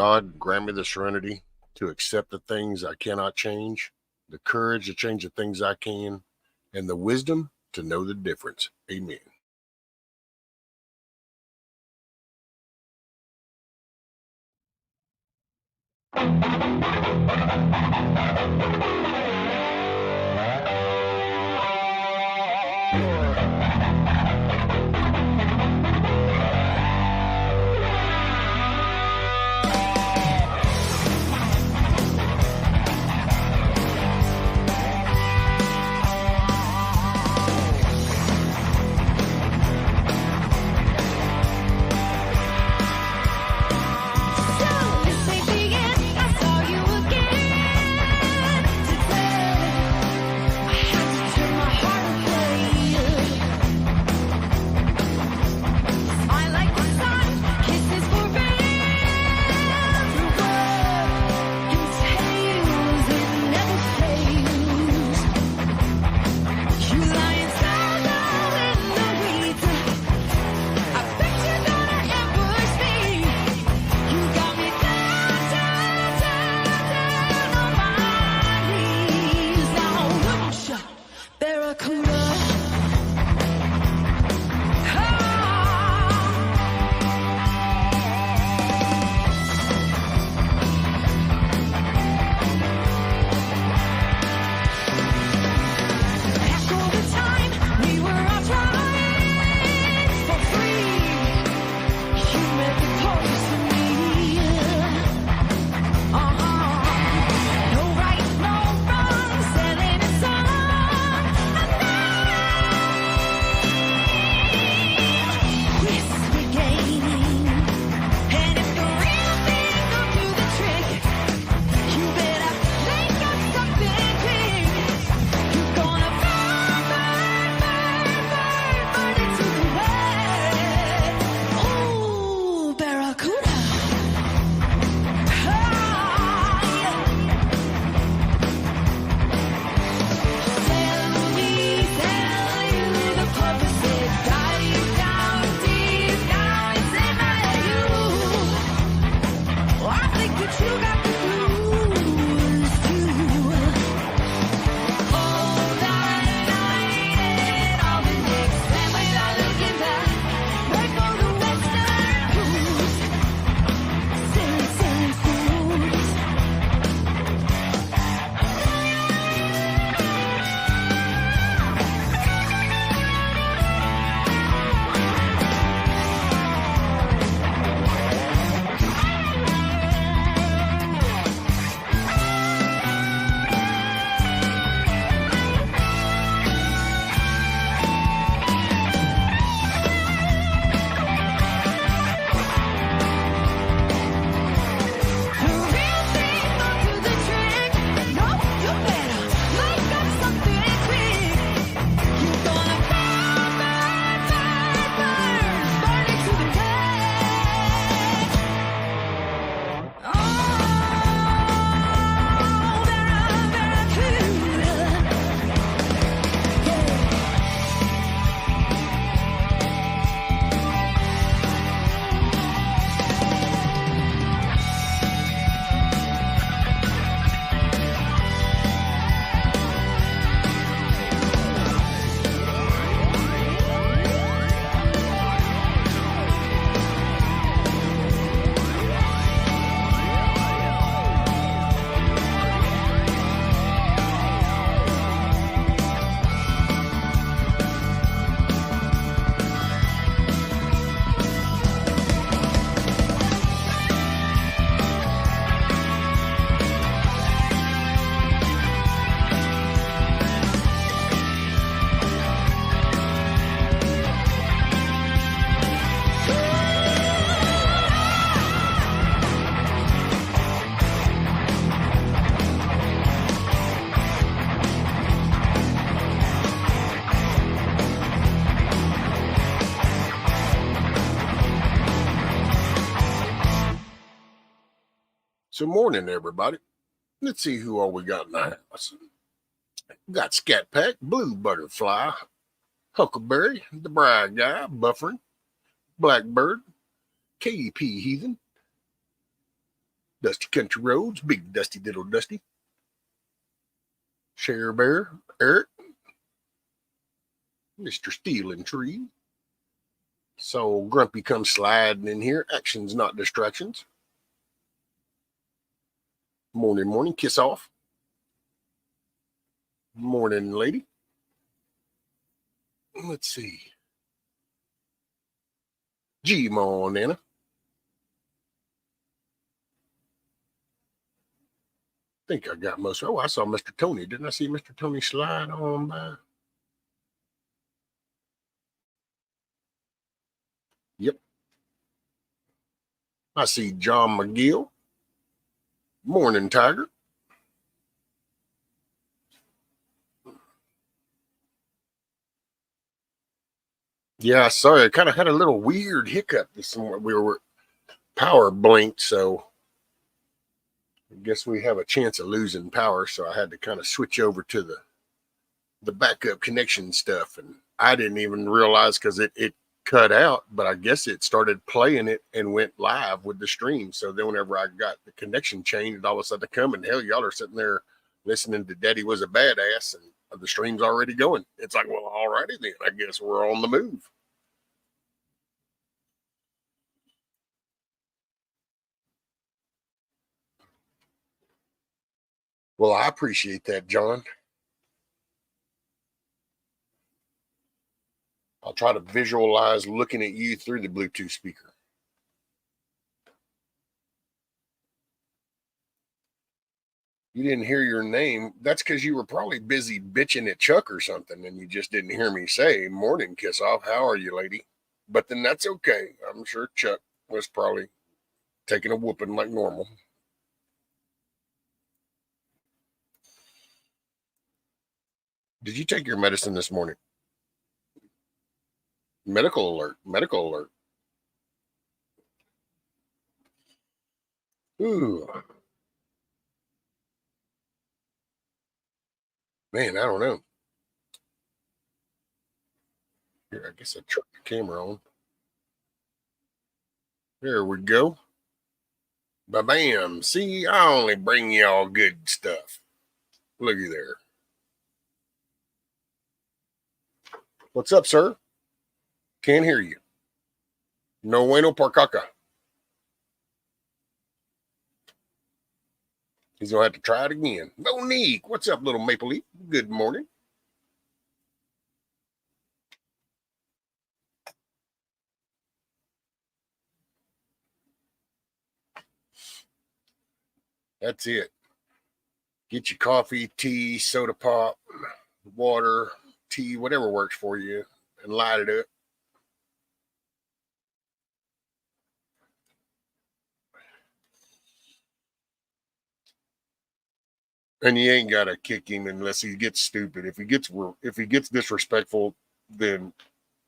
God, grant me the serenity to accept the things I cannot change, the courage to change the things I can, and the wisdom to know the difference. Amen. So this may be it. I saw you again. So morning, everybody. Let's see who all we got in the house. We got Scat Pack, Blue Butterfly, Huckleberry, the Bride Guy, Buffering, Blackbird, KDP Heathen, Dusty Country Roads, Big Dusty Diddle Dusty, Share Bear, Eric, Mr. Stealing Tree. So Grumpy comes sliding in here. Actions, not distractions. Morning, kiss off. Morning, lady. Let's see. G-Mon, Nana. I think I got most. Oh, I saw Mr. Tony. Didn't I see Mr. Tony slide on by? Yep. I see John McGill. Morning, Tiger. Yeah, sorry. I kind of had a little weird hiccup this morning. We were power blinked, so I guess we have a chance of losing power. So I had to kind of switch over to the backup connection stuff, and I didn't even realize because it cut out, but I guess it started playing it and went live with the stream. So then whenever I got the connection changed, all of a sudden I come and hell, y'all are sitting there listening to Daddy Was a Badass, and the stream's already going. It's like, well, all righty then. I guess we're on the move. Well, I appreciate that, John. I'll try to visualize looking at you through the Bluetooth speaker. You didn't hear your name. That's because you were probably busy bitching at Chuck or something, and you just didn't hear me say, morning, kiss off. How are you, lady? But then that's okay. I'm sure Chuck was probably taking a whooping like normal. Did you take your medicine this morning? Medical alert. Medical alert. Ooh. Man, I don't know. Here, I guess I turned the camera on. There we go. Ba-bam. See, I only bring you all good stuff. Looky there. What's up, sir? Can't hear you. No bueno por caca. He's going to have to try it again. Monique, what's up, little Maple Leaf? Good morning. That's it. Get your coffee, tea, soda pop, water, tea, whatever works for you, and light it up. And you ain't got to kick him unless he gets stupid. If he gets disrespectful, then,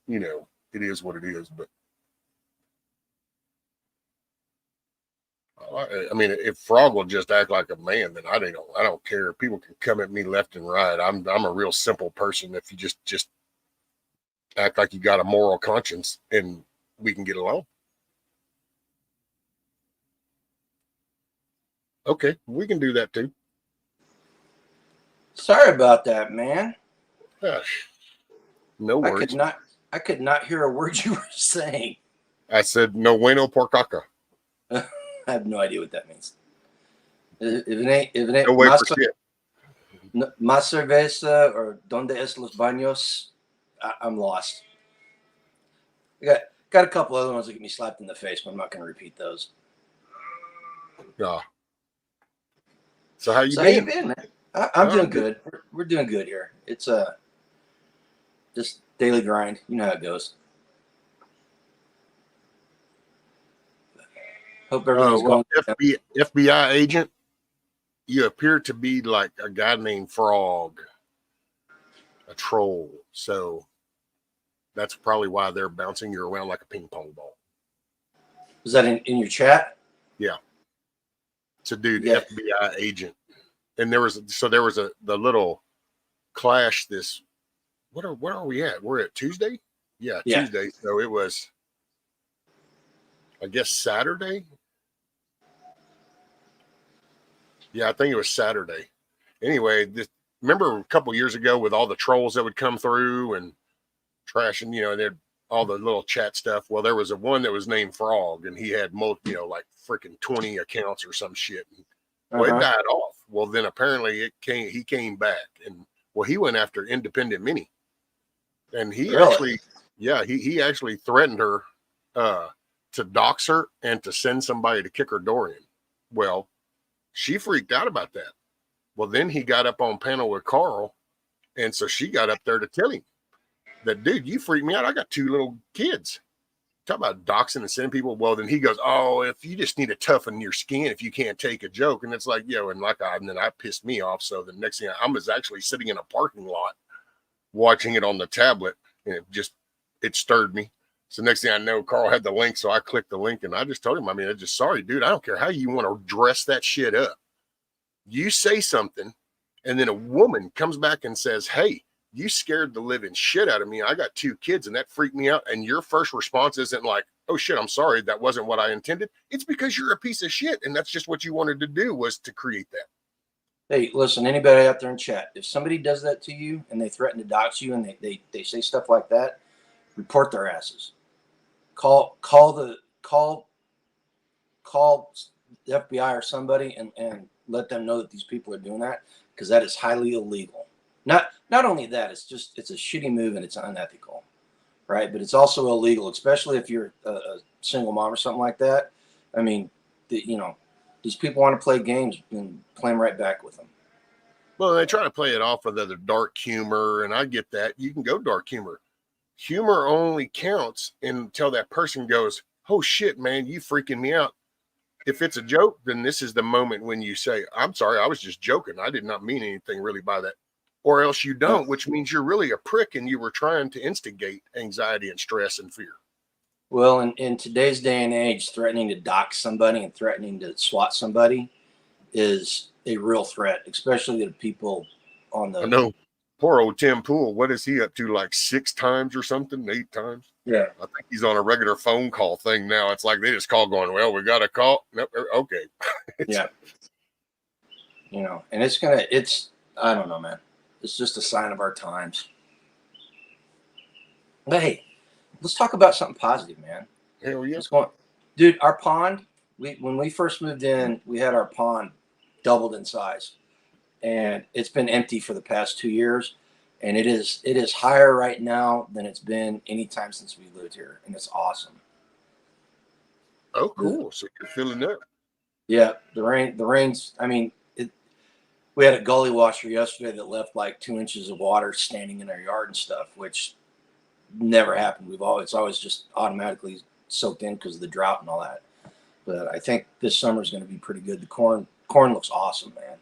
you know, it is what it is. But I mean, if Frog will just act like a man, then I don't care. People can come at me left and right. I'm a real simple person. If you just act like you got a moral conscience, and we can get along. Okay, we can do that too. Sorry about that, man. Gosh, no worries. I could not hear a word you were saying. I said no bueno por caca. I have no idea what that means. If it ain't No way for shit. más cerveza or donde es los baños, I'm lost. I got a couple other ones that get me slapped in the face, but I'm not going to repeat those. Yeah. So how you So been? how you been, man? I'm doing good. We're doing good here. It's just daily grind. You know how it goes. Hope everything's going. FBI agent, you appear to be like a guy named Frog, a troll. So that's probably why they're bouncing you around like a ping pong ball. Was that in your chat? Yeah. to do the Yeah. FBI agent. And there was the little clash this, where are we at? We're at Tuesday? Yeah, Tuesday. So it was, I guess, Saturday. Yeah, I think it was Saturday. Anyway, remember a couple years ago with all the trolls that would come through and trashing, and they'd all the little chat stuff. Well, there was a one that was named Frog, and he had like freaking 20 accounts or some shit. Well, it died off. Well, then apparently he came back, and well, he went after Independent Mini, and he Really? he actually threatened her to dox her and to send somebody to kick her door in. Well, she freaked out about that. Well, then he got up on panel with Carl, and so she got up there to tell him that, dude, you freaked me out. I got 2 little kids. Talk about doxing and sending people. Well, then he goes, oh, if you just need to toughen your skin, if you can't take a joke. And it's like, and then I pissed me off. So the next thing I was actually sitting in a parking lot watching it on the tablet, and it stirred me. So next thing I know, Carl had the link. So I clicked the link, and I just told him, I'm just sorry, dude. I don't care how you want to dress that shit up. You say something, and then a woman comes back and says, hey, you scared the living shit out of me. I got 2 kids, and that freaked me out. And your first response isn't like, oh shit, I'm sorry, that wasn't what I intended. It's because you're a piece of shit, and that's just what you wanted to do, was to create that. Hey, listen, anybody out there in chat, if somebody does that to you and they threaten to dox you and they say stuff like that, report their asses. Call the FBI or somebody and let them know that these people are doing that, because that is highly illegal. Not only that, it's a shitty move and it's unethical, right? But it's also illegal, especially if you're a single mom or something like that. I mean, these people want to play games and play them right back with them. Well, they try to play it off with other dark humor, and I get that. You can go dark humor. Humor only counts until that person goes, oh shit, man, you freaking me out. If it's a joke, then this is the moment when you say, I'm sorry, I was just joking. I did not mean anything really by that. Or else you don't, which means you're really a prick and you were trying to instigate anxiety and stress and fear. Well, in today's day and age, threatening to dox somebody and threatening to swat somebody is a real threat, especially to people on the... I know. Poor old Tim Pool. What is he up to, like 6 times or something? 8 times? Yeah. I think he's on a regular phone call thing now. It's like they just call going, well, we got a call. Nope, okay. Yeah. And I don't know, man. It's just a sign of our times. But hey, let's talk about something positive, man. Hell yeah. Dude, our pond, when we first moved in, we had our pond doubled in size. And it's been empty for the past 2 years. And it is higher right now than it's been any time since we lived here. And it's awesome. Oh, cool. So you're filling up. Yeah, the rain's, I mean, we had a gully washer yesterday that left like 2 inches of water standing in our yard and stuff, which never happened. It's always just automatically soaked in because of the drought and all that. But I think this summer is going to be pretty good. The corn looks awesome, man.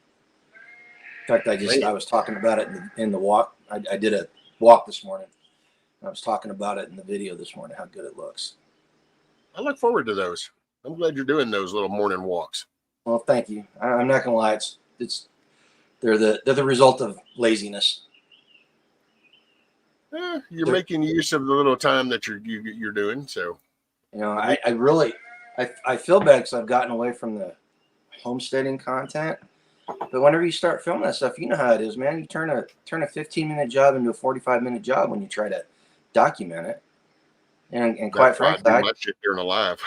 In fact, I was talking about it in the walk. I did a walk this morning. I was talking about it in the video this morning, how good it looks. I look forward to those. I'm glad you're doing those little morning walks. Well, thank you. I'm not gonna lie. They're the result of laziness. You're making use of the little time that you're doing. So, I really feel bad because I've gotten away from the homesteading content. But whenever you start filming that stuff, you know how it is, man. You turn a 15-minute job into a 45-minute job when you try to document it. And quite frankly, I shit here and alive.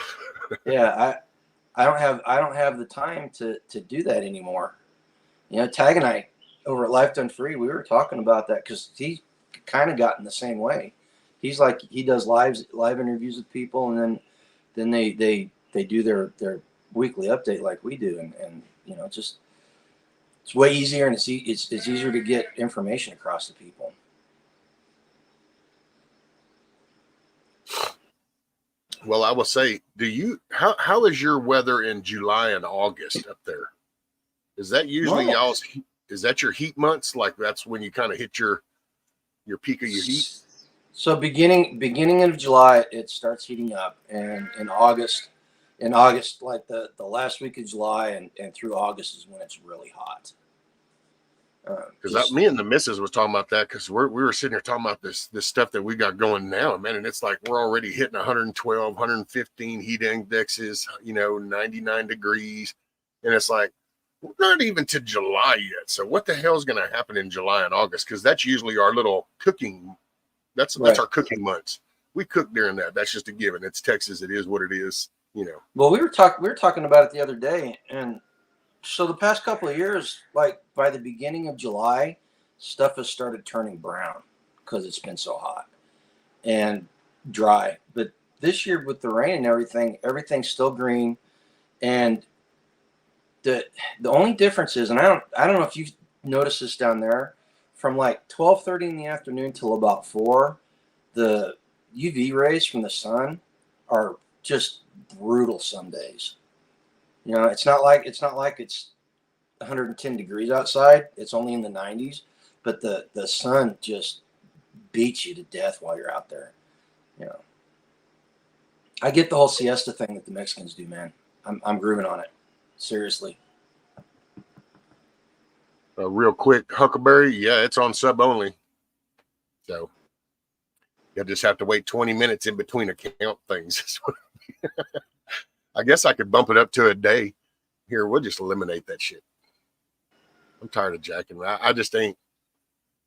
Yeah, I don't have the time to do that anymore. Tag and I over at Life Done Free, we were talking about that because he kind of got in the same way. He's like, he does live interviews with people, and then they do their weekly update like we do, and it's way easier, and it's easier to get information across to people. Well, I will say, how is your weather in July and August up there? Is that usually is that your heat months? Like that's when you kind of hit your peak of your heat? So beginning of July, it starts heating up, and in August, in August, like the last week of July and through August is when it's really hot. Because me and the missus was talking about that because we were sitting here talking about this stuff that we got going now, man, and it's like we're already hitting 112, 115 heat indexes, 99 degrees, and it's like we're not even to July yet. So what the hell is going to happen in July and August? Because that's usually our little cooking. That's our cooking months. We cook during that. That's just a given. It's Texas. It is what it is. Well, we were talking about it the other day, and so the past couple of years, like by the beginning of July, stuff has started turning brown because it's been so hot and dry. But this year with the rain and everything, everything's still green. And the only difference is, and I don't know if you noticed this down there, from like 12:30 in the afternoon till about 4, the UV rays from the sun are just brutal some days. It's not like it's 110 degrees outside. It's only in the 90s, but the sun just beats you to death while you're out there. I get the whole siesta thing that the Mexicans do, man. I'm grooving on it. Seriously. Real quick, Huckleberry, yeah, it's on sub only. So you'll just have to wait 20 minutes in between account things. I guess I could bump it up to a day. Here, we'll just eliminate that shit. I'm tired of jacking. I just ain't.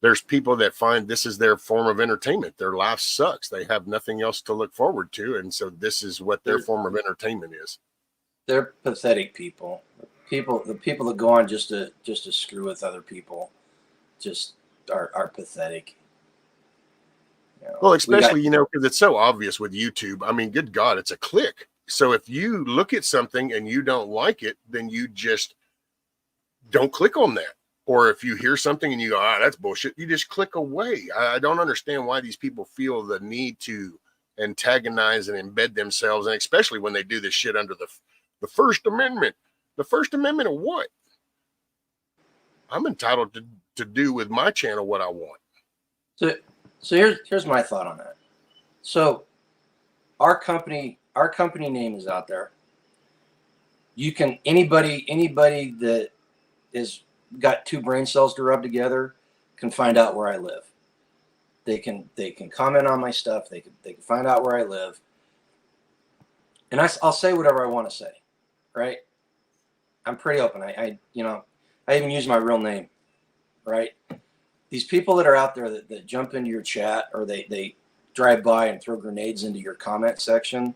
There's people that find this is their form of entertainment. Their life sucks. They have nothing else to look forward to. And so this is what their form of entertainment is. They're pathetic people. The people that go on just to screw with other people just are pathetic. Well, especially, because it's so obvious with YouTube. I mean, good God, it's a click. So if you look at something and you don't like it, then you just don't click on that. Or if you hear something and you go, that's bullshit, you just click away. I don't understand why these people feel the need to antagonize and embed themselves, and especially when they do this shit under the First Amendment. The First Amendment of what? I'm entitled to do with my channel what I want. So here's my thought on that. So our company name is out there. You can anybody that is got 2 brain cells to rub together can find out where I live. They can comment on my stuff. They can find out where I live. And I'll say whatever I want to say, right? I'm pretty open. I even use my real name, right? These people that are out there that jump into your chat, or they drive by and throw grenades into your comment section,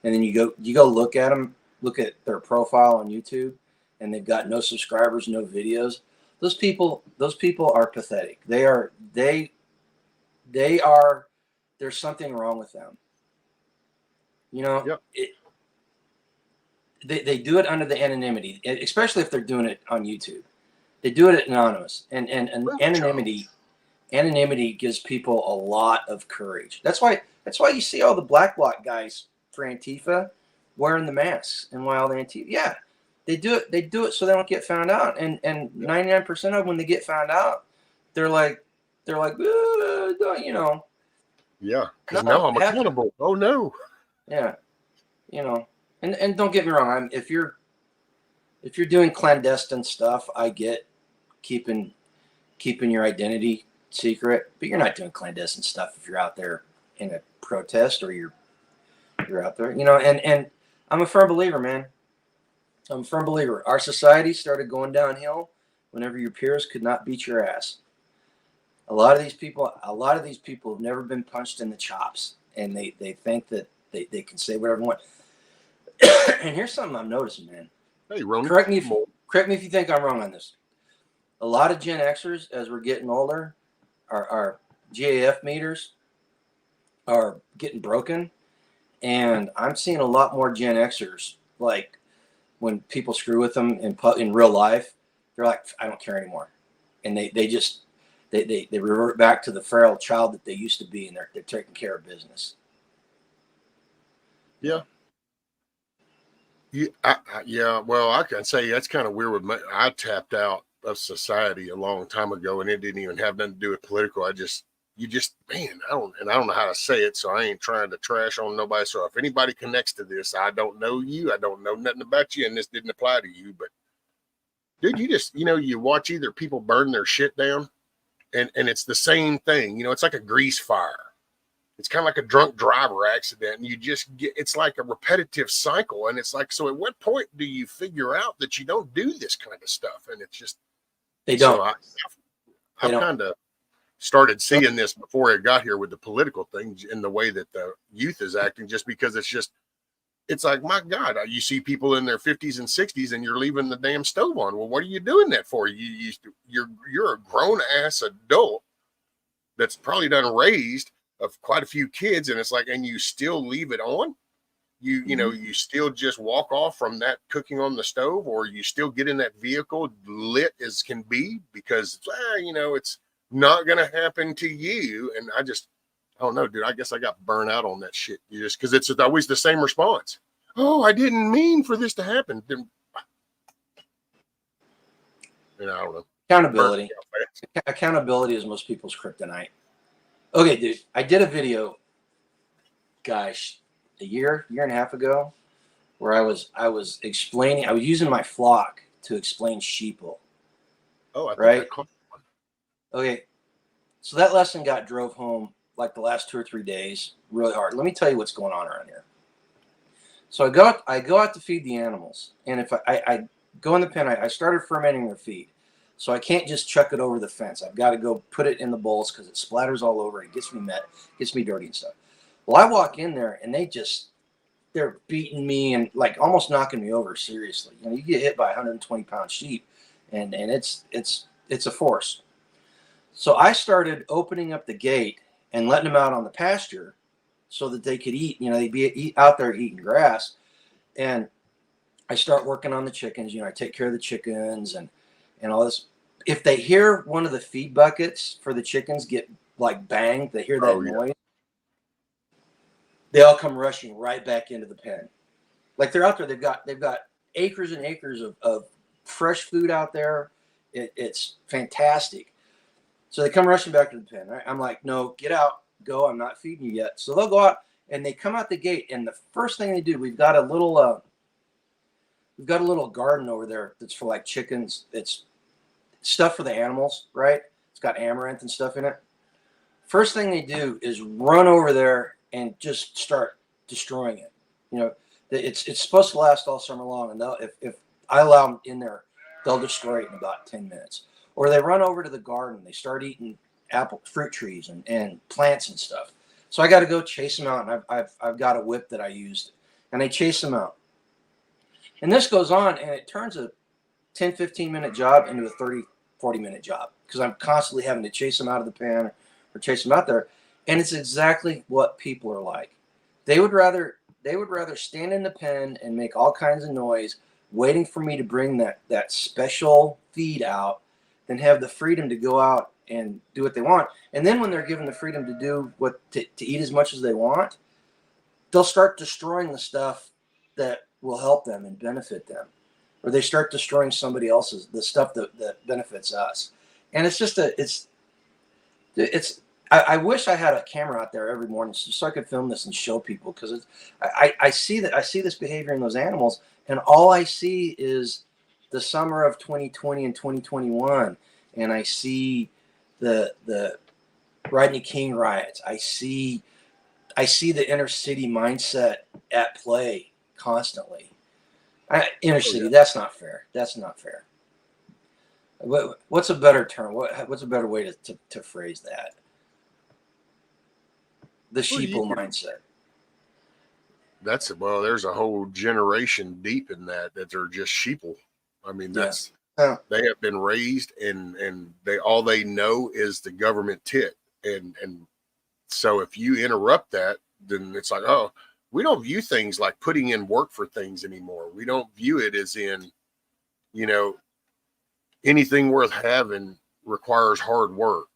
and then you go look at them, look at their profile on YouTube, and they've got no subscribers, no videos. Those people are pathetic. There's something wrong with them. Yep. They do it under the anonymity, especially if they're doing it on YouTube. They do it anonymous, and anonymity gives people a lot of courage. That's why you see all the black bloc guys for Antifa wearing the masks and why all the Antifa. Yeah, they do it so they don't get found out. And 99% of them, when they get found out, they're like, Yeah, because now I'm accountable. Oh no. Yeah, and don't get me wrong. If you're doing clandestine stuff, I get keeping your identity secret, but you're not doing clandestine stuff if you're out there in a protest or you're out there, and I'm a firm believer, man. I'm a firm believer. Our society started going downhill whenever your peers could not beat your ass. A lot of these people have never been punched in the chops, and they think that they can say whatever they want. And here's something I'm noticing, man. Hey, Ron. Correct me if you think I'm wrong on this. A lot of Gen Xers, as we're getting older, our GAF meters are getting broken, and I'm seeing a lot more Gen Xers, like when people screw with them in real life, they're like, I don't care anymore, and they revert back to the feral child that they used to be, and they're taking care of business. Yeah. Yeah, well, I can say that's kind of weird with me. I tapped out of society a long time ago, and it didn't even have nothing to do with political. I just you just, man, I don't know how to say it, so I ain't trying to trash on nobody. So if anybody connects to this, I don't know you, I don't know nothing about you, and this didn't apply to you, but dude, you just, you watch either people burn their shit down, and it's the same thing. It's like a grease fire. It's kind of like a drunk driver accident, and you just get, it's like a repetitive cycle. And it's like, so at what point do you figure out that you don't do this kind of stuff? And it's just, They don't. so They I've don't. kind of started seeing this before it got here with the political things in the way that the youth is acting, just because it's like, my God, you see people in their 50s and 60s and you're leaving the damn stove on. Well, what are you doing that for? You're a grown ass adult that's probably done raised of quite a few kids, and it's like, and you still leave it on. You still just walk off from that cooking on the stove, or you still get in that vehicle lit as can be, because it's not gonna happen to you. And I don't know, dude. I guess I got burnt out on that shit. Just because it's always the same response. Oh, I didn't mean for this to happen. I don't know. Accountability. Accountability is most people's kryptonite. Okay, dude. I did a video, gosh, a year and a half ago, where I was explaining. I was using my flock to explain sheeple. Oh, I think right. I caught one. Okay, so that lesson drove home like the last 2 or 3 days really hard. Let me tell you what's going on around here. So I go out to feed the animals, and if I go in the pen, I started fermenting their feed. So I can't just chuck it over the fence. I've got to go put it in the bowls because it splatters all over. It gets me dirty and stuff. Well, I walk in there and they're beating me and like almost knocking me over. Seriously, you get hit by 120-pound sheep, and it's a force. So I started opening up the gate and letting them out on the pasture so that they could eat. They'd be out there eating grass, and I start working on the chickens. I take care of the chickens and all this. If they hear one of the feed buckets for the chickens get like banged, they hear that noise, they all come rushing right back into the pen. Like they're out there. They've got acres and acres of fresh food out there. It's fantastic. So they come rushing back to the pen. Right? I'm like, no, get out, go. I'm not feeding you yet. So they'll go out and they come out the gate. And the first thing they do, we've got a little garden over there that's for like chickens. It's stuff for the animals, right? It's got amaranth and stuff in it. First thing they do is run over there and just start destroying it. It's supposed to last all summer long, and if I allow them in there, they'll destroy it in about 10 minutes. Or they run over to the garden, they start eating fruit trees and plants and stuff. So I got to go chase them out, and I've got a whip that I used, and I chase them out. And this goes on, and it turns a 10, 15-minute job into a 30, 40-minute job because I'm constantly having to chase them out of the pen or chase them out there. And it's exactly what people are like. They would rather stand in the pen and make all kinds of noise waiting for me to bring that special feed out than have the freedom to go out and do what they want. And then when they're given the freedom to do to eat as much as they want, they'll start destroying the stuff that will help them and benefit them. Or they start destroying somebody else's, the stuff that benefits us. And it's just I wish I had a camera out there every morning so I could film this and show people, because I see this behavior in those animals, and all I see is the summer of 2020 and 2021, and I see the Rodney King riots. I see the inner city mindset at play constantly. Inner city, that's not fair. That's not fair. What's a better term? What's a better way to phrase that? The sheeple mindset. There's a whole generation deep in that are just sheeple. I mean, they have been raised and all they know is the government tit. And so if you interrupt that, then it's like, oh, we don't view things like putting in work for things anymore. We don't view it as in, anything worth having requires hard work.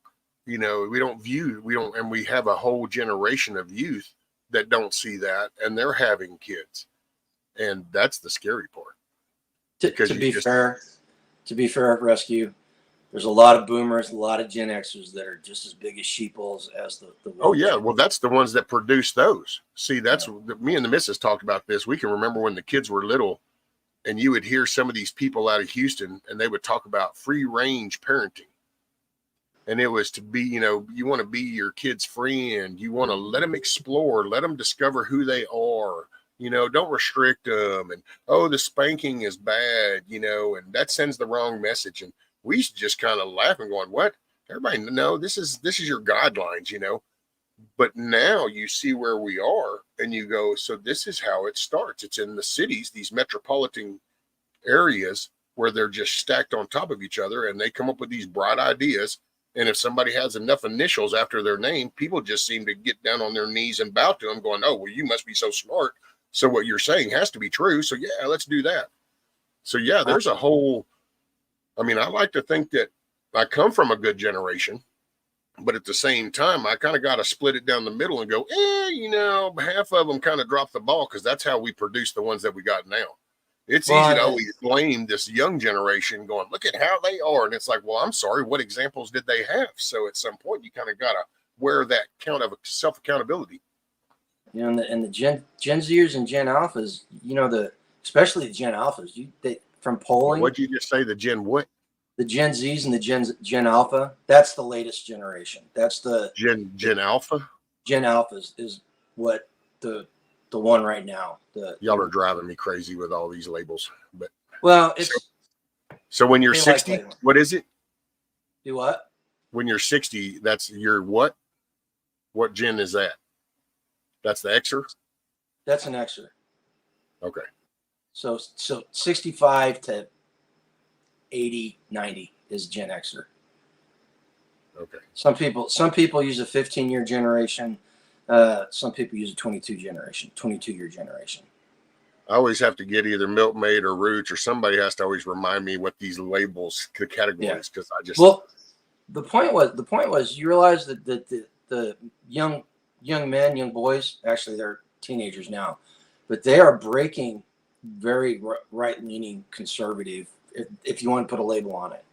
We have a whole generation of youth that don't see that, and they're having kids. And that's the scary part. To be fair, Rescue, There's a lot of boomers, a lot of Gen Xers that are just as big as sheeples as the Oh woke yeah, Gen. well that's the ones that produce those. See, that's Yeah. me and the missus talked about this. We can remember when the kids were little, and you would hear some of these people out of Houston, and they would talk about free range parenting. And it was to be, you want to be your kid's friend. You want to let them explore, let them discover who they are. Don't restrict them. And oh, the spanking is bad. And that sends the wrong message. And we used to just kind of laugh and going, "What? Everybody, no, this is your guidelines." But now you see where we are, and you go, so this is how it starts. It's in the cities, these metropolitan areas where they're just stacked on top of each other, and they come up with these bright ideas. And if somebody has enough initials after their name, people just seem to get down on their knees and bow to them, going, "Oh, well, you must be so smart. So what you're saying has to be true. So yeah, let's do that." So yeah, there's a whole. I mean, I like to think that I come from a good generation, but at the same time, I kind of got to split it down the middle and go, half of them kind of dropped the ball, because that's how we produce the ones that we got now. It's easy to Well, always blame this young generation going, "Look at how they are." And it's like, well, I'm sorry, what examples did they have? So at some point, you kind of got to wear that count of self-accountability. and the Gen Zers and Gen Alphas, especially the Gen Alphas, from polling, What'd you just say? The Gen what? the Gen Zs and the Gen Alpha, that's the latest generation. That's the Gen Alpha? Gen Alphas is what the one right now. Y'all are driving me crazy with all these labels. But Well, it's so when you're they like 60, labeling. what is it? Do what? When you're 60, that's your what? What gen is that? That's the Xer? That's an Xer. Okay. So 65 to 80, 90 is Gen Xer. Okay. Some people use a 15-year generation. Some people use a 22-year generation. I always have to get either Milkmaid or Roots, or somebody has to always remind me what these labels, the categories, because I just. Well, the point was you realize that the young men, young boys, actually they're teenagers now, but they are breaking very right-leaning conservative, if you want to put a label on it.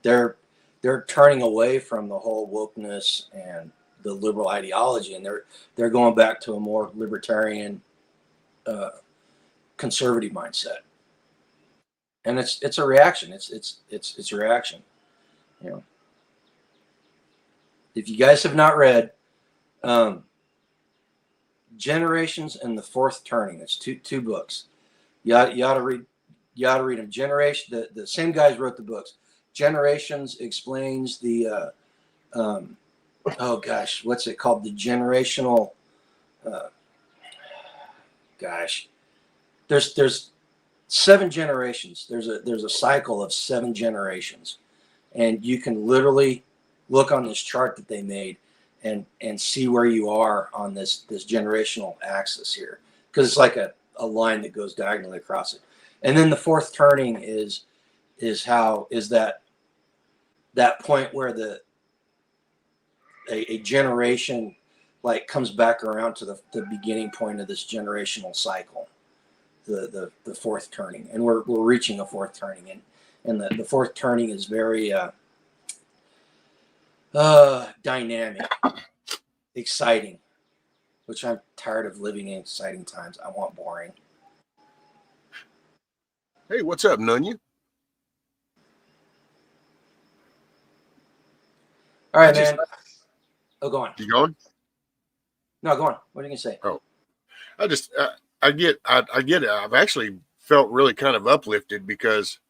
They're turning away from the whole wokeness and the liberal ideology, and they're going back to a more libertarian, conservative mindset. And it's a reaction. It's a reaction. If you guys have not read Generations and the Fourth Turning, it's two books. You ought to read them. Generation, the same guys wrote the books. Generations explains the oh gosh, what's it called? The generational gosh. There's 7 generations. There's a cycle of 7 generations. And you can literally look on this chart that they made and see where you are on this generational axis here, because it's like a line that goes diagonally across it. And then the fourth turning is that point where a generation like comes back around to the beginning point of this generational cycle, the fourth turning, and we're reaching a fourth turning, and the fourth turning is very dynamic, exciting, which I'm tired of living in exciting times. I want boring. Hey, what's up, Nunya? All right, man. Oh, go on. You going? No, go on. What are you gonna say? Oh, I get it. I've actually felt really kind of uplifted, because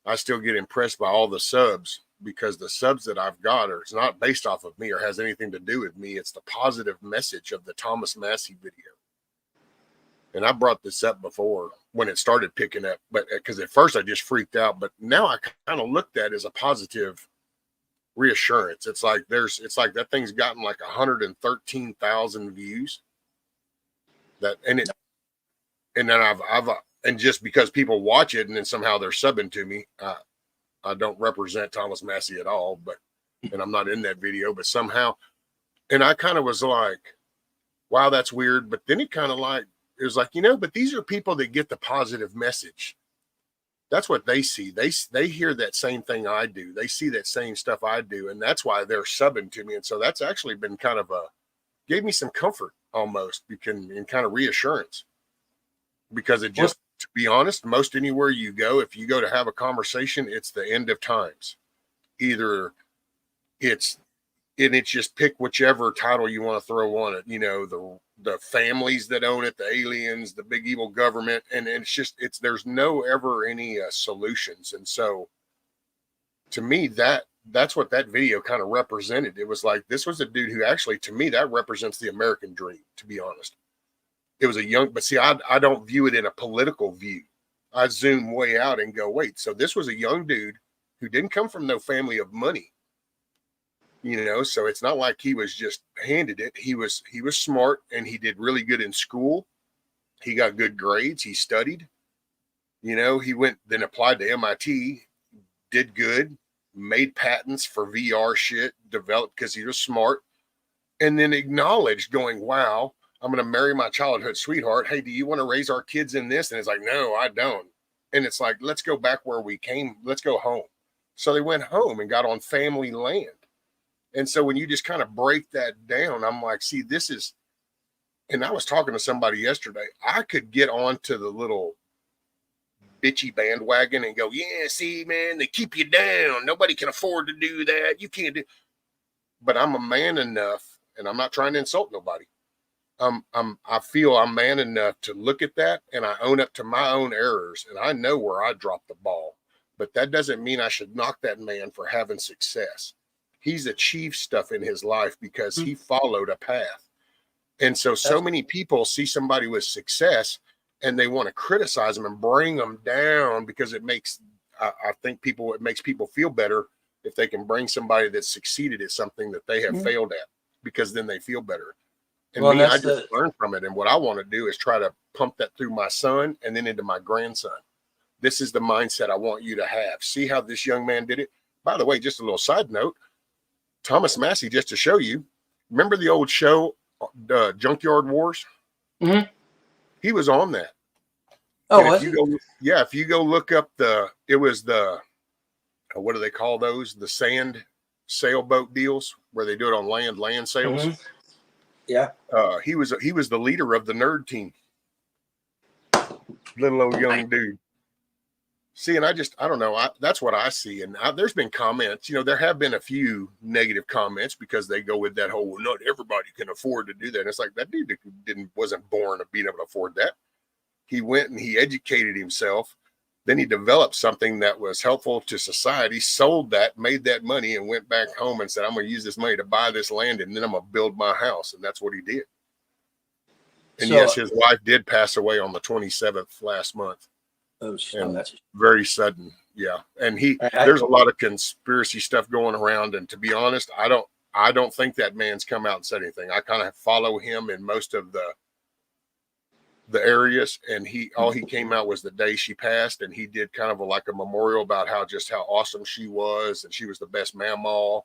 I still get impressed by all the subs, because the subs that I've got it's not based off of me or has anything to do with me. It's the positive message of the Thomas Massey video. And I brought this up before when it started picking up, but because at first I just freaked out, but now I kind of looked at it as a positive reassurance. It's like that thing's gotten like 113,000 views. And then I've and just because people watch it and then somehow they're subbing to me, I don't represent Thomas Massey at all, and I'm not in that video, but somehow, and I kind of was like, wow, that's weird. But then it was like, but these are people that get the positive message. That's what they see. They hear that same thing I do. They see that same stuff I do, and that's why they're subbing to me. And so that's actually been kind of gave me some comfort almost, and kind of reassurance, because it just, to be honest, most anywhere you go, if you go to have a conversation, it's the end of times. Either it's just pick whichever title you want to throw on it. The families that own it, the aliens, the big evil government, and there's no ever any solutions. And so, to me, that's what that video kind of represented. It was like, this was a dude who actually, to me, that represents the American dream. To be honest, it was but see, I don't view it in a political view. I zoom way out and go, wait, so this was a young dude who didn't come from no family of money. So it's not like he was just handed it. He was smart, and he did really good in school. He got good grades. He studied. He went, then applied to MIT, did good, made patents for VR shit, developed because he was smart, and then acknowledged, going, wow, I'm going to marry my childhood sweetheart. Hey, do you want to raise our kids in this? And it's like, no, I don't. And it's like, let's go back where we came. Let's go home. So they went home and got on family land. And so when you just kind of break that down, I'm like, see, this is, and I was talking to somebody yesterday, I could get onto the little bitchy bandwagon and go, yeah, see, man, they keep you down. Nobody can afford to do that. You can't do, but I'm a man enough, and I'm not trying to insult nobody. I feel I'm man enough to look at that, and I own up to my own errors, and I know where I dropped the ball, but that doesn't mean I should knock that man for having success. He's achieved stuff in his life because he followed a path. And so many people see somebody with success and they want to criticize them and bring them down, because it makes, I think it makes people feel better if they can bring somebody that succeeded at something that they have failed at, because then they feel better. And I just learn from it. And what I want to do is try to pump that through my son and then into my grandson. This is the mindset I want you to have. See how this young man did it? By the way, just a little side note, Thomas Massey, just to show you, remember the old show, Junkyard Wars? Mm-hmm. He was on that. Oh, if you go look up it was the, what do they call those? The sand sailboat deals where they do it on land sales. Mm-hmm. Yeah. He was the leader of the nerd team. Little old young dude. See, and I don't know. That's what I see. And there's been comments, there have been a few negative comments because they go with that whole, well, not everybody can afford to do that. And it's like, that dude wasn't born to be able to afford that. He went and he educated himself. Then he developed something that was helpful to society, sold that, made that money, and went back home and said, I'm going to use this money to buy this land, and then I'm going to build my house. And that's what he did. And yes, his wife did pass away on the 27th last month. That's very sudden. Yeah. And there's a lot of conspiracy stuff going around. And to be honest, I don't think that man's come out and said anything. I kind of follow him in most of the areas, and all he came out was the day she passed, and he did kind of like a memorial about how awesome she was, and she was the best mamaw,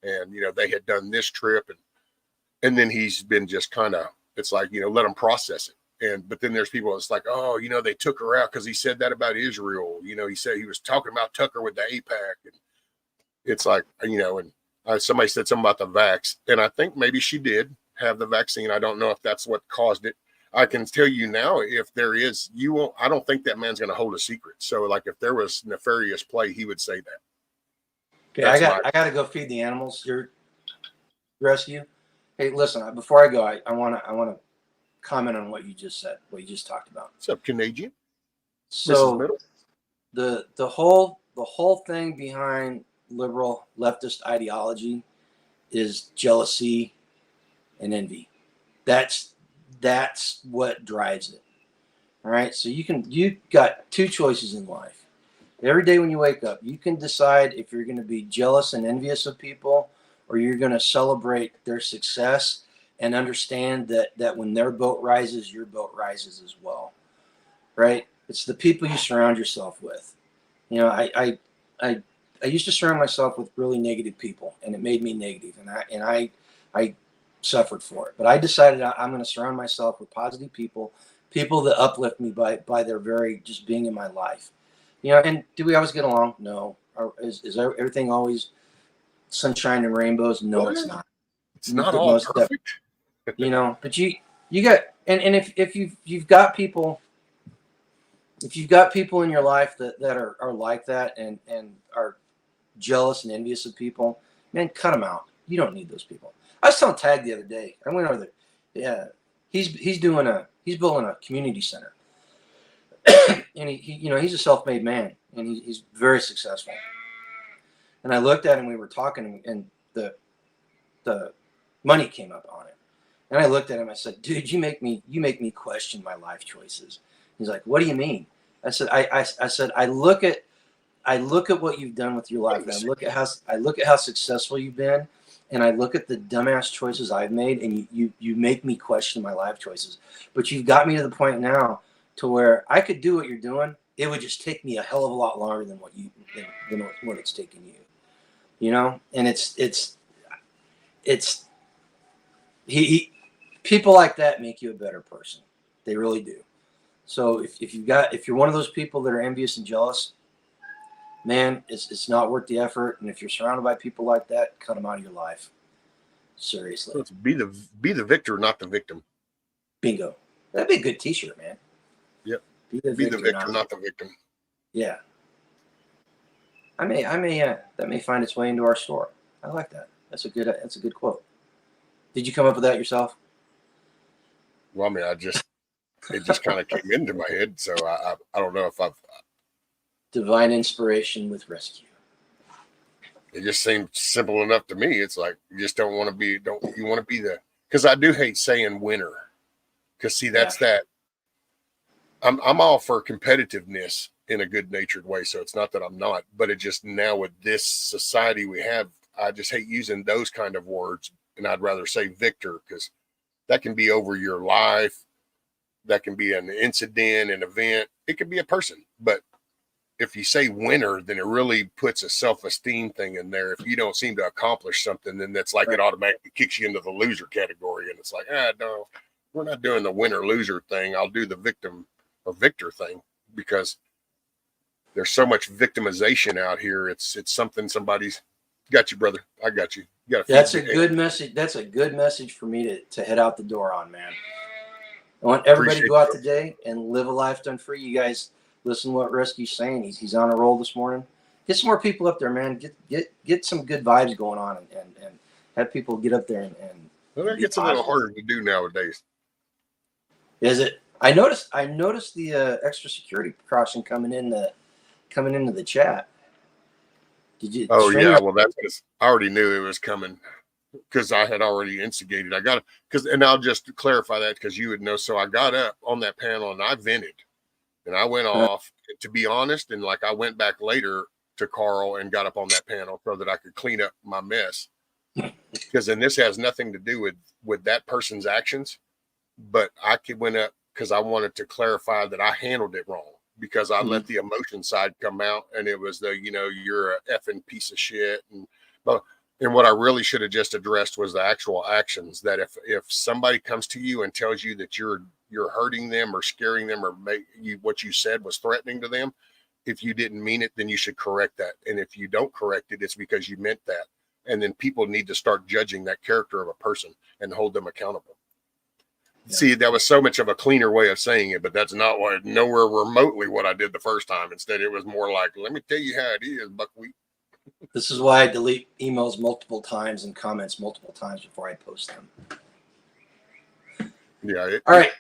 and they had done this trip, and then he's been just kind of, it's like, let him process it. But then there's people that's like, oh, they took her out because he said that about Israel. He said he was talking about Tucker with the AIPAC, and it's like, somebody said something about the vax, and I think maybe she did have the vaccine. I don't know if that's what caused it. I can tell you now, if there is, I don't think that man's going to hold a secret. So, like, if there was nefarious play, he would say that. Okay, I got to go feed the animals here. Rescue. Hey, listen, before I go, I want to comment on what you just said, what you just talked about. What's up, Canadian? So the whole thing behind liberal leftist ideology is jealousy and envy. That's what drives it. All right. So you got two choices in life. Every day when you wake up, you can decide if you're going to be jealous and envious of people, or you're going to celebrate their success and understand that when their boat rises, your boat rises as well. Right. It's the people you surround yourself with. I used to surround myself with really negative people, and it made me negative, and I suffered for it. But I decided I'm going to surround myself with positive people that uplift me by their very just being in my life. You know, and do we always get along? No. Is everything always sunshine and rainbows? No, it's not. It's not all perfect. You know, but you got, and if you've got people, if you've got people in your life that are like that and are jealous and envious of people, man, cut them out. You don't need those people. I was telling Tag the other day. I went over there. Yeah, he's building a community center, and he you know, he's a self-made man, and he's very successful. And I looked at him. We were talking, and the money came up on it. And I looked at him. I said, "Dude, you make me question my life choices." He's like, "What do you mean?" I said, "I said I look at what you've done with your life, and I look at how successful you've been, and I look at the dumbass choices I've made, and you make me question my life choices. But you've got me to the point now to where I could do what you're doing. It would just take me a hell of a lot longer than what it's taking you, you know." And it's he people like that make you a better person. They really do. So if you're one of those people that are envious and jealous, man, it's not worth the effort. And if you're surrounded by people like that, cut them out of your life. Seriously. Let's be the victor, not the victim. Bingo. That'd be a good T-shirt, man. Yep. Be the victor, not the victim. Yeah. That may find its way into our store. I like that. That's a good quote. Did you come up with that yourself? Well, I mean, it just kind of came into my head, so I don't know if I've. Divine inspiration with rescue. It just seemed simple enough to me. It's like you just don't want to be. Don't you want to be the? Because I do hate saying winner. Because see, that's that. I'm all for competitiveness in a good-natured way, so it's not that I'm not, but it just now with this society we have, I just hate using those kind of words, and I'd rather say victor because that can be over your life, that can be an incident, an event, it could be a person, but if you say winner, then it really puts a self-esteem thing in there. If you don't seem to accomplish something, then that's like it automatically kicks you into the loser category, and it's like, no, we're not doing the winner-loser thing. I'll do the victim or victor thing because there's so much victimization out here. It's something somebody's got you, brother. I got you. You got That's a good message. That's a good message for me to head out the door on, man. I want everybody to go out today and live a life done free. You guys listen to what Rescue's saying. He's on a roll this morning. Get some more people up there, man. Get some good vibes going on and have people get up there and well, that gets a little harder to do nowadays. Is it? I noticed the extra security precaution coming into the chat. Did you? Oh yeah, well that's because I already knew it was coming because I had already instigated. I got and I'll just clarify that because you would know. So I got up on that panel and I vented and I went off. To be honest, and like I went back later to Carl and got up on that panel so that I could clean up my mess. Because then this has nothing to do with that person's actions, but went up because I wanted to clarify that I handled it wrong because I let the emotion side come out and it was you're a effing piece of shit and what I really should have just addressed was the actual actions. That if somebody comes to you and tells you that you're hurting them or scaring them or what you said was threatening to them, if you didn't mean it, then you should correct that. And if you don't correct it, it's because you meant that. And then people need to start judging that character of a person and hold them accountable. Yeah. See, that was so much of a cleaner way of saying it, but that's nowhere remotely what I did the first time. Instead, it was more like, let me tell you how it is, buckwheat. This is why I delete emails multiple times and comments multiple times before I post them. Yeah. All right,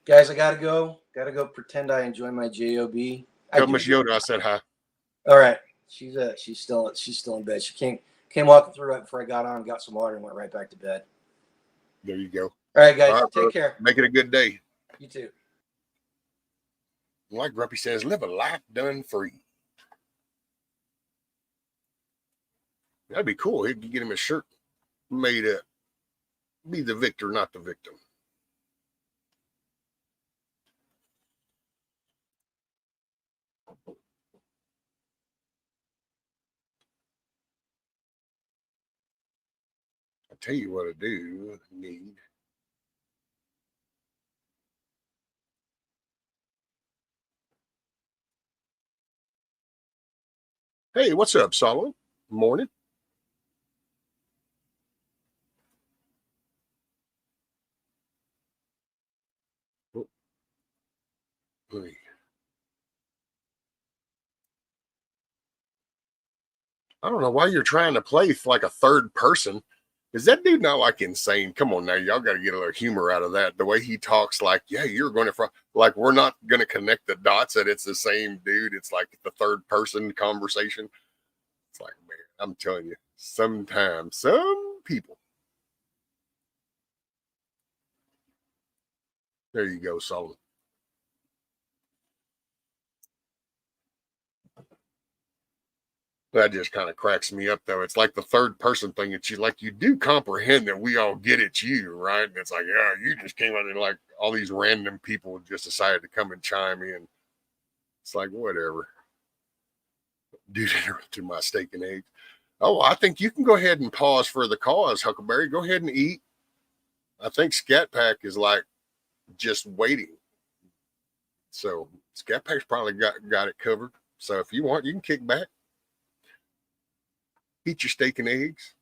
guys, I gotta go. Gotta go pretend I enjoy my job. Tell Miss Yoda I said hi. All right, she's still in bed. She came walking through right before I got on, got some water, and went right back to bed. There you go. All right, guys, take care. Make it a good day. You too. Like Grumpy says, live a life done free. That'd be cool. He'd get him a shirt made up. Be the victor, not the victim. I'll tell you what I need. Hey, what's up, Solomon? Morning. Oh, let me- I don't know why you're trying to play like a third person. Is that dude not like insane? Come on now, y'all got to get a little humor out of that. The way he talks, like, yeah, you're going to, like, we're not going to connect the dots that it's the same dude. It's like the third person conversation. It's like, man, I'm telling you, sometimes some people. There you go, Solomon. That just kind of cracks me up, though. It's like the third person thing. It's you like you do comprehend that we all get it's you, right? And it's like, yeah, you just came out and like all these random people just decided to come and chime in. It's like whatever. Dude interrupted my steak and eggs. Oh, I think you can go ahead and pause for the cause, Huckleberry. Go ahead and eat. I think Scat Pack is like just waiting. So Scat Pack's probably got it covered. So if you want, you can kick back, eat your steak and eggs,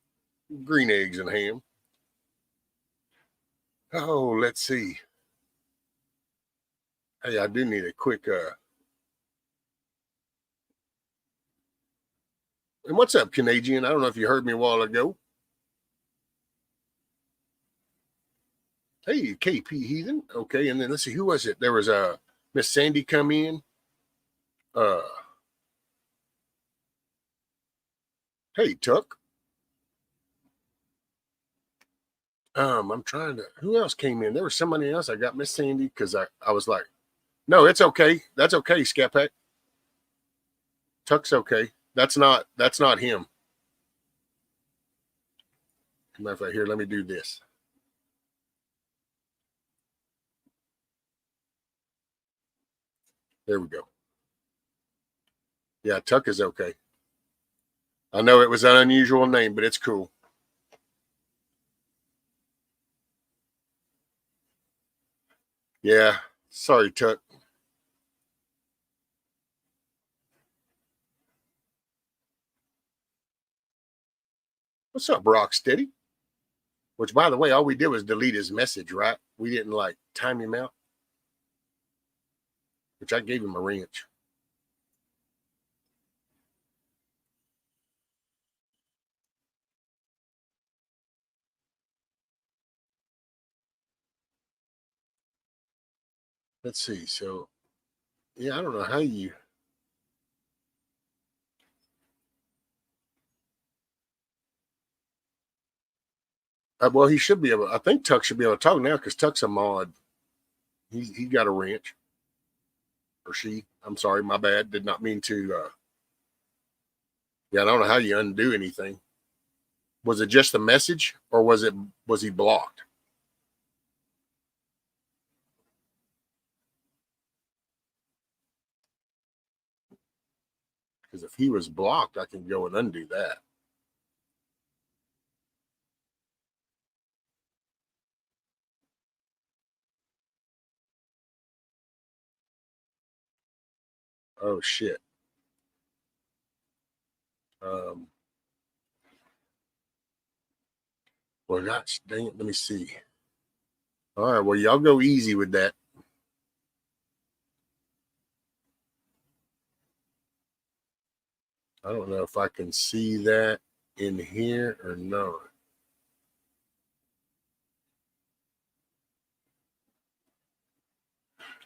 green eggs and ham. Oh, let's see. Hey, I do need a quick and what's up, Canadian? I don't know if you heard me a while ago. Hey, KP Heathen. Okay, and then let's see, who was it? There was a Miss Sandy come in. Uh hey, Tuck. I'm trying to who else came in? There was somebody else. I got Miss Sandy because I was like, no, it's okay. That's okay, Scat Pack. Tuck's okay. That's not him. Matter of fact, here, let me do this. There we go. Yeah, Tuck is okay. I know it was an unusual name, but it's cool. Yeah. Sorry, Tuck. What's up, Rocksteady? Which, by the way, all we did was delete his message, right? We didn't like time him out, which I gave him a wrench. Let's see. So, yeah, I don't know how you. Well, he should be able. I think Tuck should be able to talk now because Tuck's a mod. He got a wrench, or she. I'm sorry, my bad. Did not mean to. Yeah, I don't know how you undo anything. Was it just a message, or was he blocked? Because if he was blocked, I can go and undo that. Oh shit. Um. Well, gosh, dang it. Let me see. All right. Well, y'all go easy with that. I don't know if I can see that in here or not.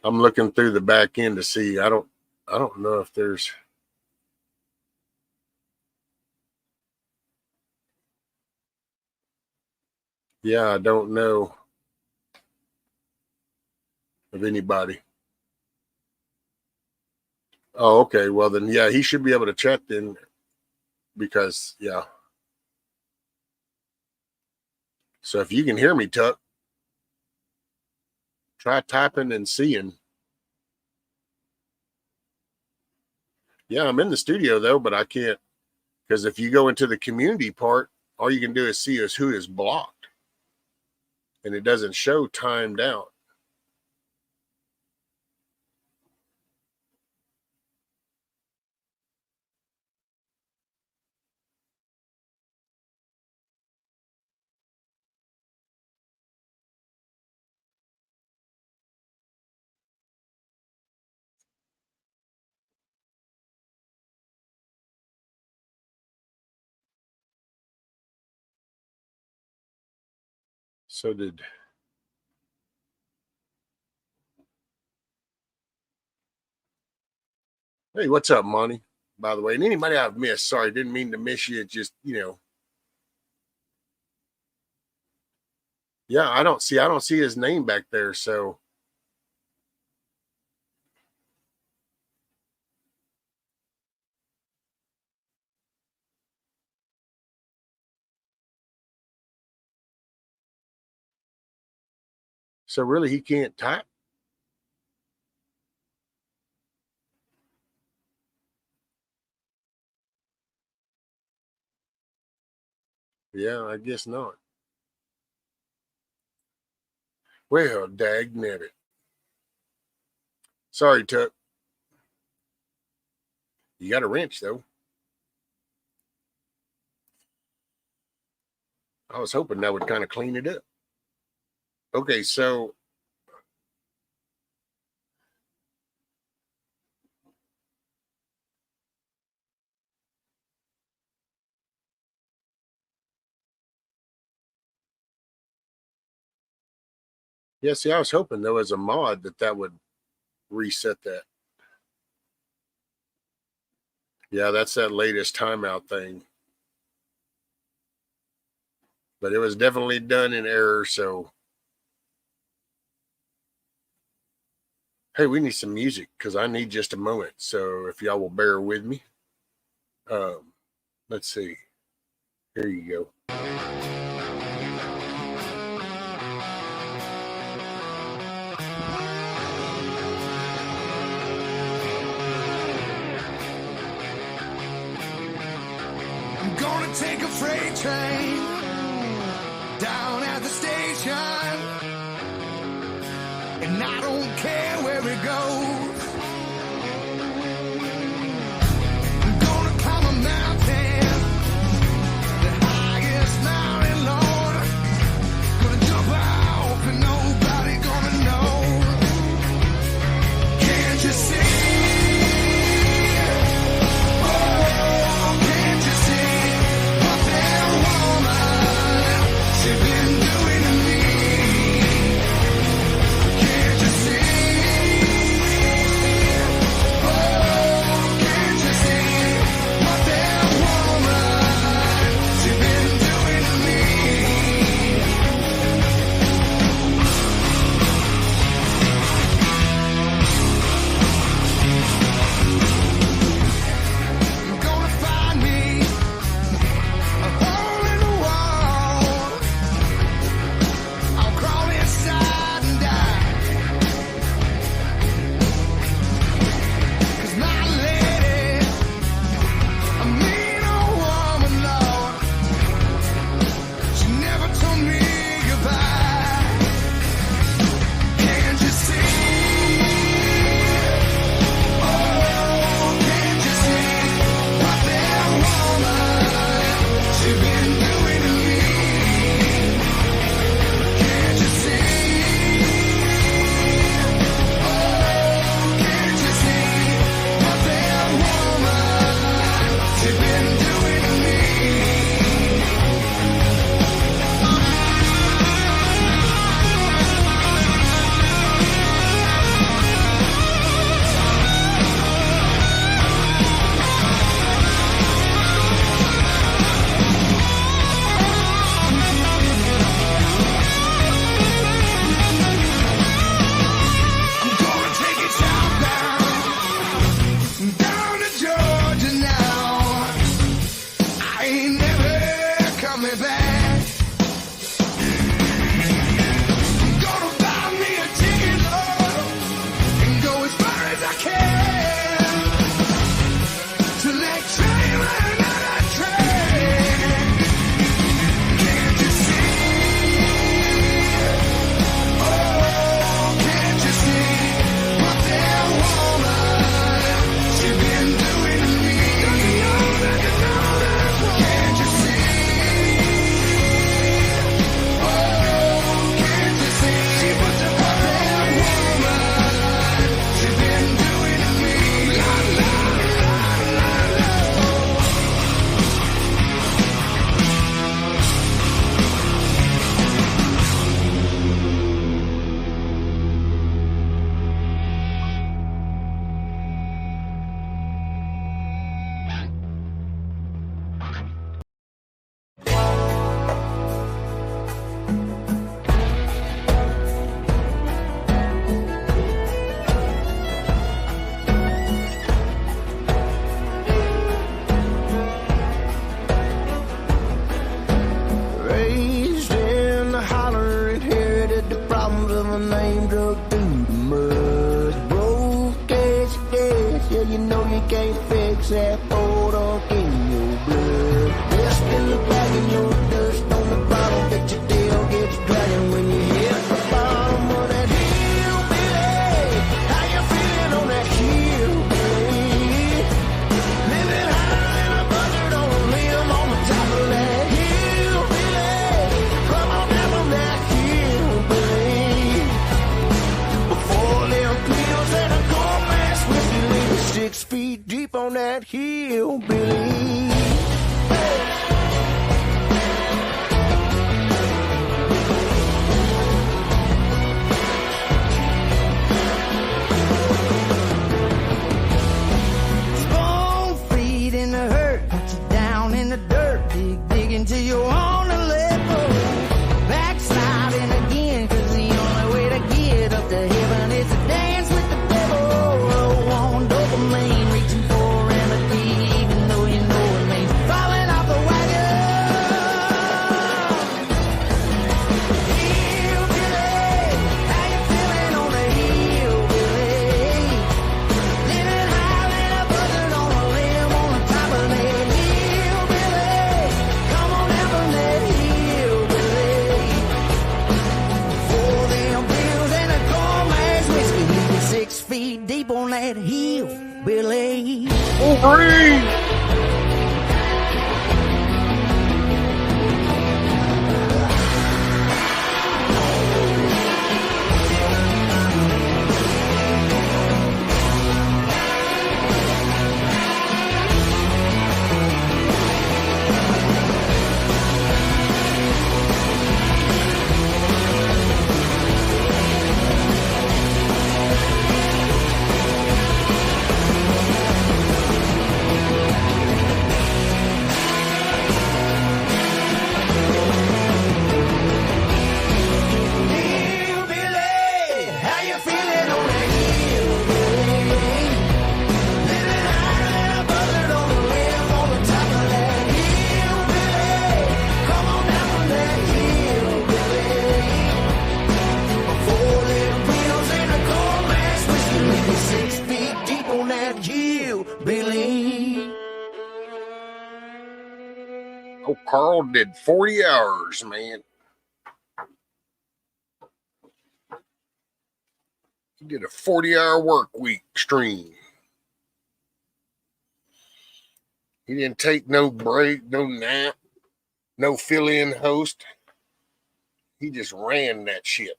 I'm looking through the back end to see. I don't know if there's. Yeah, I don't know of anybody. Oh, okay. Well, then, yeah, he should be able to chat then because, yeah. So if you can hear me, Tuck, try typing and seeing. Yeah, I'm in the studio though, but I can't because if you go into the community part, all you can do is see is who is blocked and it doesn't show timed out. So did. Hey, what's up, Monty? By the way, and anybody I've missed, sorry, didn't mean to miss you. Just, yeah, I don't see his name back there. So really he can't type. Yeah, I guess not. Well, dag nabbit. Sorry, Tuck. You got a wrench, though. I was hoping that would kind of clean it up. Okay, so yeah, see, I was hoping though as a mod that would reset that. Yeah, that's that latest timeout thing. But it was definitely done in error, so hey, we need some music because I need just a moment. So if y'all will bear with me. Let's see. Here you go. I'm gonna take a freight train down at the station, and I don't care where it goes. I'm gonna climb a mountain, the highest mountain, Lord. Gonna jump off and nobody gonna know. Can't you see? La, la. you can't fix that photo in your blood. Dust in the bag and your dust on the bottle that your tail gets dragging when you hit the bottom of that hill, Billy. How you feeling on that hill, Billy? Living higher than a buzzard on a limb on the top of that hill, Billy. Come on down from that hill, Billy. Before them pills and a cold mass whiskey leave us 6 feet deep on that hill, Billy. Spoon feed in the hurt, put you down in the dirt, dig until you're on the level. Backsliding again, 'cause the only way to get up to heaven is to dance with the devil. Low on dopamine, reaching for remedy, even though you know it means falling off the wagon. Hillbilly, how you feeling on the hillbilly? Living higher than a buzzard on a limb on the top of that hillbilly. Come on down from that hillbilly. For them pills and a cold mash whiskey, leave you 6 feet deep on that hillbilly. Wolverine! Hillbilly, how you feeling on that hillbilly? Living higher than a buzzard on a limb on the top of that hillbilly. Come on down from that hillbilly. Before them pills and a cold mash whiskey, leave you 6 feet deep on that hillbilly. Oh, Carl did 40 hours, man. He did a 40-hour work week stream. He didn't take no break, no nap, no fill-in host. He just ran that shit.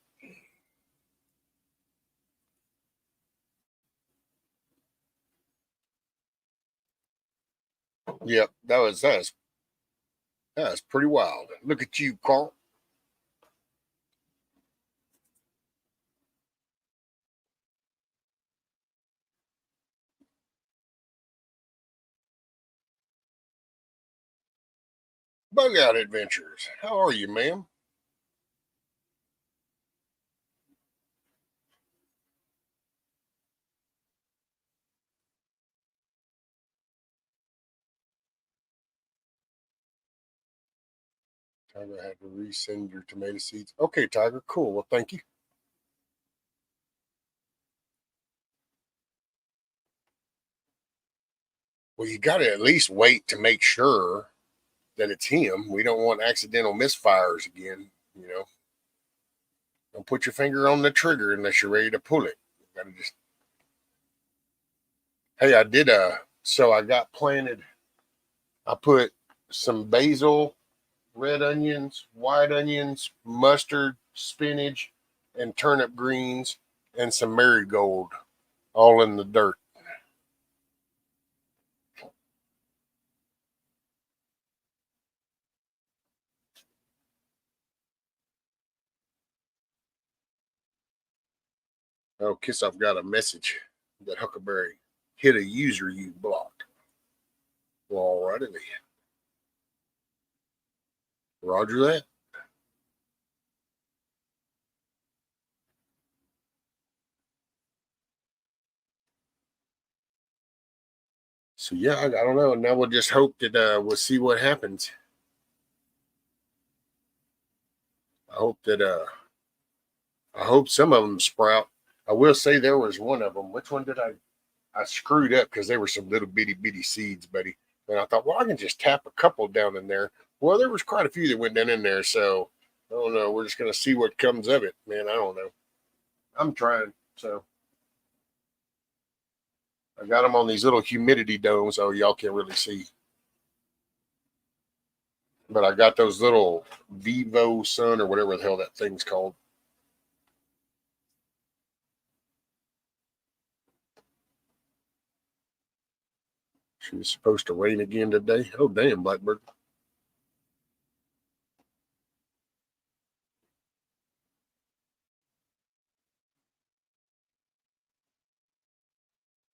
Yep, that was pretty wild. Look at you, Carl. Bug Out Adventures. How are you, ma'am? Tiger, I had to resend your tomato seeds. Okay, Tiger, cool. Well, thank you. Well, you got to at least wait to make sure that it's him. We don't want accidental misfires again, you know. Don't put your finger on the trigger unless you're ready to pull it. You gotta just. Hey, I did so I got planted. I put some basil, red onions, white onions, mustard, spinach, and turnip greens, and some marigold all in the dirt. Oh, Kiss, I've got a message that Huckleberry hit a user you blocked. Well, all righty then. Roger that. So yeah, I don't know. Now we'll just hope that we'll see what happens. I hope that I hope some of them sprout. I will say there was one of them. Which one did I? I screwed up because they were some little bitty seeds, buddy. And I thought, well, I can just tap a couple down in there. Well, there was quite a few that went down in there, so I don't know. We're just gonna see what comes of it, man. I don't know. I'm trying. So I got them on these little humidity domes, so y'all can't really see. But I got those little Vivo Sun or whatever the hell that thing's called. She was supposed to rain again today. Oh, damn, Blackbird.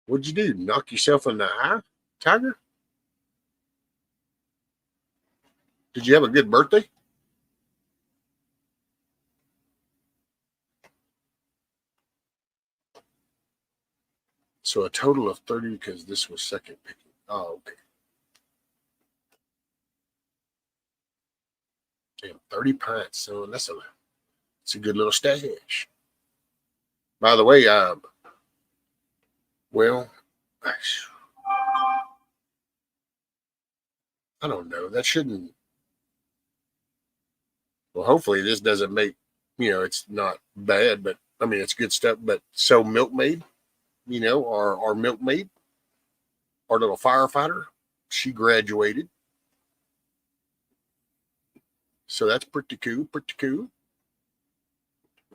What'd you do? Knock yourself in the eye, Tiger? Did you have a good birthday? So a total of 30 because this was second picking. Oh, okay. Damn, 30 pints. So it's a good little stash. By the way, well, I don't know. That shouldn't. Well, hopefully this doesn't make, it's not bad, but I mean, it's good stuff. But so Milkmaid, our Milkmaid, our little firefighter, she graduated. So that's pretty cool, pretty cool.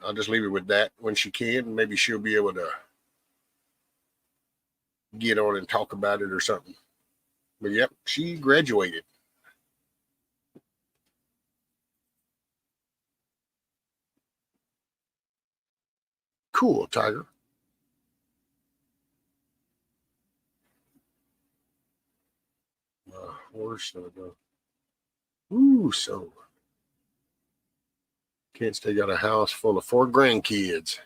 I'll just leave it with that when she can. Maybe she'll be able to get on and talk about it or something. But yep, she graduated. Cool, Tiger. Horse. Ooh, so can't stay got a house full of 4 grandkids.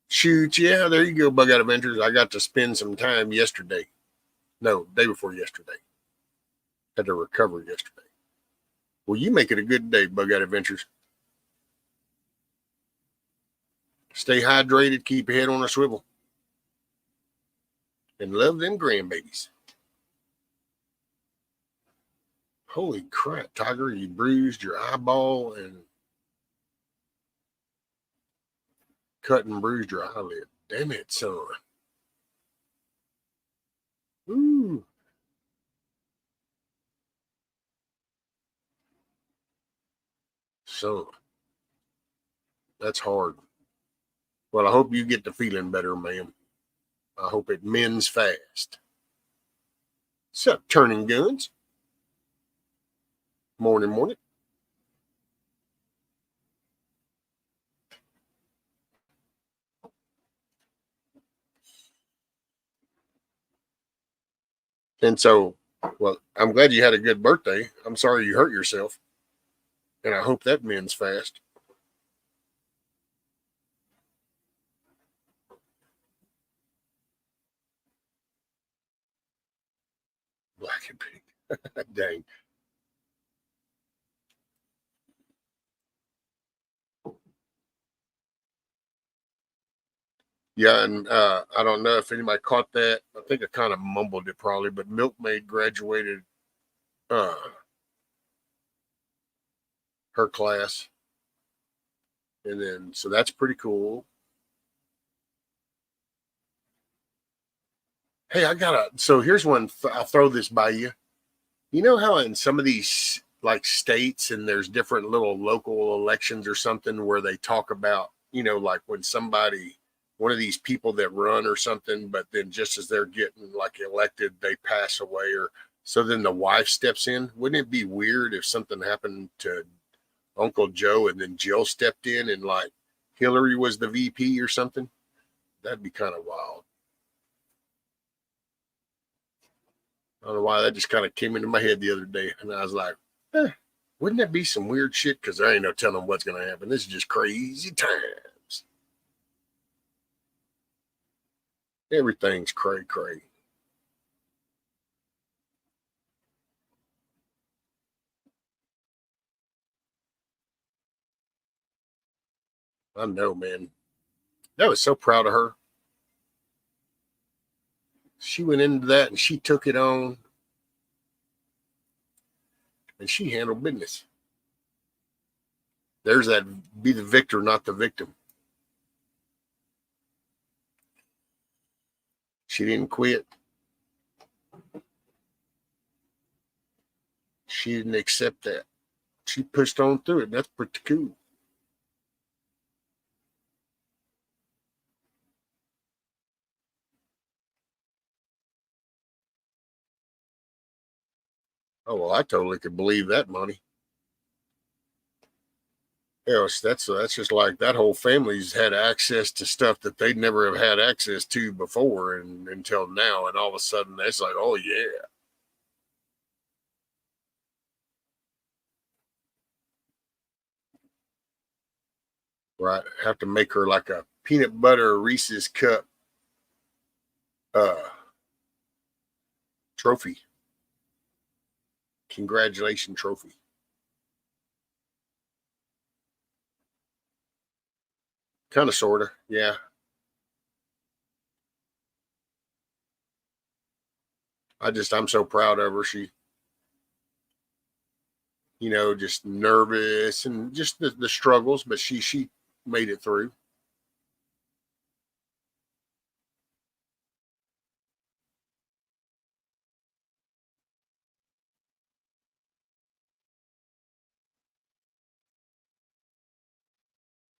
Shoot, yeah, there you go, Bug Out Adventures. I got to spend some time yesterday. No, day before yesterday. Had to recover yesterday. Well, you make it a good day, Bug Out Adventures. Stay hydrated, keep your head on a swivel, and love them grandbabies. Holy crap, Tiger, you bruised your eyeball and cut and bruised your eyelid. Damn it, son. Ooh. Son, that's hard. Well, I hope you get to feeling better, ma'am. I hope it mends fast. Sup, turning guns? Morning, morning. And so, well, I'm glad you had a good birthday. I'm sorry you hurt yourself. And I hope that mends fast. Black and pink. Dang. Yeah, and I don't know if anybody caught that. I think I kind of mumbled it probably, but Milkmaid graduated uh, her class. And then, so that's pretty cool. Hey, so here's one. I'll throw this by you. You know how in some of these like states and there's different little local elections or something where they talk about, like when one of these people that run or something, but then just as they're getting like elected, they pass away or so then the wife steps in. Wouldn't it be weird if something happened to Uncle Joe and then Jill stepped in and like Hillary was the VP or something? That'd be kind of wild. I don't know why that just kind of came into my head the other day. And I was like, wouldn't that be some weird shit? Because there ain't no telling what's going to happen. This is just crazy times. Everything's cray cray. I know, man. I was so proud of her. she went into that and she took it on. And she handled business. There's that, be the victor, not the victim. She didn't quit. She didn't accept that. She pushed on through it. That's pretty cool. Oh, well, I totally could believe that, Monty. Yes, that's just like that whole family's had access to stuff that they'd never have had access to before and until now. And all of a sudden, it's like, oh, yeah. Right. Have to make her like a peanut butter Reese's cup trophy. Congratulations trophy. Kind of, sort of. Yeah. I'm so proud of her. She, just nervous and just the struggles, but she made it through.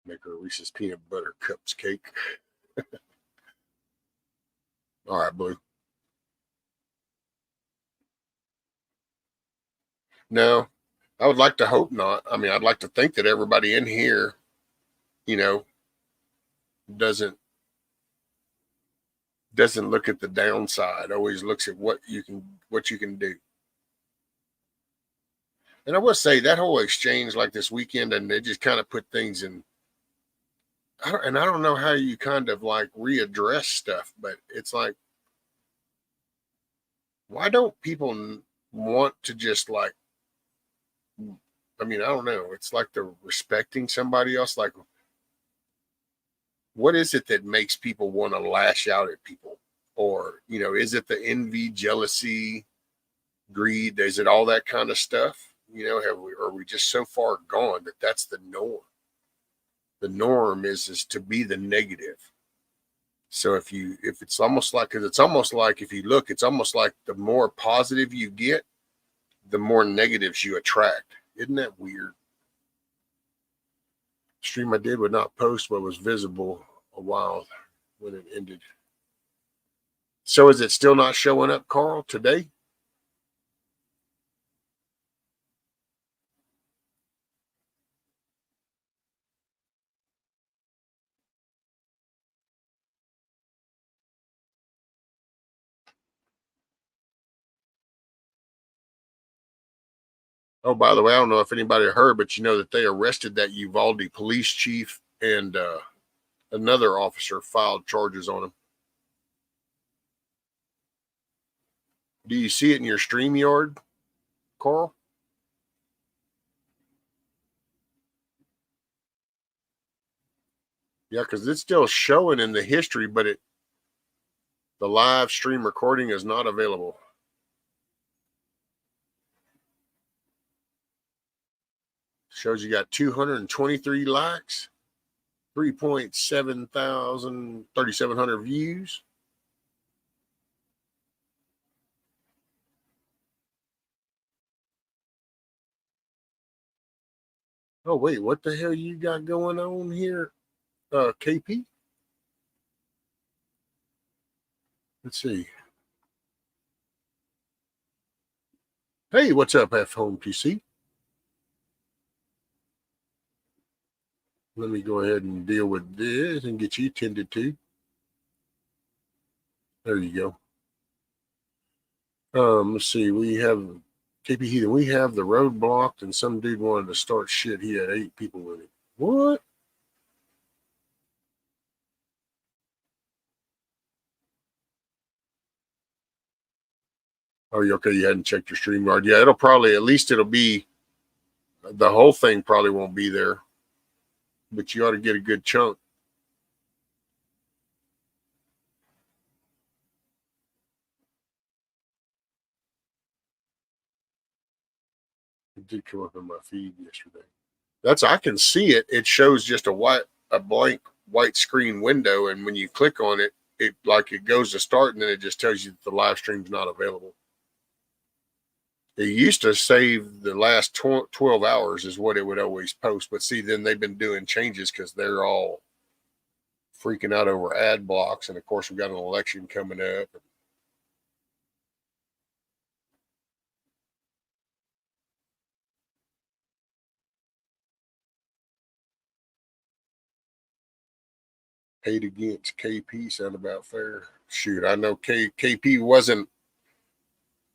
Make her a Reese's peanut butter cups cake. All right, Blue. No, I would like to hope not. I mean, I'd like to think that everybody in here, you know, doesn't look at the downside. Always looks at what you can do. And I will say that whole exchange like this weekend, and they just kind of put things in. I don't know how you kind of like readdress stuff, but it's like, why don't people want to just like, I mean, I don't know. It's like they're respecting somebody else. Like, what is it that makes people want to lash out at people? Or, is it the envy, jealousy, greed? Is it all that kind of stuff? Are we just so far gone that that's the norm? The norm is to be the negative. So if it's almost like, because it's almost like if you look, it's almost like the more positive you get, the more negatives you attract. Isn't that weird? Stream I did would not post what was visible a while when it ended. So is it still not showing up, Carl, today? Oh, by the way, I don't know if anybody heard, but you know that they arrested that Uvalde police chief and another officer filed charges on him. Do you see it in your StreamYard, Carl? Yeah, because it's still showing in the history, but the live stream recording is not available. Shows you got 223 likes, 3.7 thousand, 3,700 views. Oh, wait, what the hell you got going on here, KP? Let's see. Hey, what's up, F Home PC? Let me go ahead and deal with this and get you tended to. There you go. Let's see. We have KP Heathen. We have the road blocked, and some dude wanted to start shit. He had 8 people with him. What? Oh, okay. You hadn't checked your StreamYard. Yeah, at least it'll be, the whole thing probably won't be there, but you ought to get a good chunk. It did come up in my feed yesterday. I can see it. It shows just a blank white screen window, and when you click on it, it goes to start, and then it just tells you that the live stream's not available. It used to save the last 12 hours is what it would always post. But see, then they've been doing changes because they're all freaking out over ad blocks. And of course, we've got an election coming up. Hate against KP sound about fair. Shoot, I know KP wasn't.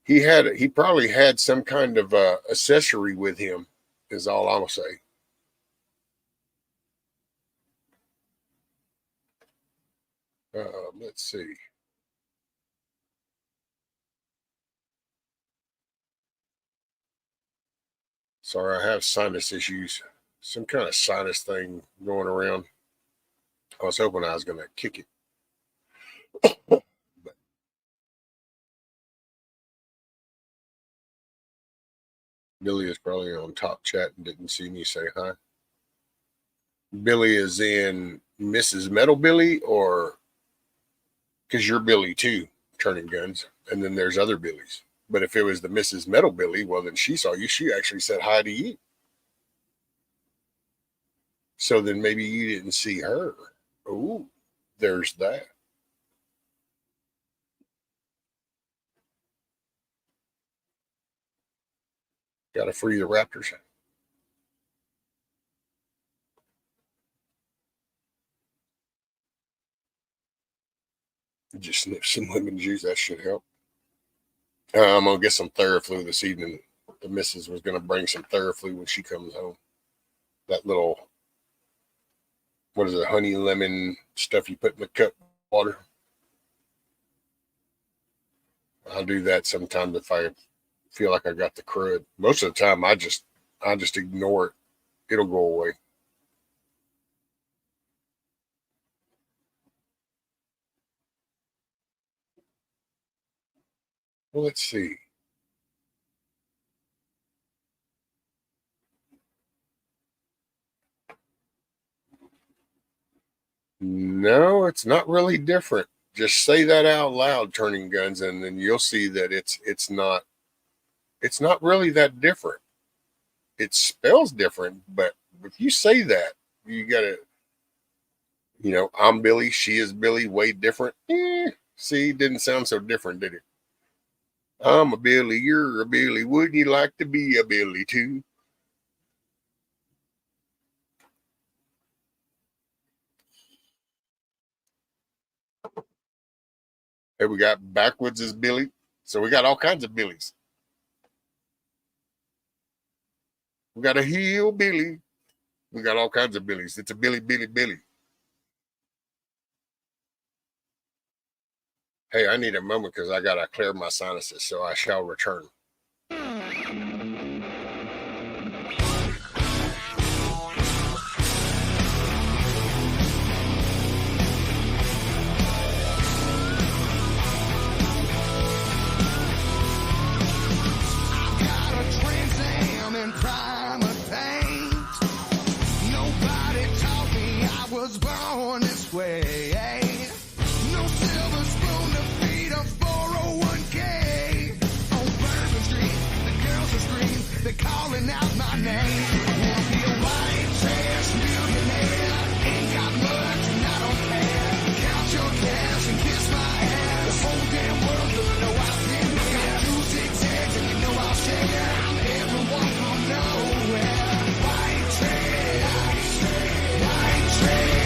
He probably had some kind of accessory with him, is all I'll say. Let's see. Sorry, I have sinus issues. Some kind of sinus thing going around. I was hoping I was going to kick it. But Billy is probably on top chat and didn't see me say hi. Billy is in Mrs. Metal Billy, or because you're Billy too, turning guns, and then there's other Billies. But if it was the Mrs. Metal Billy, well, then she saw you. She actually said hi to you. So then maybe you didn't see her. Oh, there's that. Got to free the Raptors. Just snip some lemon juice. That should help. I'm going to get some Theraflu this evening. The missus was going to bring some Theraflu when she comes home. That little, what is it, honey lemon stuff you put in the cup of water. I'll do that sometimes if I feel like I got the crud. Most of the time, I just ignore it. It'll go away. Well, let's see. No, it's not really different. Just say that out loud, turning guns, and then you'll see that it's not really that different. It spells different, but if you say that, you gotta, I'm Billy, she is Billy, way different. See, didn't sound so different, did it? I'm a Billy, you're a Billy. Wouldn't you like to be a Billy too? Hey, we got backwards as Billy. So we got all kinds of Billies. We got a heel Billy. We got all kinds of Billies. It's a Billy, Billy, Billy. Hey, I need a moment because I got to clear my sinuses, so I shall return. Born this way, no silver spoon to feed a 401k. On Bourbon Street, the girls are screaming, they're calling out my name. Wanna be a white trash millionaire? Ain't got much and I don't care. Count your cash and kiss my ass. The whole damn world doesn't know I've been there. Got 2 zigzags and you know I'll share. I'm everyone from nowhere. White trash, white trash.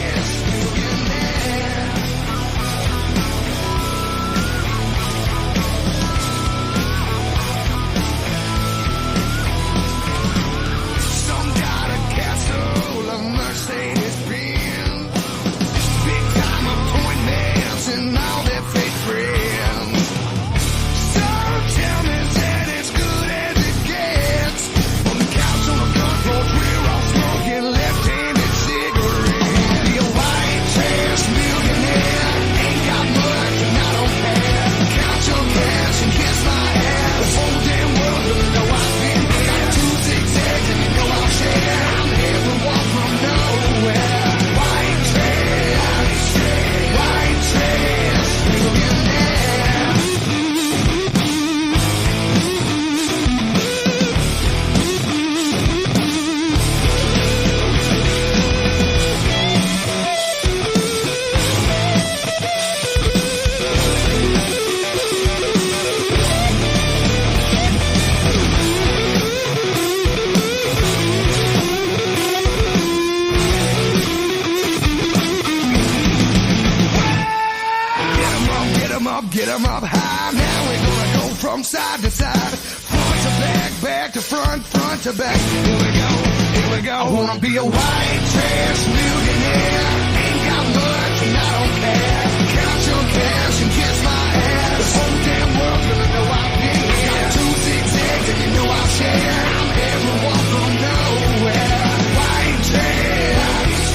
from side to side, front to back, back to front, front to back. Here we go, here we go. I wanna be a white trash millionaire. Ain't got much and I don't care. Count your cash and kiss my ass. The whole damn world's gonna know I've been here. Got 2 zigzags and you know I'll share. I'm everyone from nowhere. White trash,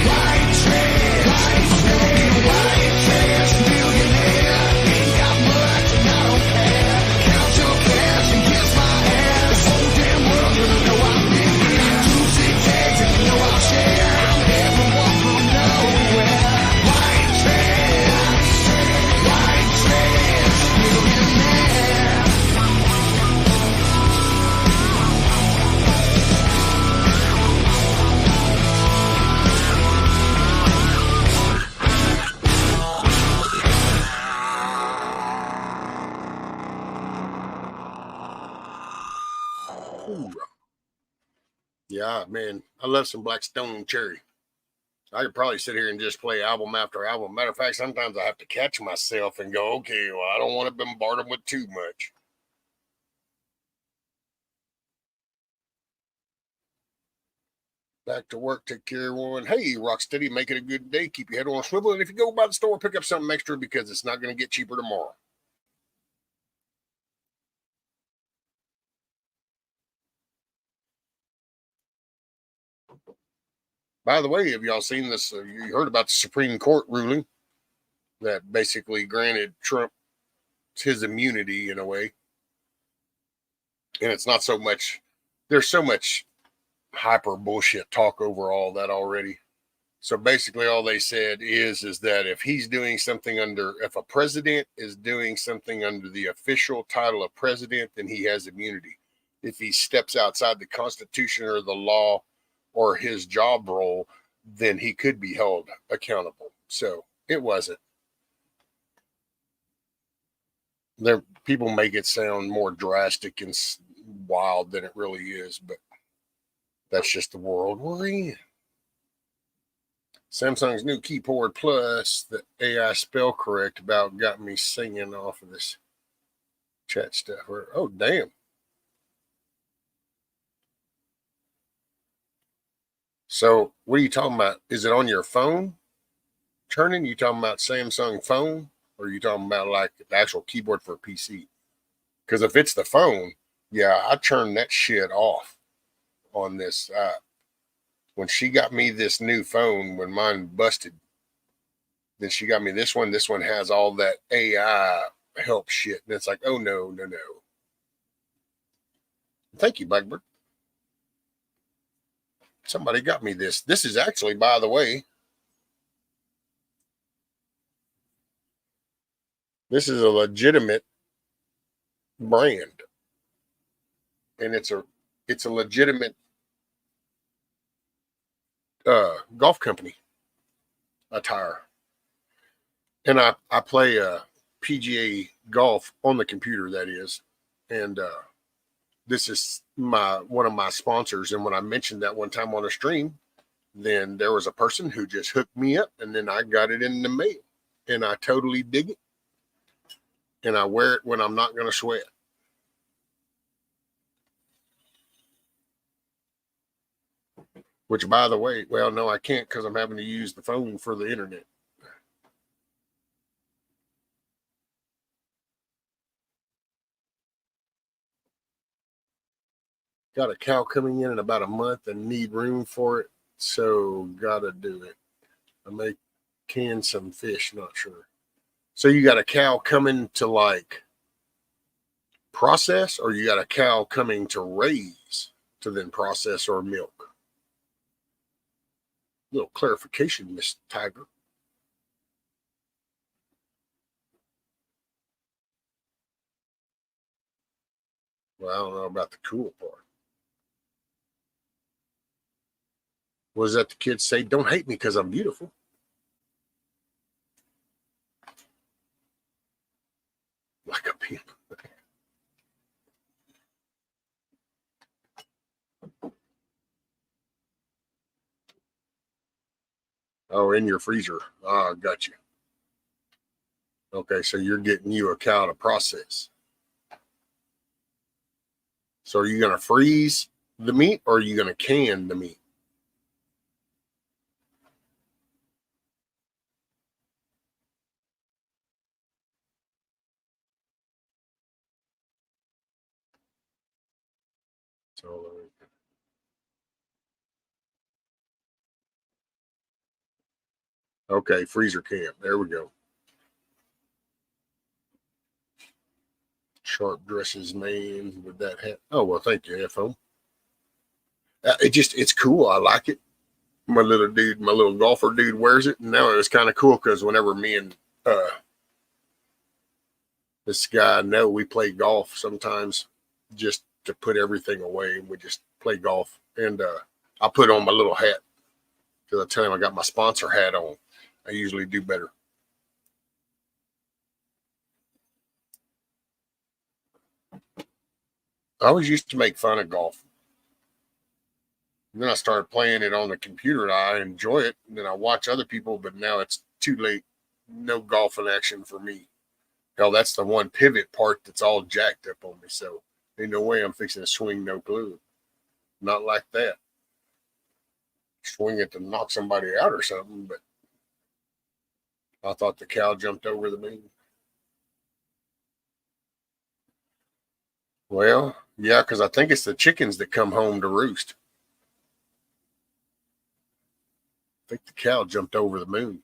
white trash, white trash, white trash millionaire. Ain't got much and I don't care. Count your cash and kiss my ass. The whole damn world's gonna know I've been here. Got 2 zigzags and you know I'll share. I'm everyone from nowhere. White trash, white trash millionaire. Ooh. Yeah, man, I love some Black Stone Cherry. I could probably sit here and just play album after album. Matter of fact, sometimes I have to catch myself and go, okay, well, I don't want to bombard them with too much. Back to work, take care, everyone. Hey, Rocksteady, make it a good day. Keep your head on a swivel. And if you go by the store, pick up something extra because it's not going to get cheaper tomorrow. By the way, have y'all seen this? You heard about the Supreme Court ruling that basically granted Trump his immunity in a way. And it's not so much, there's so much hyper bullshit talk over all that already. So basically all they said is that if he's doing something if a president is doing something under the official title of president, then he has immunity. If he steps outside the Constitution or the law or his job role, then he could be held accountable. So it wasn't. People make it sound more drastic and wild than it really is, but that's just the world we're in. Samsung's new keyboard plus, the AI spell correct about got me singing off of this chat stuff. Oh, damn. So what are you talking about? Is it on your phone turning? You talking about Samsung phone? Or are you talking about like the actual keyboard for a PC? Because if it's the phone, yeah, I turned that shit off on this. When she got me this new phone, when mine busted, then she got me this one. This one has all that AI help shit. And it's like, oh, no, no, no. Thank you, Blackbird. Somebody got me this. This is actually, by the way, this is a legitimate brand. And it's a legitimate golf company attire. And I play PGA golf on the computer, that is. And this is one of my sponsors. And when I mentioned that one time on a stream, then there was a person who just hooked me up, and then I got it in the mail. And I totally dig it. And I wear it when I'm not going to sweat. Which, by the way, well, no, I can't because I'm having to use the phone for the internet. Got a cow coming in about a month and need room for it, so gotta do it. I may can some fish, not sure. So you got a cow coming to like process, or you got a cow coming to raise to then process or milk? Little clarification, Miss Tiger. Well, I don't know about the cool part. Was that the kids say, don't hate me because I'm beautiful? Like a pimp. Oh, in your freezer. Ah, got you. Okay, so you're getting you a cow to process. So are you going to freeze the meat or are you going to can the meat? So okay, freezer can. There we go. Sharp dresses man with that hat. Oh well, thank you, F-home. It's cool. I like it. My little golfer dude wears it, and now it's kind of cool because whenever me and this guy know, we play golf sometimes just to put everything away. We just play golf, and I put on my little hat because I tell him I got my sponsor hat on. I usually do better. I always used to make fun of golf. And then I started playing it on the computer and I enjoy it. And then I watch other people, but now it's too late. No golfing action for me. Hell, that's the one pivot part that's all jacked up on me. So ain't no way I'm fixing to swing no clue. Not like that. Swing it to knock somebody out or something, but I thought the cow jumped over the moon. Well, yeah, because I think it's the chickens that come home to roost. I think the cow jumped over the moon.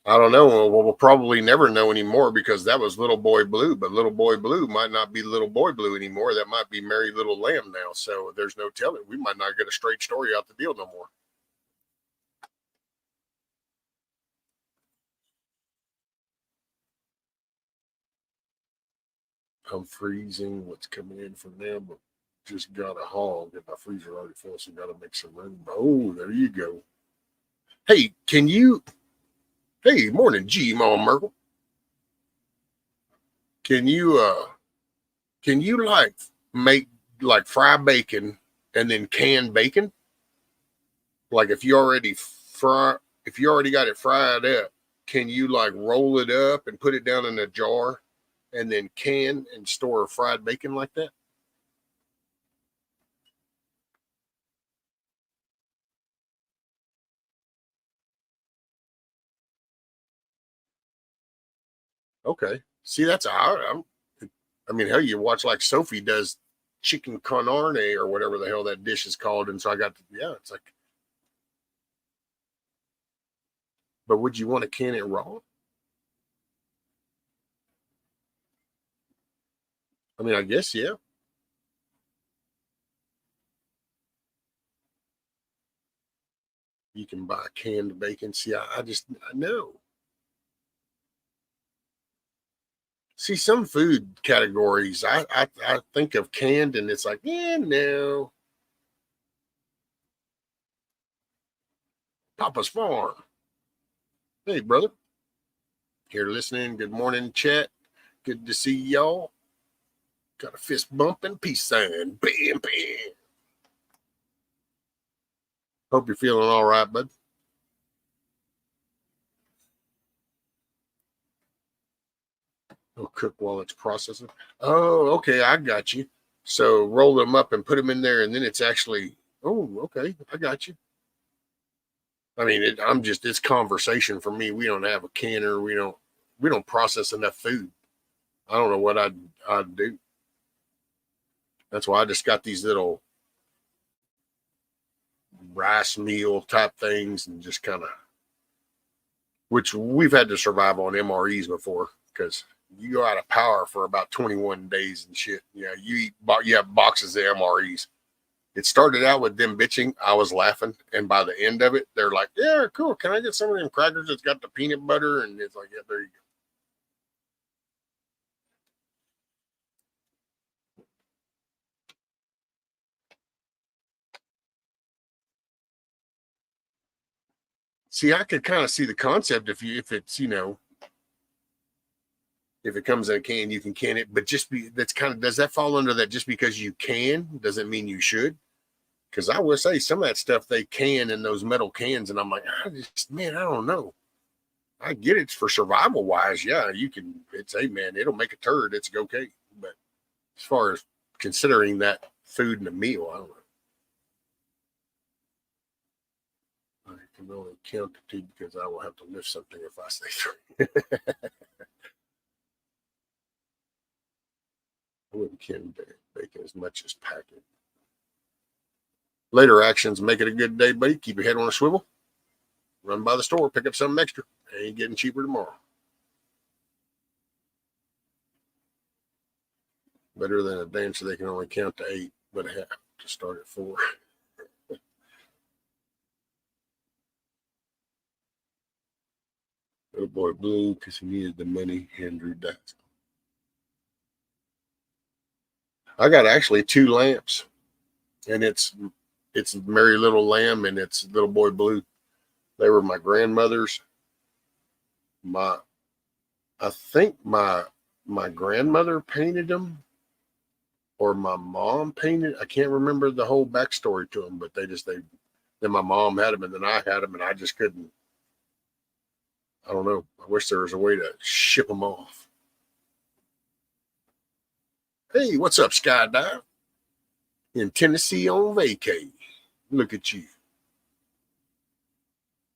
I don't know. Well, we'll probably never know anymore because that was Little Boy Blue, but Little Boy Blue might not be Little Boy Blue anymore. That might be Merry Little Lamb now. So there's no telling. We might not get a straight story out the deal no more. I'm freezing what's coming in from them, but just got a hog and my freezer already full, so got to make some room. Oh, there you go. Hey, hey, morning, G Mom Merkel. Can you like make like fry bacon and then can bacon? Like if you already got it fried up, can you like roll it up and put it down in a jar and then can and store fried bacon like that? Okay. See, I mean, hell, you watch like Sophie does chicken con carne or whatever the hell that dish is called. And so it's like, but would you want to can it raw? I mean, I guess, yeah. You can buy canned bacon. See, I know. See, some food categories, I think of canned and it's like, yeah, no. Papa's Farm. Hey, brother. Here listening. Good morning, chat. Good to see y'all. Got a fist bump and peace sign. Bam, bam. Hope you're feeling all right, bud. It'll cook while it's processing. Oh, okay. I got you. So roll them up and put them in there, and then it's actually, oh, okay. I got you. I mean, it's conversation for me. We don't have a canner. We don't process enough food. I don't know what I'd do. That's why I just got these little rice meal type things and just kind of, which we've had to survive on MREs before because you go out of power for about 21 days and shit. Yeah, you have boxes of MREs. It started out with them bitching. I was laughing. And by the end of it, they're like, yeah, cool. Can I get some of them crackers that's got the peanut butter? And it's like, yeah, there you go. See, I could kind of see the concept if it's, if it comes in a can, you can can it, but does that fall under that just because you can doesn't mean you should? Because I will say some of that stuff they can in those metal cans, and I'm like, man, I don't know. I get it's for survival wise. Yeah, you can. It's hey man, it'll make a turd. It's okay. But as far as considering that food and a meal, I don't know. I can only count to two because I will have to lift something if I say three. I wouldn't can bacon as much as packing. Later actions, make it a good day, buddy. Keep your head on a swivel. Run by the store, pick up something extra. Ain't getting cheaper tomorrow. Better than a dancer they can only count to 8, but have to start at 4. Little boy blue because he needed the money. Andrew died. I got actually 2 lamps, and it's Merry Little Lamb and it's Little Boy Blue. They were my grandmother's. I think my grandmother painted them, or my mom painted. I can't remember the whole backstory to them, but then my mom had them, and then I had them, and I just couldn't. I don't know. I wish there was a way to ship them off. Hey, what's up, Skydive? In Tennessee on vacay. Look at you.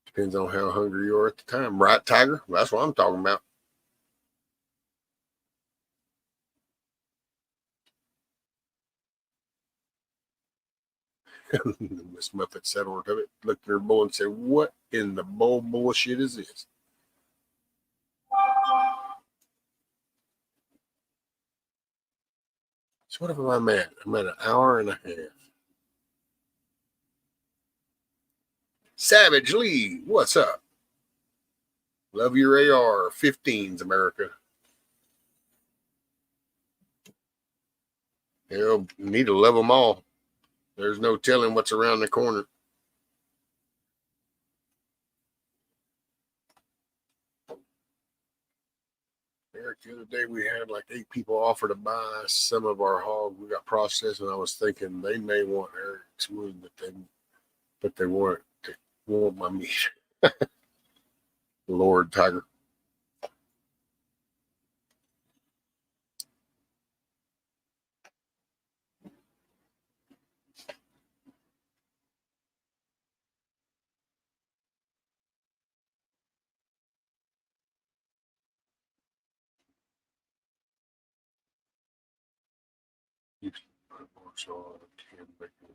Depends on how hungry you are at the time. Right, Tiger? Well, that's what I'm talking about. Miss Muffet sat on top of it, looked at her bowl and said, "What in the bullshit is this?" So what am I at? I'm at an hour and a half. Savage Lee, what's up? Love your AR-15s, America. You need to love them all. There's no telling what's around the corner. Eric, the other day we had like 8 people offer to buy some of our hog. We got processed, and I was thinking they may want Eric's wood, but they want my meat. Lord, Tiger. You put more salt, can bacon.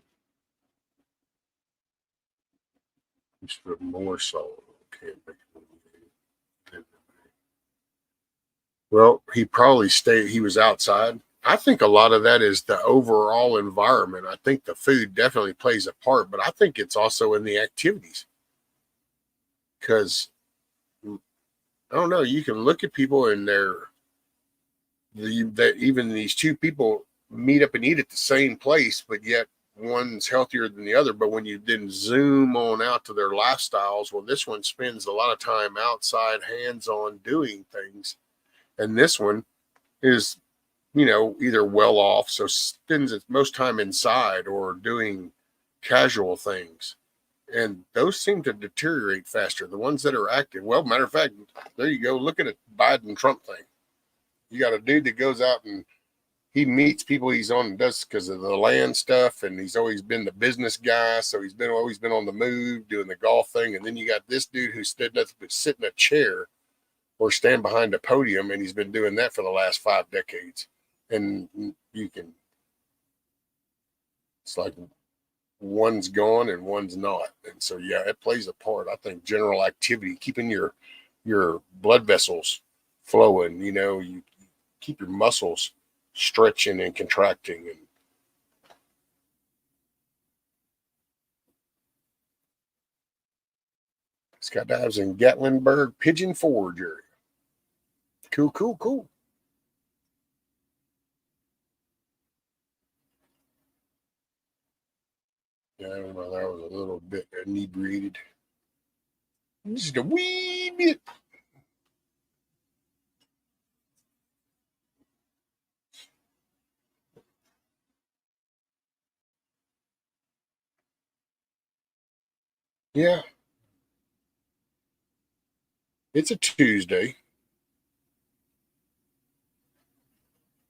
You put more salt, can bacon. Well, he probably stayed. He was outside. I think a lot of that is the overall environment. I think the food definitely plays a part, but I think it's also in the activities. Because I don't know, you can look at people and that even these 2 people meet up and eat at the same place, but yet one's healthier than the other. But when you then zoom on out to their lifestyles, well, this one spends a lot of time outside, hands-on doing things, and this one is either well off, so spends its most time inside or doing casual things. And those seem to deteriorate faster. The ones that are active. Well, matter of fact, there you go. Look at a Biden Trump thing. You got a dude that goes out and he meets people he's on and does because of the land stuff. And he's always been the business guy. So he's always been on the move doing the golf thing. And then you got this dude who stood nothing but sit in a chair or stand behind a podium. And he's been doing that for the last 5 decades. And it's like one's gone and one's not. And so, yeah, it plays a part. I think general activity, keeping your blood vessels flowing, you keep your muscles stretching and contracting. And skydives in Gatlinburg, Pigeon Forge area. Cool. Yeah, I don't know. That was a little bit inebriated. Just a wee bit. Yeah. It's a Tuesday.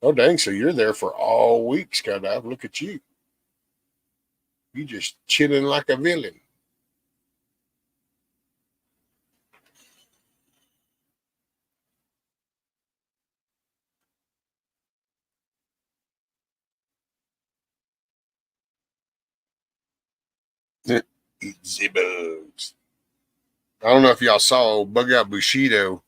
Oh, dang. So you're there for all week, Skydive. Look at you. You just chilling like a villain. Eat the bugs. I don't know if y'all saw Bug Out Bushido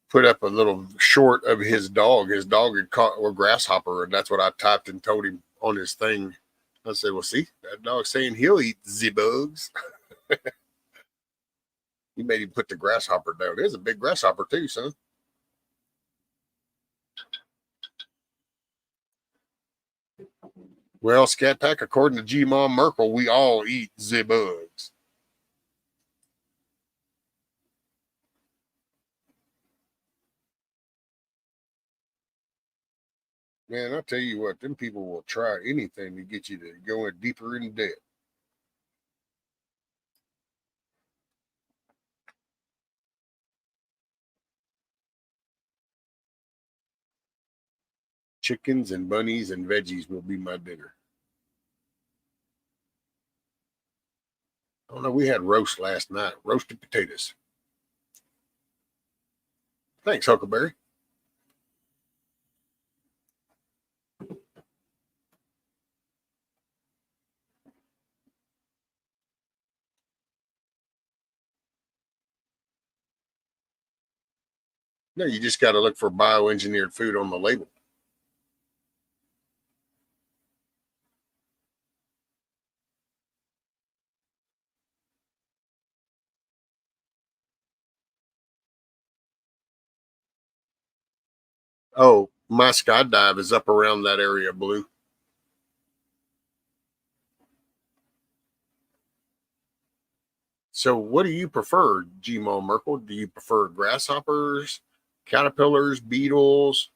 put up a little short of his dog. His dog had caught a grasshopper, and that's what I typed and told him on his thing. I said, well, see, that dog's saying he'll eat the bugs. You made him put the grasshopper down. There's a big grasshopper, too, son. Well, Scat Pack, according to G Mom Merkel, we all eat the bugs. Man, I tell you what, them people will try anything to get you to go in deeper in debt. Chickens and bunnies and veggies will be my dinner. Oh no, we had roast last night. Roasted potatoes. Thanks, Huckleberry. No, you just got to look for bioengineered food on the label. Oh, my skydive is up around that area, Blue. So, what do you prefer, Gmo Merkel? Do you prefer grasshoppers, caterpillars, beetles?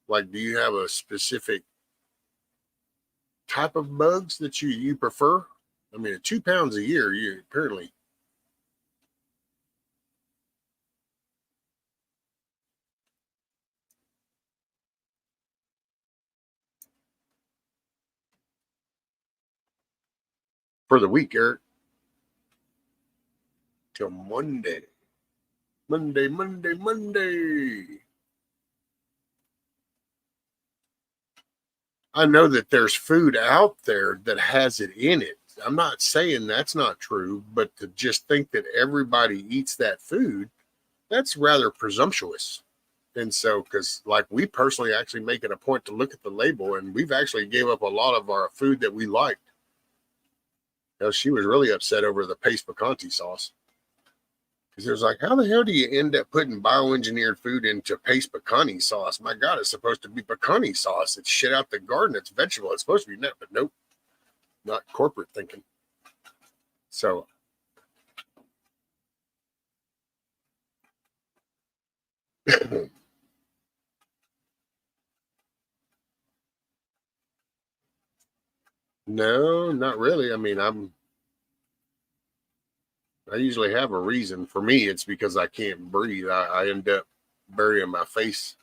Like, do you have a specific type of bugs that you prefer? I mean, at 2 pounds a year, you apparently. For the week, Eric, till Monday. Monday, Monday, Monday. I know that there's food out there that has it in it. I'm not saying that's not true, but to just think that everybody eats that food, that's rather presumptuous. And so, because like we personally actually make it a point to look at the label, and we've actually gave up a lot of our food that we liked. You know, she was really upset over the paste picante sauce. Because it was like, how the hell do you end up putting bioengineered food into paste picante sauce? My God, it's supposed to be picante sauce. It's shit out the garden. It's vegetable. It's supposed to be nut, but nope, not corporate thinking. So, no, not really. I mean, I usually have a reason. For me, it's because I can't breathe. I end up burying my face,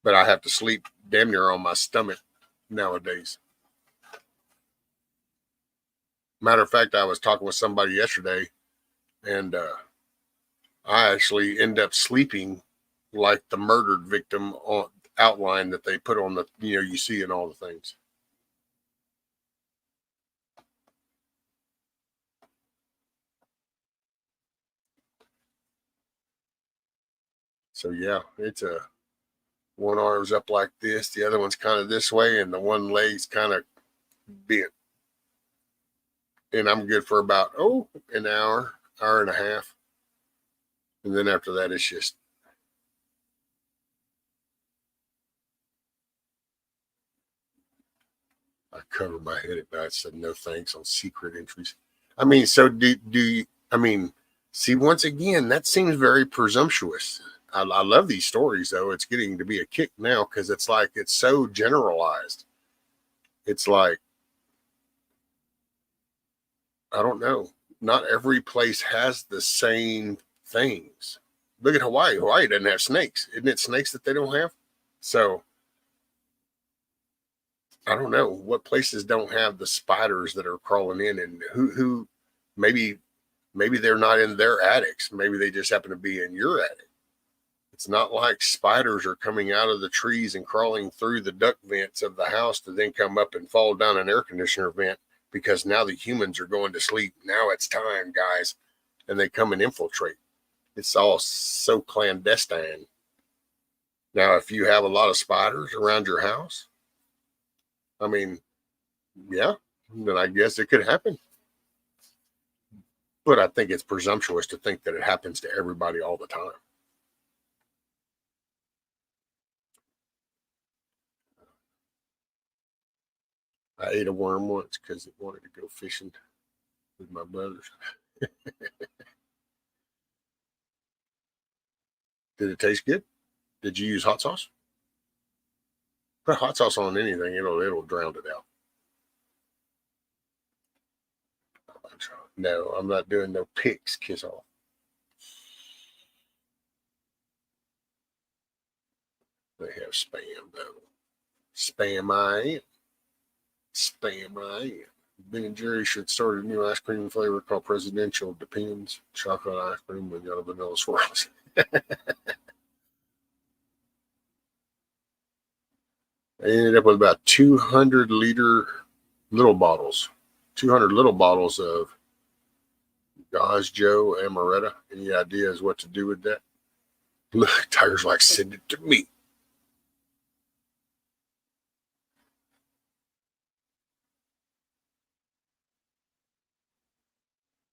but I have to sleep damn near on my stomach nowadays. Matter of fact, I was talking with somebody yesterday, and I actually end up sleeping like the murdered victim on outline that they put on the, you see in all the things. So yeah, it's a one arm's up like this, the other one's kind of this way, and the one leg's kind of bent. And I'm good for about an hour and a half. And then after that, it's just I cover my head at night. Said no thanks on secret entries. I mean, so do you? I mean, see, once again, that seems very presumptuous. I love these stories though. It's getting to be a kick now because it's like it's so generalized. It's like I don't know. not every place has the same things. Look at Hawaii. Hawaii doesn't have snakes. Isn't it snakes that they don't have? So I don't know what places don't have the spiders that are crawling in, and who maybe they're not in their attics. Maybe they just happen to be in your attic. It's not like spiders are coming out of the trees and crawling through the duct vents of the house to then come up and fall down an air conditioner vent because now the humans are going to sleep. Now it's time, guys. And they come and infiltrate. It's all so clandestine. Now, if you have a lot of spiders around your house, I mean, yeah, then I guess it could happen. But I think it's presumptuous to think that it happens to everybody all the time. I ate a worm once because it wanted to go fishing with my brothers. Did it taste good? Did you use hot sauce? Put hot sauce on anything, it'll drown it out. No, I'm not doing no pics kiss off. They have spam though. Spam I am. Spam I am. Ben and Jerry should start a new ice cream flavor called Presidential. Depends. Chocolate ice cream with yellow vanilla swirls. I ended up with about 200 little bottles. 200 little bottles of Gosh Joe Amaretto. Any ideas what to do with that? Look, Tiger's like, send it to me.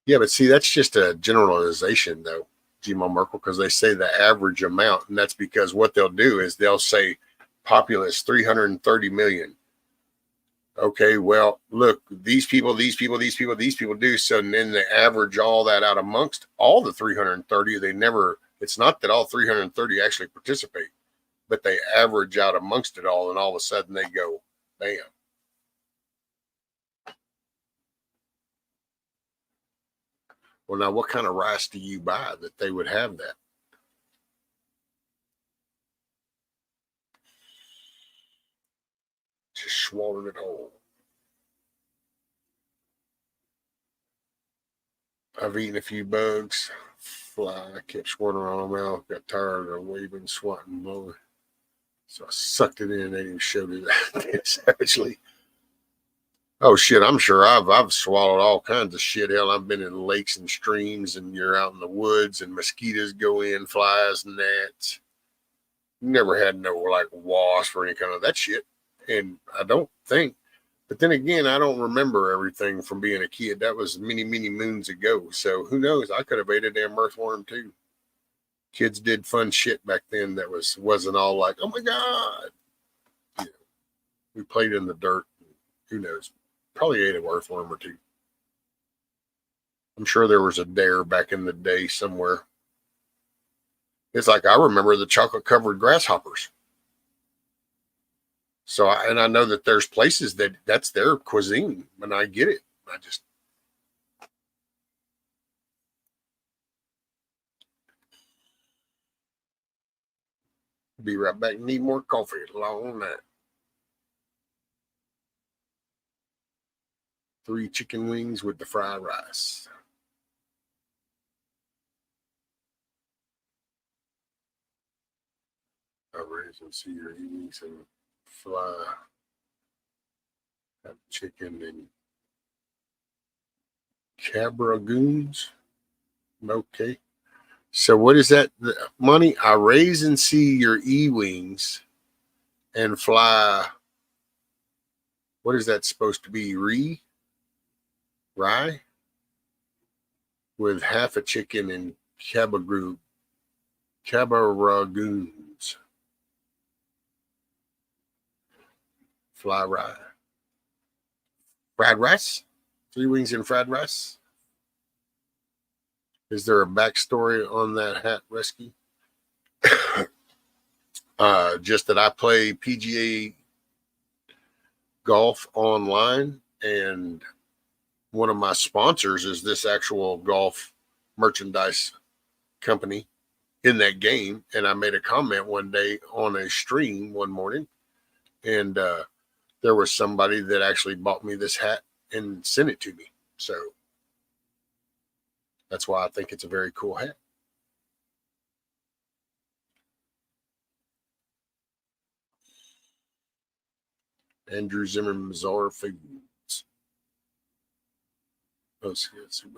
Yeah, but see, that's just a generalization, though, Gmo Merkel, because they say the average amount, and that's because what they'll do is they'll say populace 330 million. Okay, well, look, these people do. So then they average all that out amongst all the 330. It's not that all 330 actually participate, but they average out amongst it all, and all of a sudden they go, bam. Well, now what kind of rice do you buy that they would have that? Just swallowed it whole. I've eaten a few bugs. Fly kept squirting around my mouth. Got tired of waving, swatting, blowing. So I sucked it in and showed it out savagely. Oh shit, I'm sure I've swallowed all kinds of shit. Hell, I've been in lakes and streams, and you're out in the woods, and mosquitoes go in, flies, gnats. Never had no like wasp or any kind of that shit. And I don't think, but then again, I don't remember everything from being a kid. That was many, many moons ago. So who knows? I could have ate a damn earthworm too. Kids did fun shit back then that wasn't all like, oh my God. You know, we played in the dirt. Who knows? Probably ate an earthworm or two. I'm sure there was a dare back in the day somewhere. It's like I remember the chocolate covered grasshoppers. So I know that there's places that's their cuisine, and I get it. I just be right back. Need more coffee. Long night. 3 chicken wings with the fried rice. I raise and see your eating some fly, have chicken and cabragoons. Okay. So what is that? Money, I raise and see your e-wings and fly. What is that supposed to be? Rye? With half a chicken and cabragoons. Fly rye. Fried rice? 3 wings and fried rice? Is there a backstory on that hat rescue? Just that I play PGA golf online, and one of my sponsors is this actual golf merchandise company in that game. And I made a comment one day on a stream one morning, and there was somebody that actually bought me this hat and sent it to me. So that's why I think it's a very cool hat. Andrew Zimmerman, Mazar Foods. What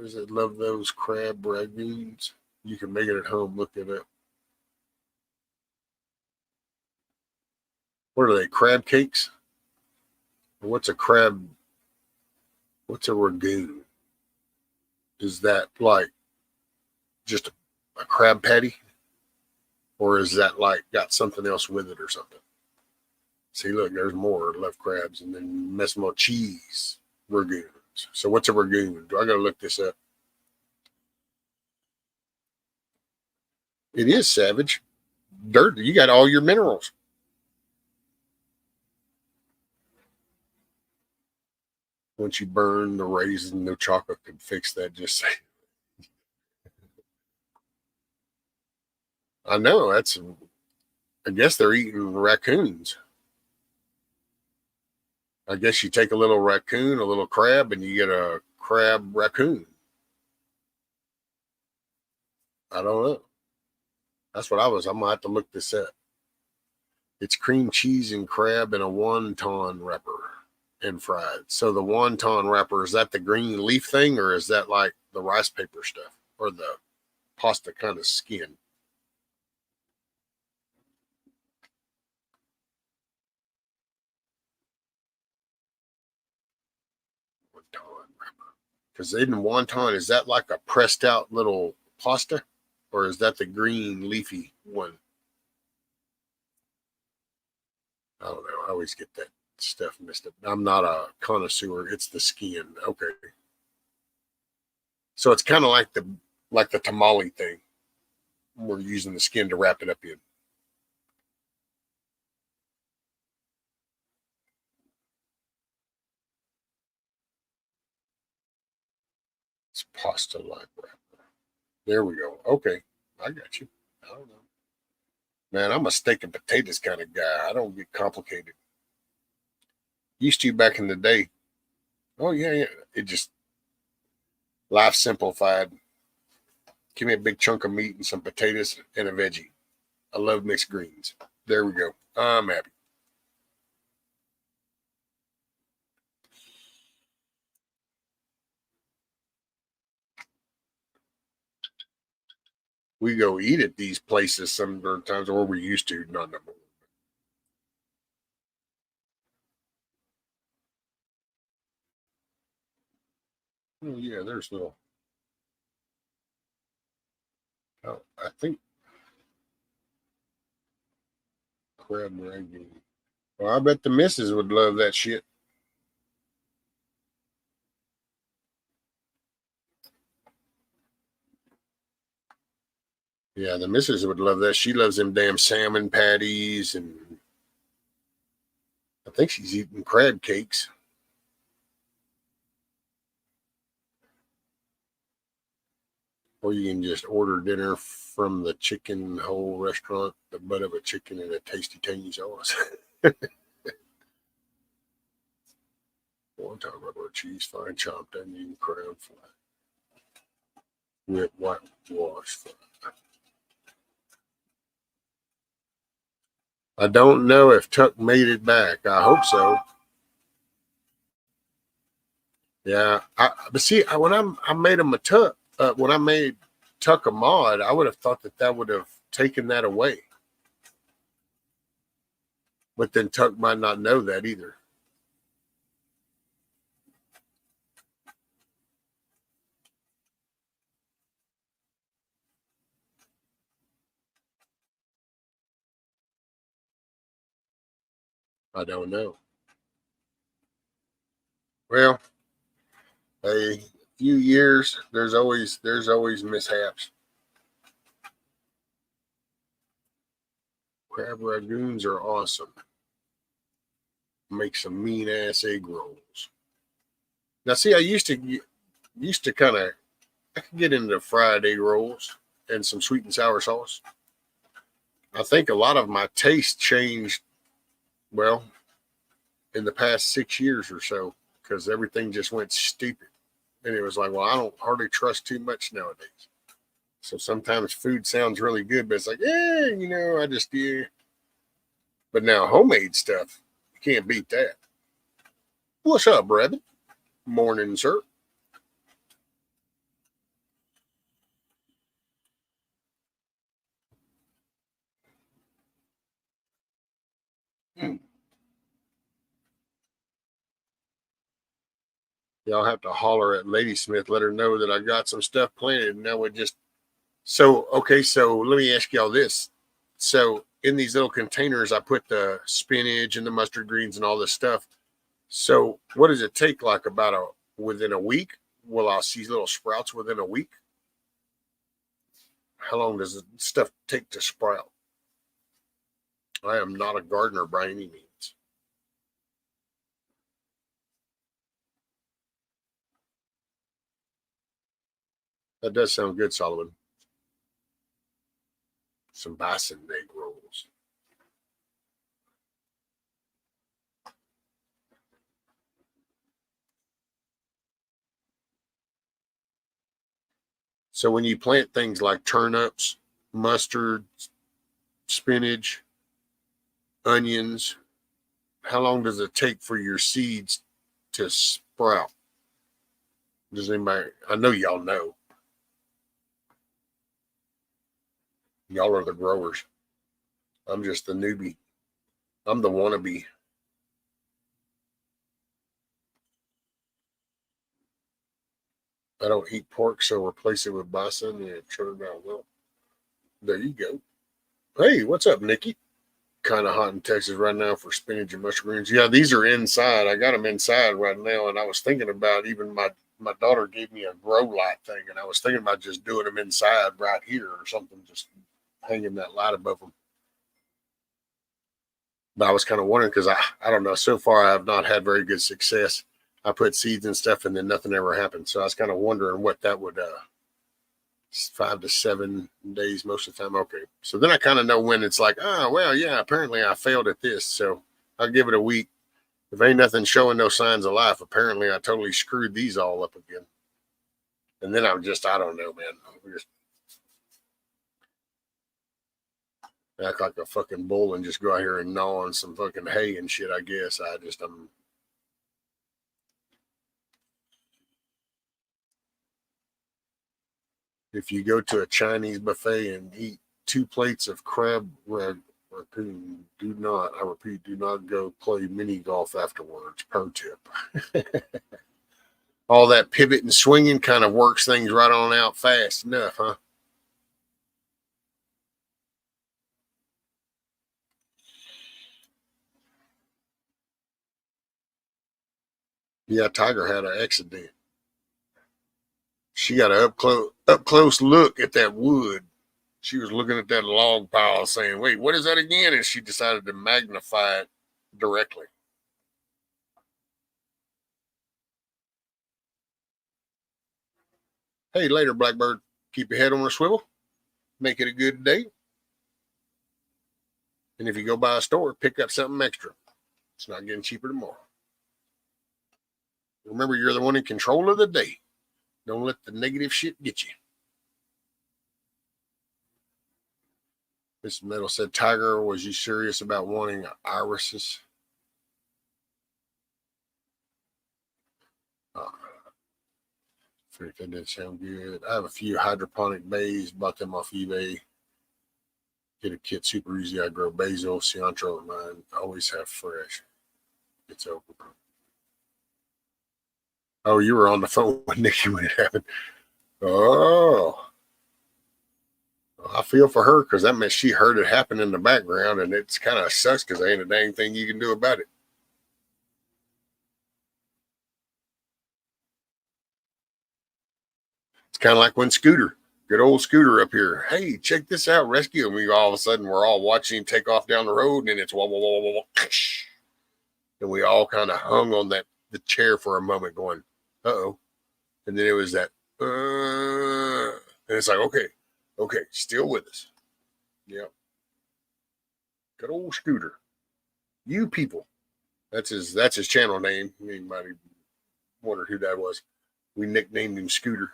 is it? Love those crab ragoons. You can make it at home. Look it up. What are they? Crab cakes? What's a crab? What's a ragoon? Is that like just a crab patty? Or is that like got something else with it or something? See, look, there's more left crabs and then Messimo cheese ragoons. So what's a ragoon? Do I got to look this up? It is savage. Dirt. You got all your minerals. Once you burn the raisin, no chocolate can fix that. Just say. I know. I guess they're eating raccoons. I guess you take a little raccoon, a little crab, and you get a crab raccoon. I don't know. That's what I'm going to have to look this up. It's cream cheese and crab in a wonton wrapper and fried. So the wonton wrapper, is that the green leaf thing, or is that like the rice paper stuff or the pasta kind of skin? Wonton wrapper. Because in wonton, is that like a pressed out little pasta, or is that the green leafy one? I don't know. I always get that stuff mixed up. I'm not a connoisseur. It's the skin. Okay. So it's kind of like the tamale thing. We're using the skin to wrap it up in. It's pasta like wrapper. There we go. Okay. I got you. I don't know. Man, I'm a steak and potatoes kind of guy. I don't get complicated. Used to back in the day. Oh, yeah. It just, life simplified. Give me a big chunk of meat and some potatoes and a veggie. I love mixed greens. There we go. I'm happy. We go eat at these places sometimes, or we used to, not no more. Oh, yeah, there's little. Oh, I think crab ragout. Well, I bet the missus would love that shit. Yeah, the missus would love that. She loves them damn salmon patties, and I think she's eating crab cakes. Or you can just order dinner from the chicken hole restaurant, the butt of a chicken and a tasty tangy sauce. One time rubber cheese, fine chopped onion, crown flat, with whitewash flat. I don't know if Tuck made it back. I hope so. Yeah, but see, when I made him a Tuck, when I made Tuck a mod, I would have thought that would have taken that away. But then Tuck might not know that either. I don't know. Well, a few years, there's always mishaps. Crab ragoons are awesome. Make some mean ass egg rolls. Now, see, I used to kind of, I could get into fried egg rolls and some sweet and sour sauce. I think a lot of my taste changed, well, in the past 6 years or so, because everything just went stupid. And it was like, well, I don't hardly trust too much nowadays. So sometimes food sounds really good, but it's like, yeah, I just do. But now homemade stuff, you can't beat that. What's up, brother? Morning, sir. Y'all have to holler at Ladysmith, let her know that I got some stuff planted, and that would just. So, okay, so let me ask y'all this. So in these little containers, I put the spinach and the mustard greens and all this stuff. So what does it take, like within a week? Will I see little sprouts within a week? How long does the stuff take to sprout? I am not a gardener by any means. That does sound good, Solomon. Some bison egg rolls. So when you plant things like turnips, mustard, spinach, onions, how long does it take for your seeds to sprout? Does anybody? I know y'all know. Y'all are the growers. I'm just the newbie. I'm the wannabe. I don't eat pork, so replace it with bison and it turned out well. There you go. Hey, what's up, Nikki? Kind of hot in Texas right now for spinach and mushrooms. Yeah, these are inside. I got them inside right now, and I was thinking about even my daughter gave me a grow light thing, and I was thinking about just doing them inside right here or something, just hanging that light above them. But I was kind of wondering because I don't know. So far, I have not had very good success. I put seeds and stuff, and then nothing ever happened. So I was kind of wondering what that would 5 to 7 days most of the time. Okay. So then I kind of know when it's like, oh, well, yeah, apparently I failed at this. So I'll give it a week. If ain't nothing showing no signs of life, apparently I totally screwed these all up again. And then I'm just, I don't know, man. I'm just act like a fucking bull and just go out here and gnaw on some fucking hay and shit, I guess. If you go to a Chinese buffet and eat 2 plates of crab raccoon, I repeat, do not go play mini golf afterwards. Pro tip. All that pivot and swinging kind of works things right on out fast enough, huh? Yeah, Tiger had an accident. She got an up close look at that wood. She was looking at that log pile saying, wait, what is that again? And she decided to magnify it directly. Hey, later, Blackbird. Keep your head on a swivel. Make it a good day. And if you go by a store, pick up something extra. It's not getting cheaper tomorrow. Remember, you're the one in control of the day. Don't let the negative shit get you. Mr. Metal said, Tiger, was you serious about wanting irises? That didn't sound good. I have a few hydroponic bays, bought them off eBay. Get a kit super easy. I grow basil, cilantro at mine. Always have fresh. It's over. Oh, you were on the phone with Nikki when it happened. Oh, I feel for her because that meant she heard it happen in the background, and it's kind of sucks because there ain't a dang thing you can do about it. It's kind of like when Scooter, good old Scooter up here, hey, check this out, rescue. And we all of a sudden, we're all watching him take off down the road, and it's wah, wah, wah, wah, wah, and we all kind of hung on the chair for a moment going, Uh-oh. And then it was that, and it's like, okay, still with us. Yep. Good old Scooter. You people. That's his channel name. Anybody wondered who that was? We nicknamed him Scooter.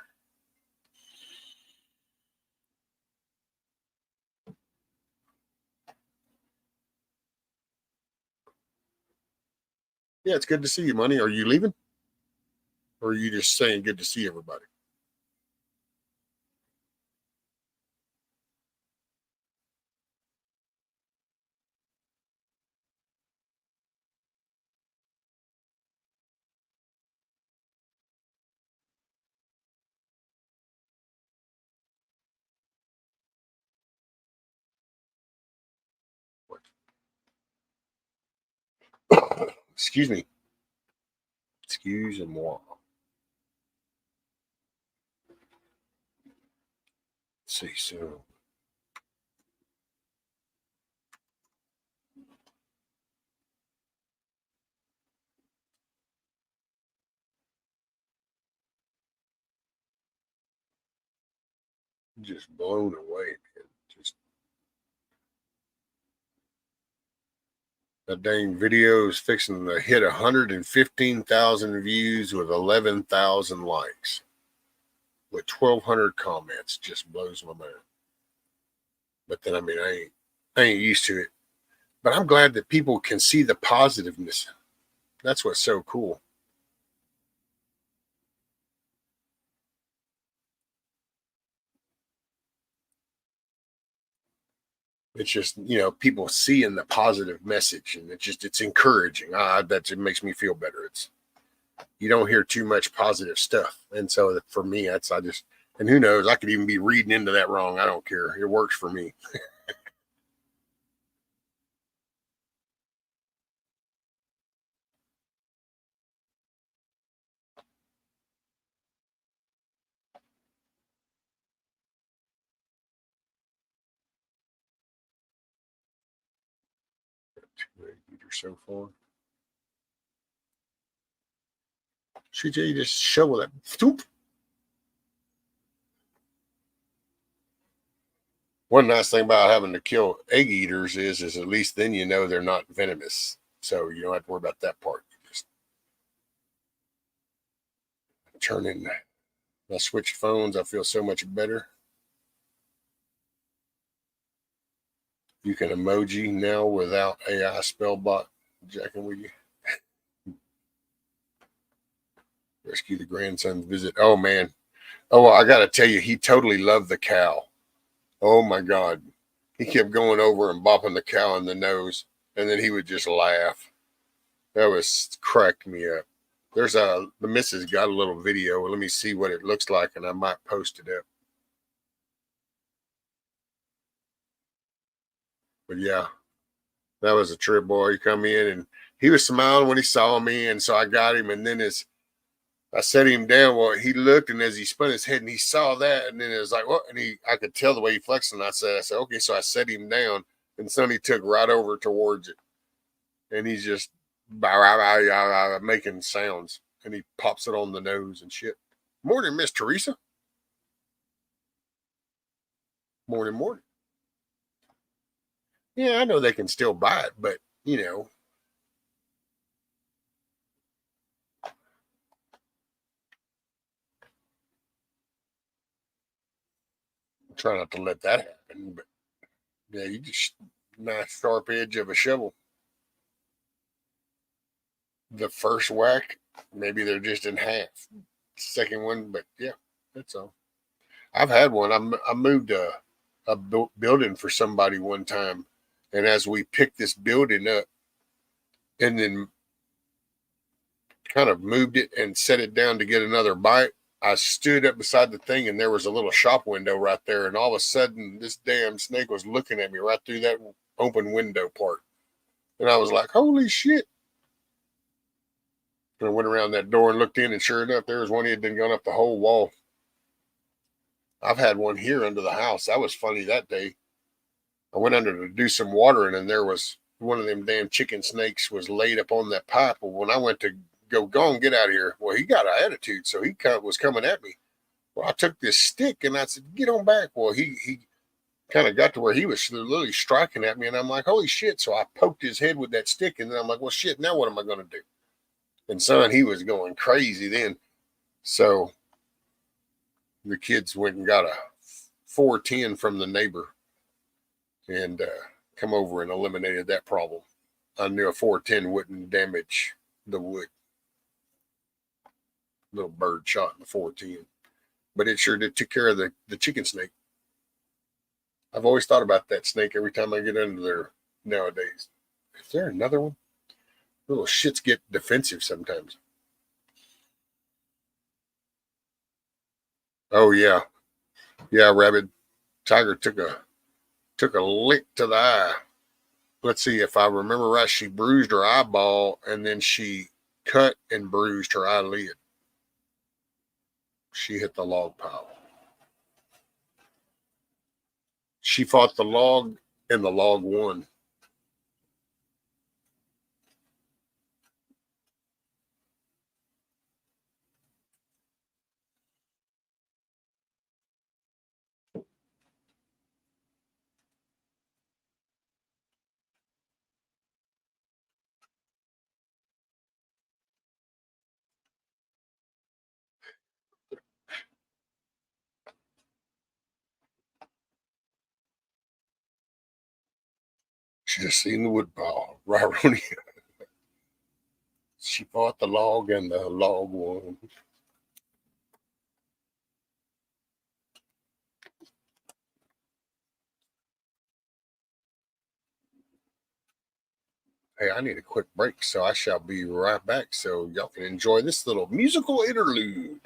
Yeah, it's good to see you, Money. Are you leaving? Or are you just saying good to see everybody? Excuse me. Excuse-moi. Let's see, so just blown away, man. Just that dang video is fixing to hit 115,000 views with 11,000 likes with 1,200 comments. Just blows my mind. But then, I ain't used to it. But I'm glad that people can see the positiveness. That's what's so cool. It's just, people seeing the positive message, and it's encouraging. It makes me feel better. You don't hear too much positive stuff. And so for me, and who knows, I could even be reading into that wrong. I don't care. It works for me. So far. CJ, just shovel that. Stoop. One nice thing about having to kill egg eaters is at least then they're not venomous. So you don't have to worry about that part. You just turn in. I switched phones. I feel so much better. You can emoji now without AI spellbot jacking with you. Rescue the grandson's visit. Oh, man. Oh, I got to tell you, he totally loved the cow. Oh, my God. He kept going over and bopping the cow in the nose, and then he would just laugh. That was cracked me up. The missus got a little video. Let me see what it looks like, and I might post it up. But yeah, that was a trip, boy. He come in, and he was smiling when he saw me, and so I got him, and then I set him down. Well, he looked, and as he spun his head, and he saw that, and then it was like, what? And I could tell the way he flexed, and I said, okay. So I set him down, and Sonny took right over towards it, and he's just making sounds, and he pops it on the nose and shit. Morning, Miss Teresa. Morning, morning. Yeah, I know they can still buy it, but try not to let that happen. But yeah, you just nice sharp edge of a shovel. The first whack, maybe they're just in half. Second one, but yeah, that's all. I've had one. I moved a building for somebody one time, and as we picked this building up, and then kind of moved it and set it down to get another bite, I stood up beside the thing, and there was a little shop window right there, and all of a sudden, this damn snake was looking at me right through that open window part, and I was like, "Holy shit!" And I went around that door and looked in, and sure enough, there was one. He had been going up the whole wall. I've had one here under the house. That was funny that day. I went under to do some watering, and there was one of them damn chicken snakes was laid up on that pipe. Well, when I went to go on, get out of here. Well, he got an attitude, so he was coming at me. Well, I took this stick and I said, get on back. Well, he kind of got to where he was literally striking at me, and I'm like, holy shit. So I poked his head with that stick, and then I'm like, well, shit, now what am I going to do? And son, he was going crazy then. So the kids went and got a 410 from the neighbor and come over and eliminated that problem. I knew a 410 wouldn't damage the wood. Little bird shot in the 410. But it sure did took care of the chicken snake. I've always thought about that snake every time I get under there nowadays. Is there another one? Little shits get defensive sometimes. Oh yeah. Yeah, Rabbit. Tiger took a lick to the eye. Let's see, if I remember right, she bruised her eyeball and then she cut and bruised her eyelid. She hit the log pile. She fought the log and the log won. She just seen the wood pile right around here. She fought the log and the log won. Hey, I need a quick break, so I shall be right back so y'all can enjoy this little musical interlude,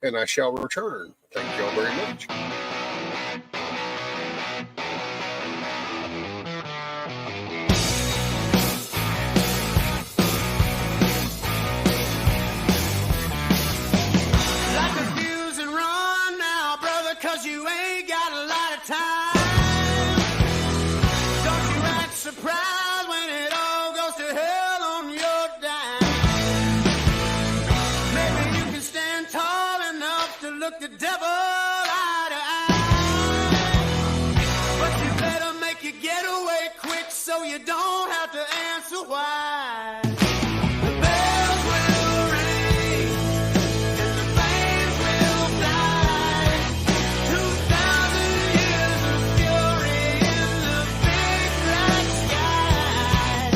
and I shall return. Thank y'all very much. Light the fuse and run now, brother, 'cause you ain't got a lot of time. Don't you act surprised when it all goes to hell on your dime. Maybe you can stand tall enough to look the devil eye to eye. But you better make your getaway quick so you don't have to answer why. The bells will ring and the flames will fly. 2,000 years of fury in the big black sky.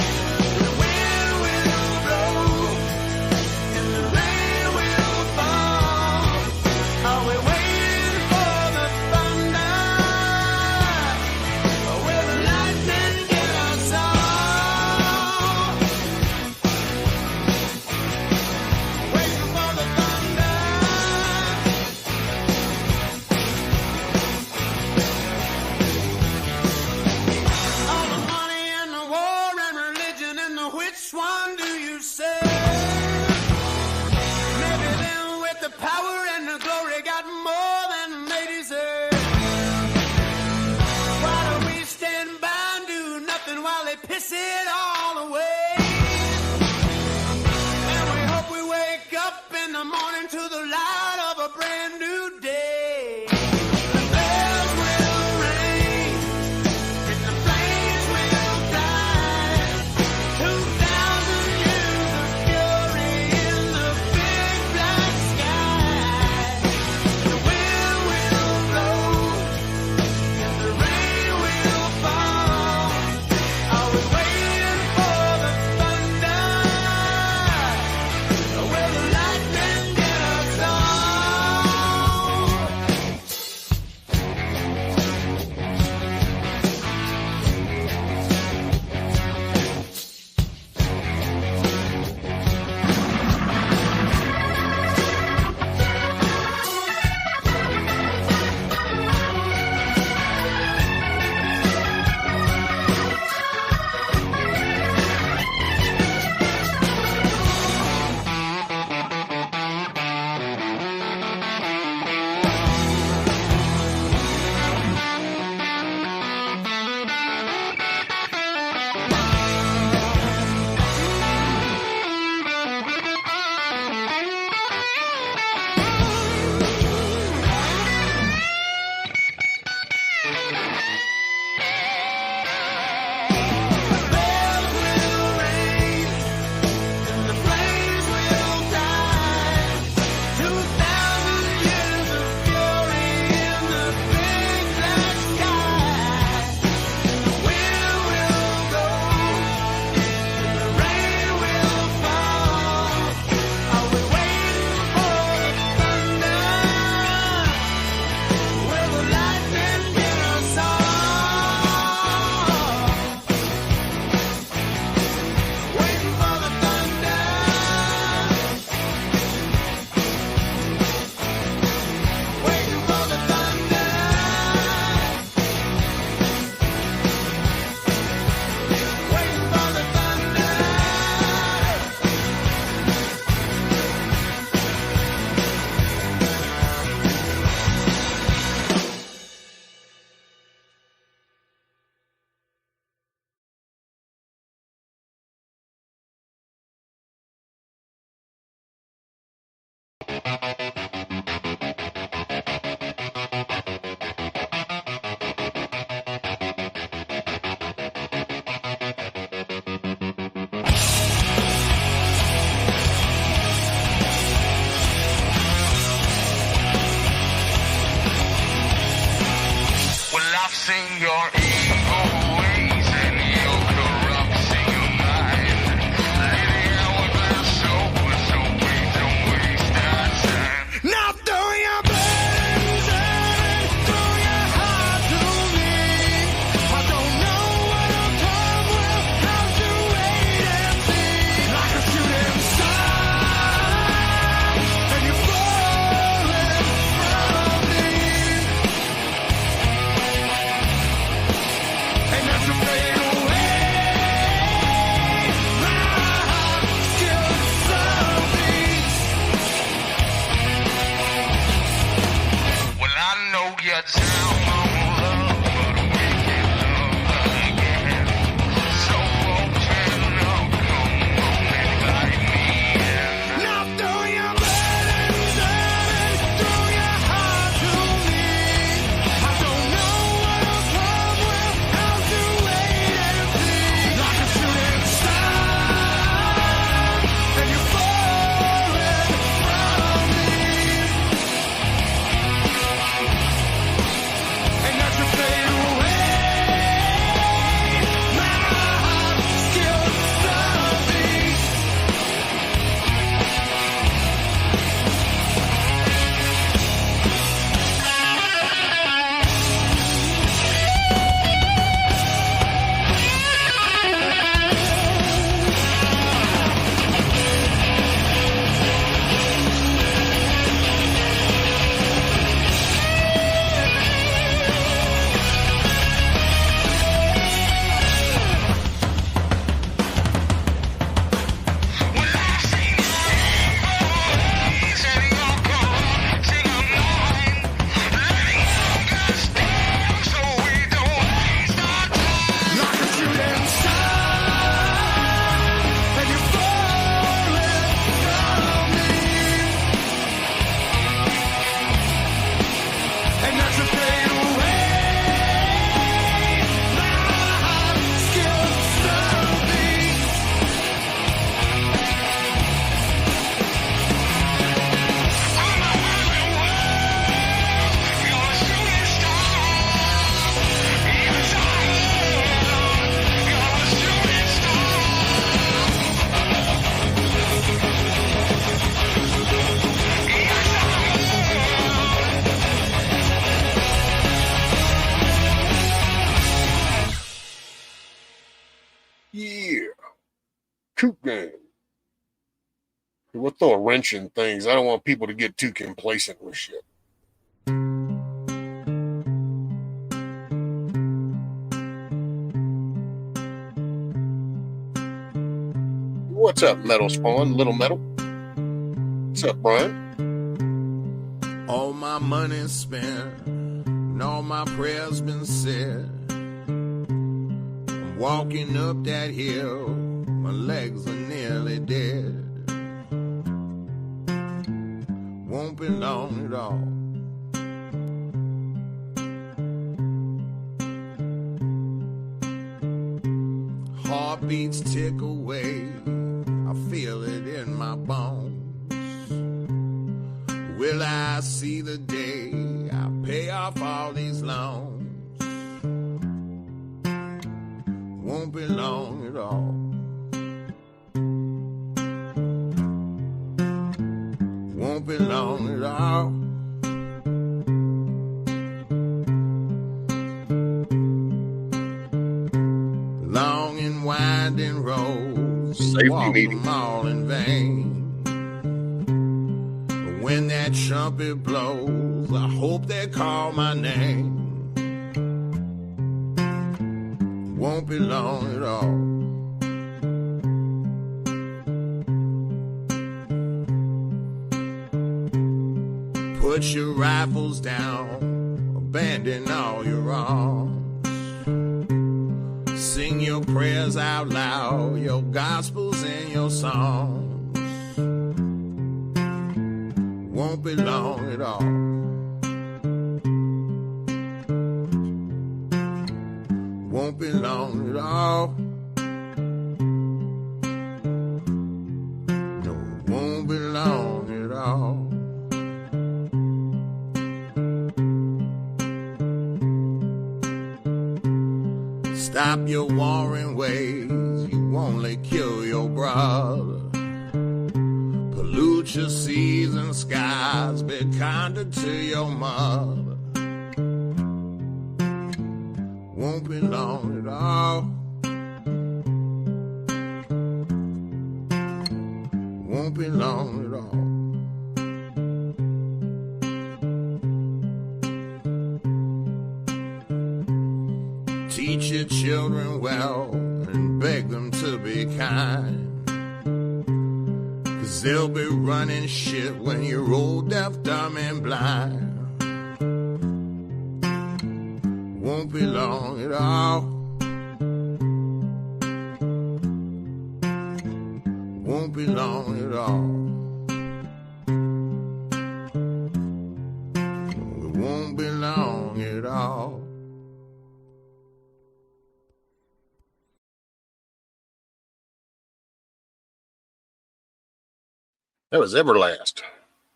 The wind will blow and the rain will fall. Are we waiting for the thunder? Or will the lightning get us all? Waiting for the thunder. All the money and the war and religion and the which one do you serve? Maybe them with the power and the glory got more than they deserve. Why do we stand by and do nothing while they piss it all away? And we hope we wake up in the morning to the light of a brand new day. The bells will ring and the flames will fly. 2,000 years of fury in the big black sky. The wind will blow and the rain will fall. Are we waiting Well, I've seen your evil ways and your corrupting your mind. Lady, I would better sober, so we don't waste our time. Now throw your burdens and throw your heart to me. I don't know what'll come, will have to wait and see. Like a shooting star, and you're falling from me. And as you fade away, my heart still beats. Well, I know you're down on love, but we can love again. So open up, come on and light me in. Now throw your burdens and throw your heart to me. I don't know what'll come, will have to wait and see. Like a shooting star, and you're falling from me. And as you fade away, my heart still beats. Well, I've seen your evil ways and your corrupting your mind. Letting hunger steal so we don't waste our time. Like a shooting star, and you're falling from me. And as you fade away, my heart still beats. I'm a running world, you're a shooting star. Yes, I am. You're a shooting star. Yes, I am. Yeah. Coop gang. We'll throw a wrench in things. I don't want people to get too complacent with shit. What's up, Metal Spawn? Little Metal? What's up, Brian? All my money's spent, and all my prayers been said. I'm walking up that hill, my legs are nearly dead. Won't be long at all. Heartbeats tick away, I feel it in my bones. Will I see the day I pay off all these loans? Won't be long at all. Won't be long at all. Long and winding roads, Safety walk meeting. them all in vain. When that trumpet blows, I hope they call my name. Won't be long at all. Put your rifles down, abandon all your arms. Sing your prayers out loud, your gospels and your songs. won't be long at all. Won't be long at all. No, it won't be long at all. Stop your warring ways, you only kill your brother. Pollute your seas and skies, be kinder to your mother. Won't be long at all. Won't be long at all. Teach your children well and beg them to be kind. 'Cause they'll be running shit when you're old, deaf, dumb, and blind. Won't be long at all. Won't be long at all. It won't be long at all. That was Everlast.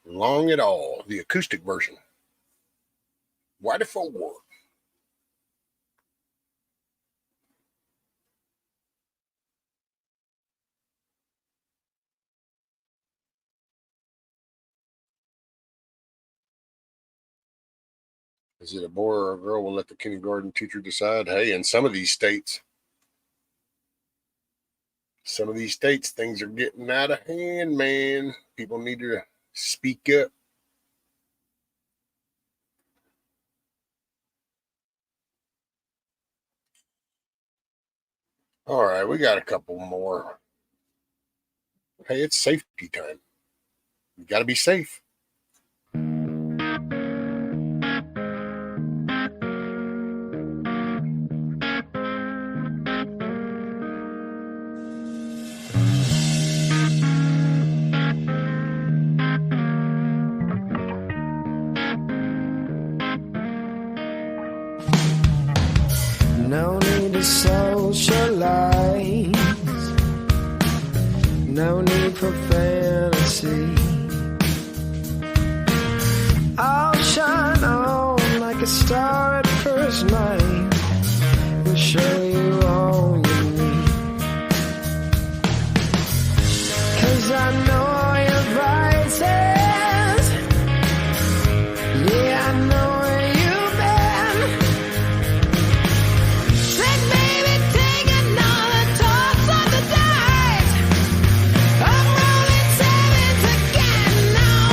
Long at all. The acoustic version. Whitey Ford. Is it a boy or a girl? We'll let the kindergarten teacher decide. Hey, in some of these states, things are getting out of hand, man. People need to speak up. All right, we got a couple more. Hey, it's safety time. You got to be safe. No need to socialize. No need for fantasy. I'll shine on like a star at first night. We'll show you all you need. 'Cause I know all your vices. Yeah, I know where you've been. Let baby take another toss of the dice. I'm rolling sevens again now.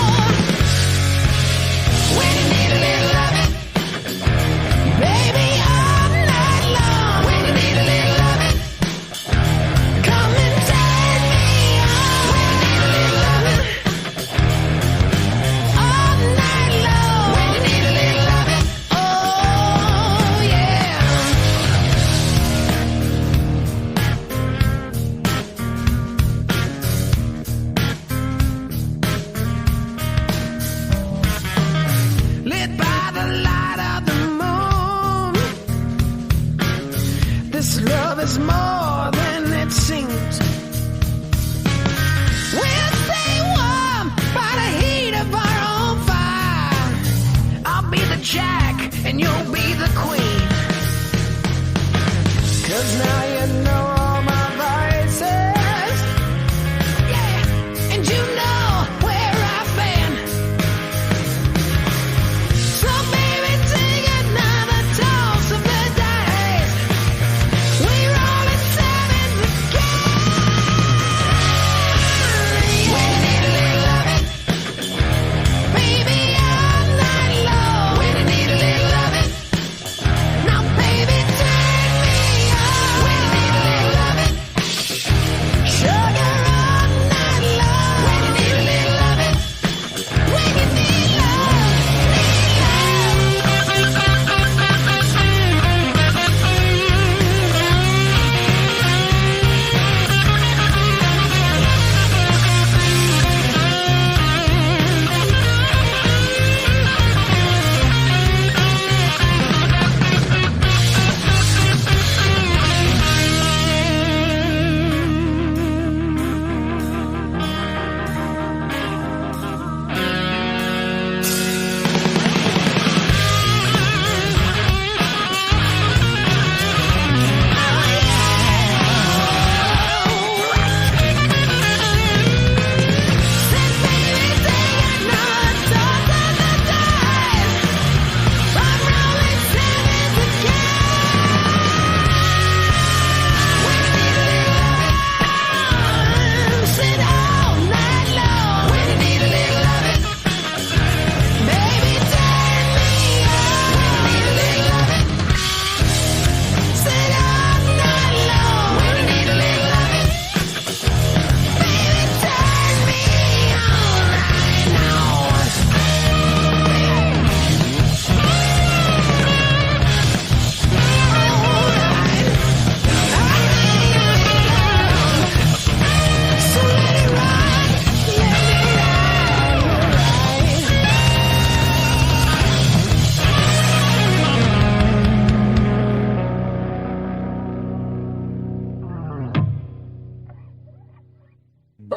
When you need a little loving, baby, all night long. When you need a little loving, come and take me on. When you need a little loving, all night long. When you need a little loving, oh yeah. Lit by the light of the moon. This love is more than it seems. We'll stay warm by the heat of our own fire. I'll be the jack and you'll be the queen. 'Cause now you know all my vices. Yeah, and you know where I've been. So baby, take another toss of the dice. We roll in sevens again.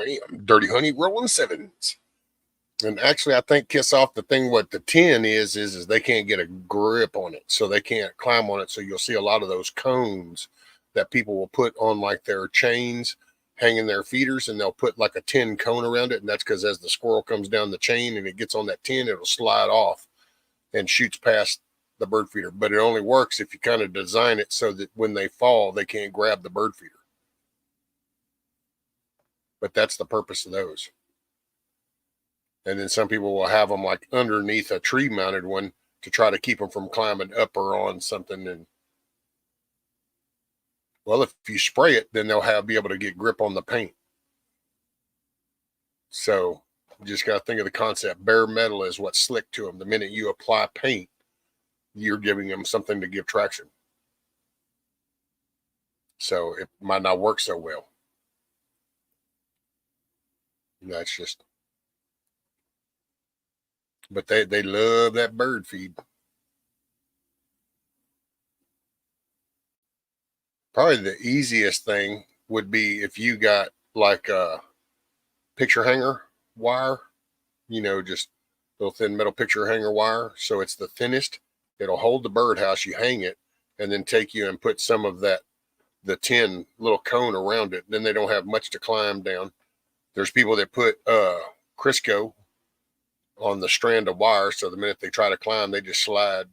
Bam. Dirty Honey rolling sevens. And actually, I think Kiss Off, the thing what the 10 is they can't get a grip on it. So they can't climb on it. So you'll see a lot of those cones that people will put on like their chains, hanging their feeders, and they'll put like a 10 cone around it. And that's because as the squirrel comes down the chain and it gets on that 10, it'll slide off and shoots past the bird feeder. But it only works if you kind of design it so that when they fall, they can't grab the bird feeder. But that's the purpose of those. And then some people will have them like underneath a tree mounted one to try to keep them from climbing up or on something. And well, if you spray it, then they'll be able to get grip on the paint. So you just got to think of the concept. Bare metal is what's slick to them. The minute you apply paint, you're giving them something to give traction. So it might not work so well. That's just, but they love that bird feed. Probably the easiest thing would be if you got like a picture hanger wire, just little thin metal picture hanger wire. So it's the thinnest. It'll hold the birdhouse. You hang it and then take you and put some of the 10 little cone around it. Then they don't have much to climb down. There's people that put Crisco on the strand of wire, so the minute they try to climb, they just slide.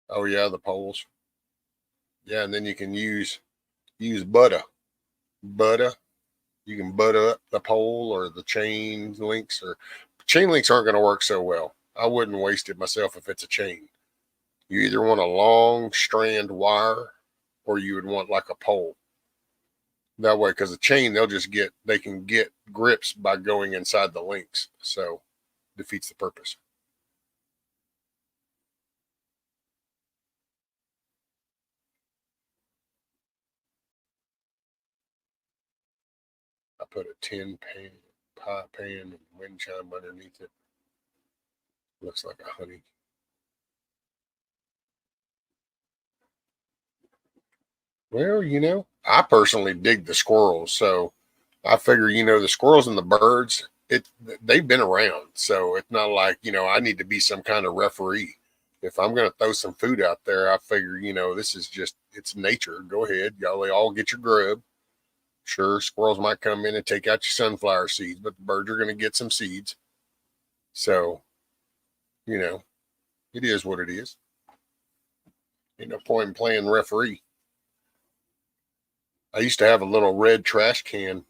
Oh yeah, the poles. Yeah, and then you can use butter. You can butter up the pole or the chain links, or chain links aren't going to work so well. I wouldn't waste it myself if it's a chain. You either want a long strand wire or you would want like a pole. That way, because the chain, they can get grips by going inside the links. So defeats the purpose. I put a tin pie pan and wind chime underneath it. Looks like a honey. Well, I personally dig the squirrels. So I figure, the squirrels and the birds, they've been around. So it's not like, I need to be some kind of referee. If I'm going to throw some food out there, I figure, this is just, it's nature. Go ahead. Y'all all get your grub. Sure, squirrels might come in and take out your sunflower seeds, but the birds are going to get some seeds. So, it is what it is. Ain't no point in playing referee. I used to have a little red trash can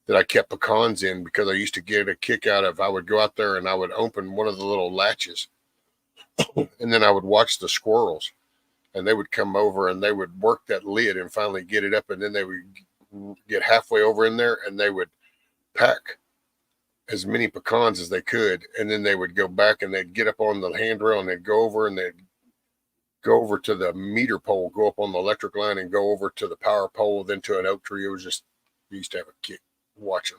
that I kept pecans in because I used to get a kick out of, I would go out there and I would open one of the little latches and then I would watch the squirrels and they would come over and they would work that lid and finally get it up, and then they would get halfway over in there and they would pack as many pecans as they could, and then they would go back and they'd get up on the handrail and they'd go over and they'd go over to the meter pole, go up on the electric line and go over to the power pole, then to an oak tree. It was just, you used to have a kick watching.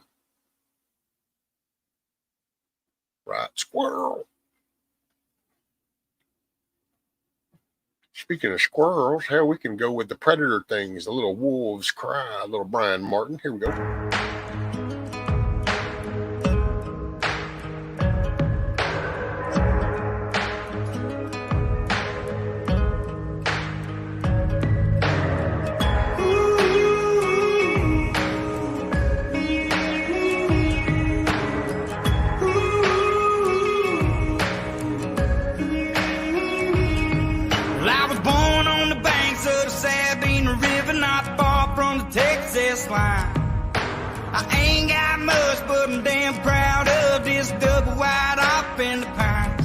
Right, squirrel. Speaking of squirrels, hell, we can go with the predator things, the little wolves cry, little Brian Martin. Here we go. I ain't got much, but I'm damn proud of this double wide up in the pines.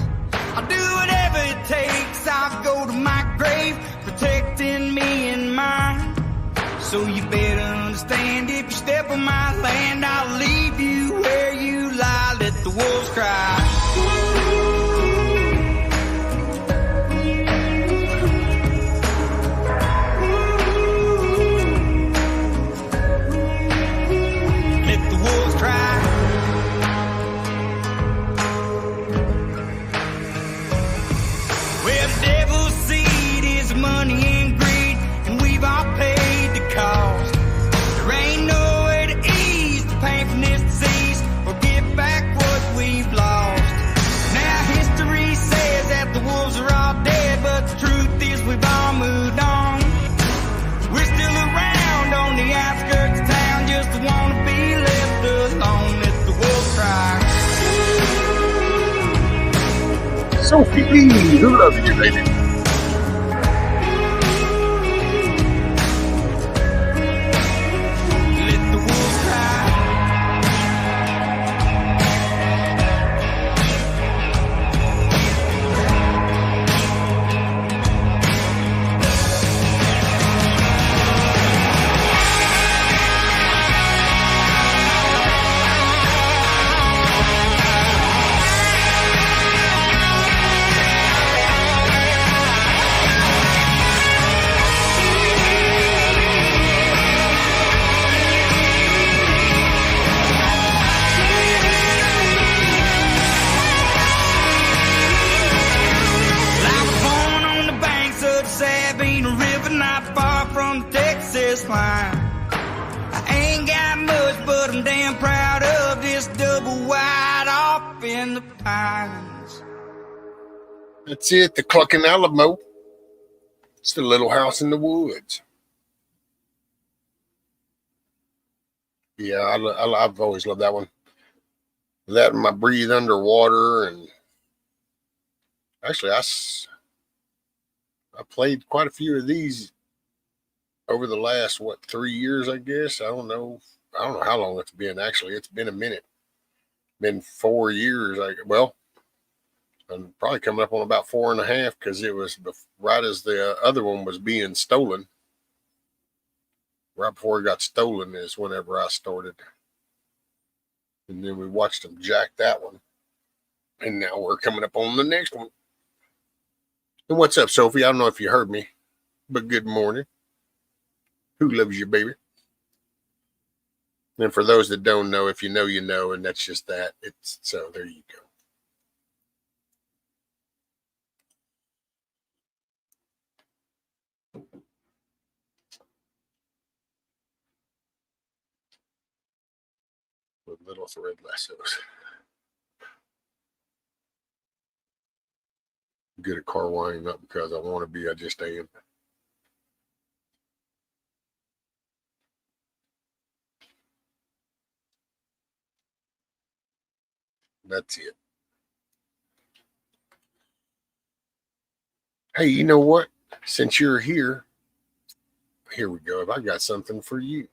I'll do whatever it takes. I'll go to my grave, protecting me and mine. So you better understand, if you step on my land, I'll leave you where you lie. Let the wolves cry. Well, the devil Sophie Lee, who loves you, baby? Let the wolves cry. Line. I ain't got much, but I'm damn proud of this double wide off in the pines. That's it, the Cluckin Alamo. It's the little house in the woods. Yeah, I've always loved that one. That and my Breathe Underwater, and actually I played quite a few of these over the last 3 years, I guess. I don't know how long it's been. Actually, it's been a minute. Been 4 years. I'm probably coming up on about 4.5, because it was right as the other one was being stolen. Right before it got stolen is whenever I started. And then we watched them jack that one. And now we're coming up on the next one. And what's up, Sophie? I don't know if you heard me, but good morning. Who loves you, baby? And for those that don't know, if you know, you know, and that's just that. So there you go. With little thread lassos. Good at car winding, not because I want to be, I just am. That's it. Hey, you know what? Since you're here we go. I got something for you.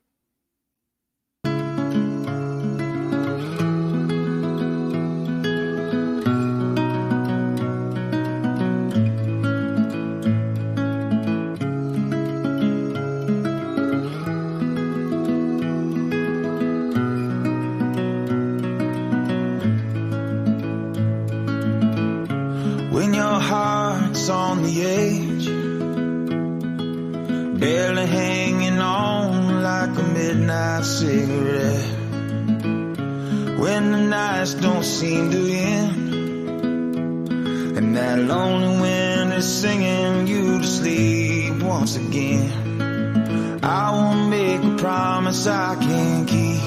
When your heart's on the edge, barely hanging on like a midnight cigarette. When the nights don't seem to end, and that lonely wind is singing you to sleep once again, I won't make a promise I can't keep.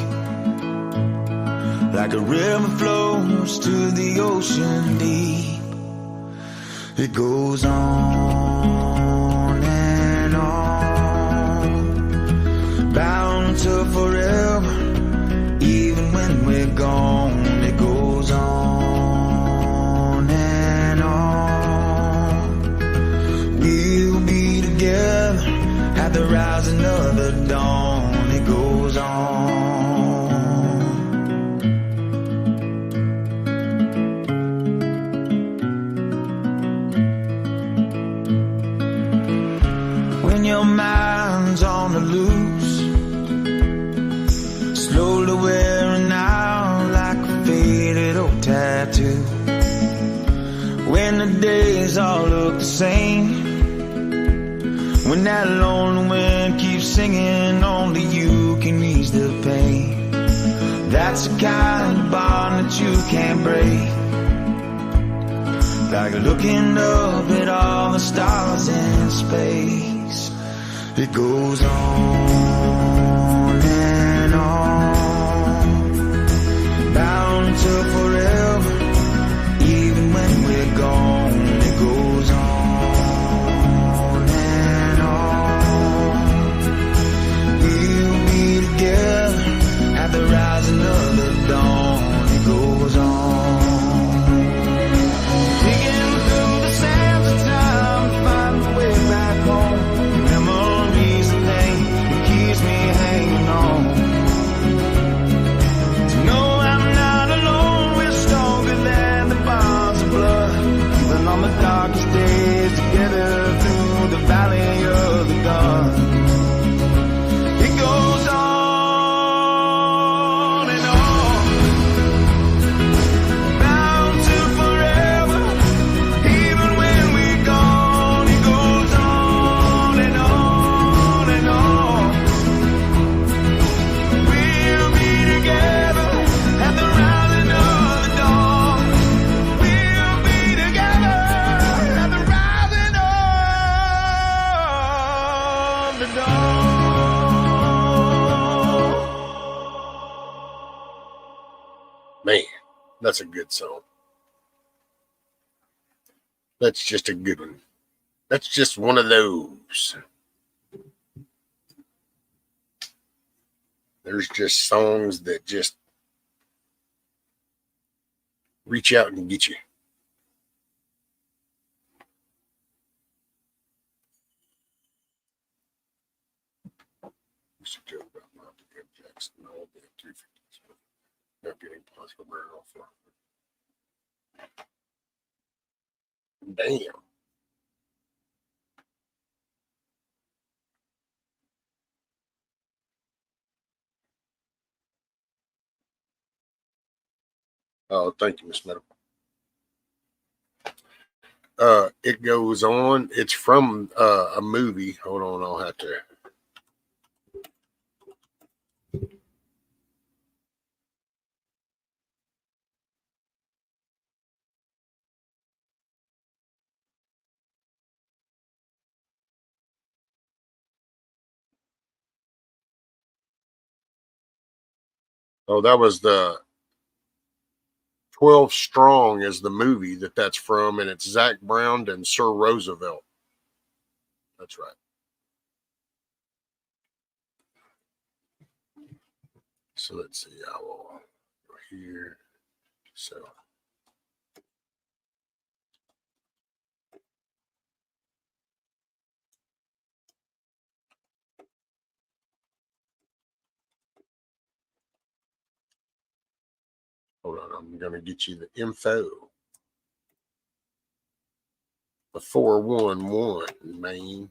Like a river flows to the ocean deep, it goes on and on, bound to forever, even when we're gone. It goes on and on. We'll be together at the rising of the dawn. It goes on. Your mind's on the loose, slowly wearing out like a faded old tattoo. When the days all look the same, when that lonely wind keeps singing, only you can ease the pain. That's the kind of bond that you can't break, like looking up at all the stars in space. It goes on and on, bound to forever, even when we're gone. It goes on and on. We'll be together at the rising of the dawn. It goes on. We can That's a good song. That's just a good one. That's just one of those. There's just songs that just reach out and get you. Used to joke about Mark Jackson and all the 350s, but not getting possible burn off. Damn. Oh, thank you, Miss Meadow. It goes on. It's from a movie. Hold on, I'll have to. Oh, that was the 12 Strong is the movie that's from, and it's Zach Brown and Sir Roosevelt. That's right. So let's see. I will go here. So. Hold on, I'm going to get you the info. The 411, man.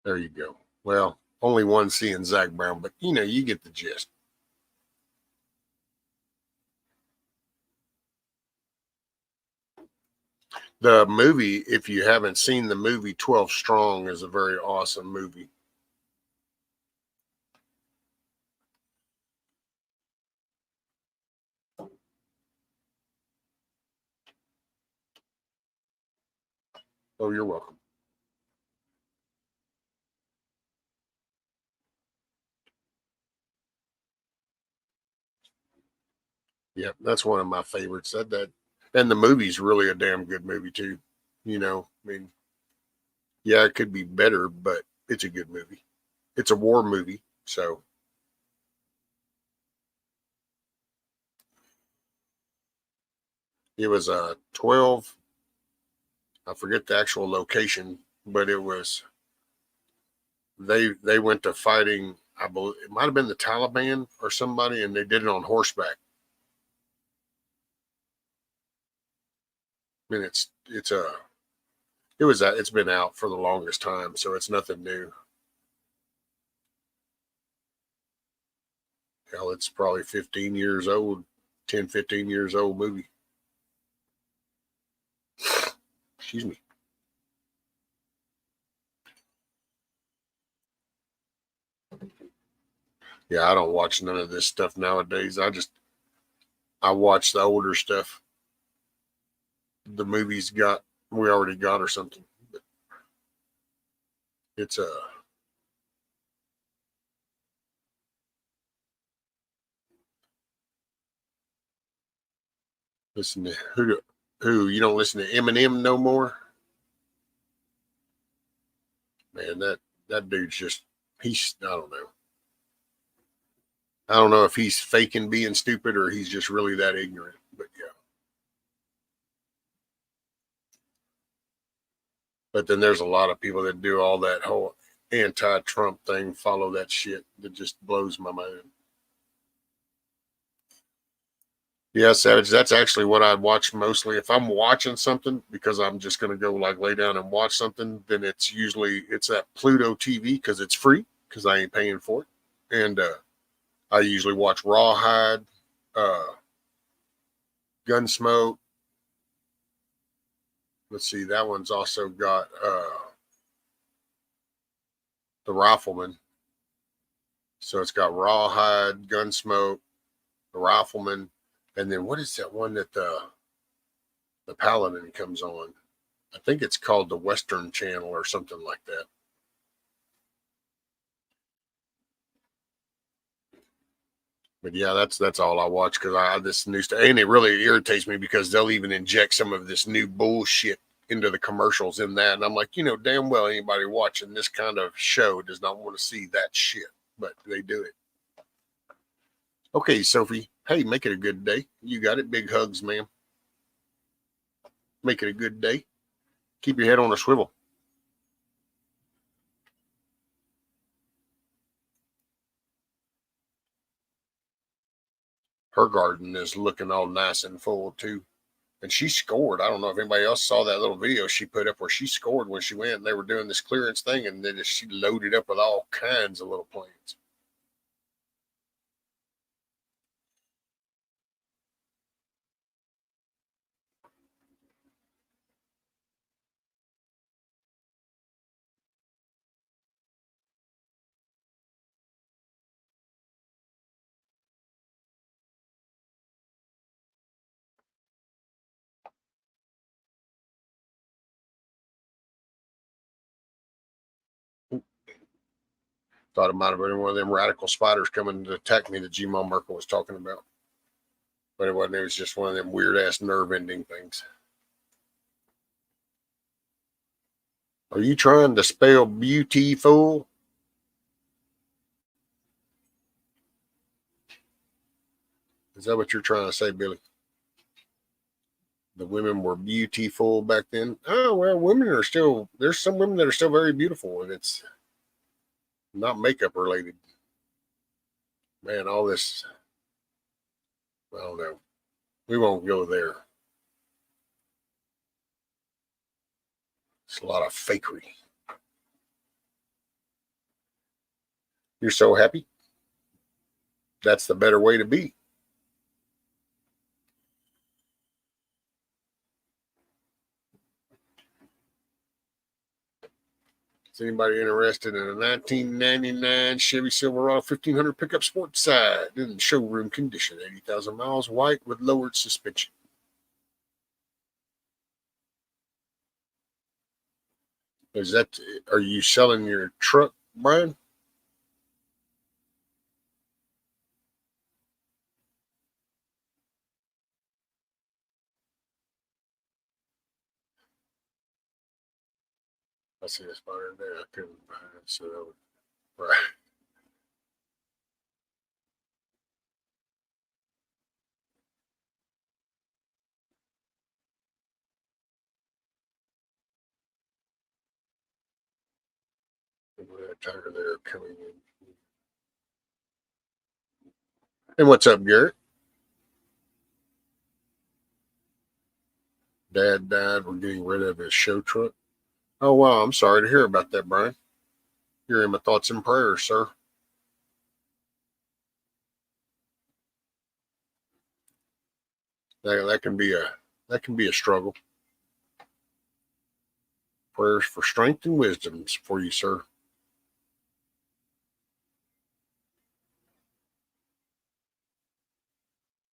There you go. Well, only one seeing Zach Brown, but you get the gist. The movie, if you haven't seen the movie 12 Strong, is a very awesome movie. Oh, you're welcome. Yep, that's one of my favorites. That and the movie's really a damn good movie too. I mean, yeah, it could be better, but it's a good movie. It's a war movie, so it was a 12. I forget the actual location, but it was they went to fighting. I believe it might have been the Taliban or somebody, and they did it on horseback. I mean, it's been out for the longest time, so it's nothing new. Hell, it's probably 15 years old, 10, 15 years old movie. Excuse me. Yeah, I don't watch none of this stuff nowadays. I watch the older stuff. The movies we already got or something. But it's listen to who you don't listen to Eminem no more. Man, that dude's just I don't know. I don't know if he's faking being stupid or he's just really that ignorant. But yeah. But then there's a lot of people that do all that whole anti-Trump thing, follow that shit. That just blows my mind. Yeah, Savage, that's actually what I'd watch mostly. If I'm watching something, because I'm just going to go like lay down and watch something, then it's that Pluto TV because it's free because I ain't paying for it. And I usually watch Rawhide, Gunsmoke. Let's see, that one's also got The Rifleman. So it's got Rawhide, Gunsmoke, the Rifleman, and then what is that one that the Paladin comes on? I think it's called the Western Channel or something like that. But yeah, that's all I watch because this new stuff, and it really irritates me because they'll even inject some of this new bullshit into the commercials in that, and I'm like, damn well anybody watching this kind of show does not want to see that shit, but they do it. Okay, Sophie. Hey, make it a good day. You got it. Big hugs, ma'am. Make it a good day. Keep your head on a swivel. Her garden is looking all nice and full too. And she scored. I don't know if anybody else saw that little video she put up where she scored when she went and they were doing this clearance thing, and then she loaded up with all kinds of little plants. Thought it might have been one of them radical spiders coming to attack me that G-Mom Merkel was talking about. But it wasn't. It was just one of them weird-ass nerve-ending things. Are you trying to spell beautiful? Is that what you're trying to say, Billy? The women were beautiful back then. Oh, well, there's some women that are still very beautiful, and it's not makeup related. Man, all this, I don't know. We won't go there. It's a lot of fakery. You're so happy? That's the better way to be. Is anybody interested in a 1999 Chevy Silverado 1500 pickup sport side in showroom condition, 80,000 miles, white with lowered suspension? Are you selling your truck, Brian? I see this spider there. I couldn't find it, so that would, right. That tire there coming in. And what's up, Garrett? Dad died. We're getting rid of his show truck. Oh, wow. I'm sorry to hear about that, Brian. You're in my thoughts and prayers, sir. That can be a struggle. Prayers for strength and wisdom for you, sir.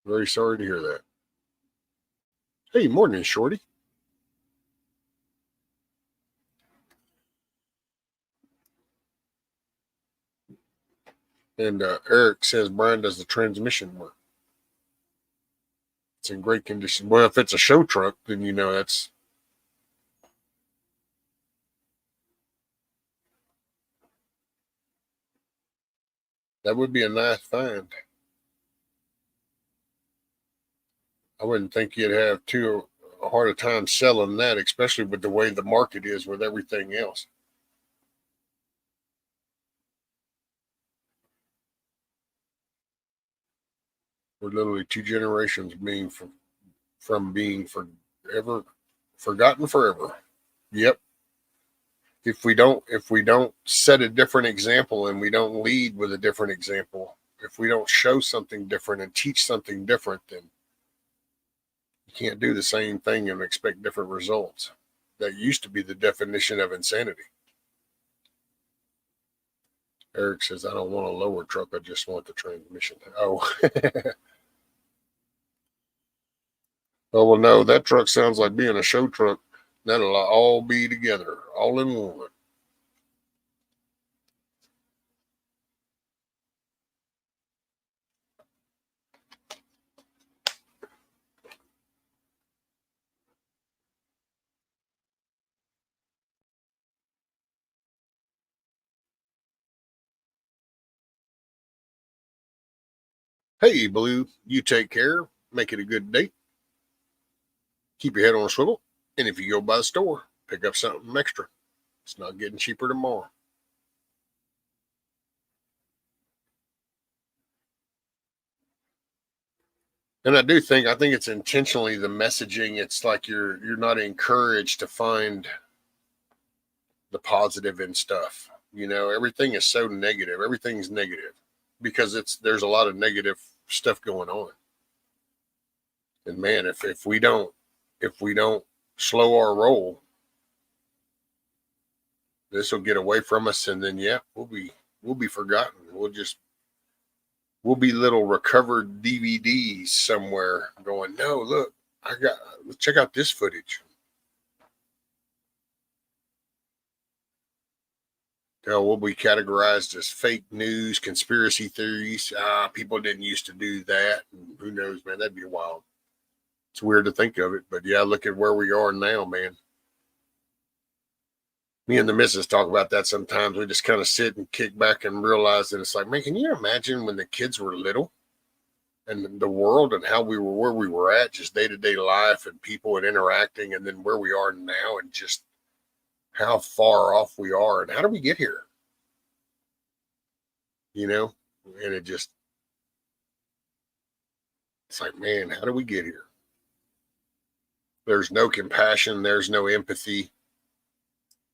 Very sorry to hear that. Hey, morning, Shorty. And Eric says, Brian, does the transmission work? It's in great condition. Well, if it's a show truck, then that would be a nice find. I wouldn't think you'd have too hard a time selling that, especially with the way the market is with everything else. We're literally 2 generations from being forever forgotten forever. Yep. If we don't set a different example and we don't lead with a different example, if we don't show something different and teach something different, then you can't do the same thing and expect different results. That used to be the definition of insanity. Eric says, I don't want a lower truck. I just want the transmission. Oh. Oh, well, no, that truck sounds like being a show truck. That'll all be together, all in one. Hey, Blue, you take care. Make it a good day. Keep your head on a swivel. And if you go by the store, pick up something extra. It's not getting cheaper tomorrow. And I think it's intentionally the messaging. It's like you're not encouraged to find the positive in stuff. You know, everything is so negative. Everything's negative because there's a lot of negative stuff going on. And man, if we don't slow our roll, this will get away from us, and then we'll be forgotten. We'll be little recovered DVDs somewhere going, no, look, let's check out this footage. We'll be categorized as fake news, conspiracy theories. People didn't used to do that. And who knows, man, that'd be wild. It's weird to think of it, but yeah, look at where we are now, man. Me and the missus talk about that sometimes. We just kind of sit and kick back and realize that it's like, man, can you imagine when the kids were little and the world and how where we were at, just day-to-day life and people and interacting, and then where we are now and just how far off we are and how do we get here? You know, and it's like, man, how do we get here? There's no compassion. There's no empathy.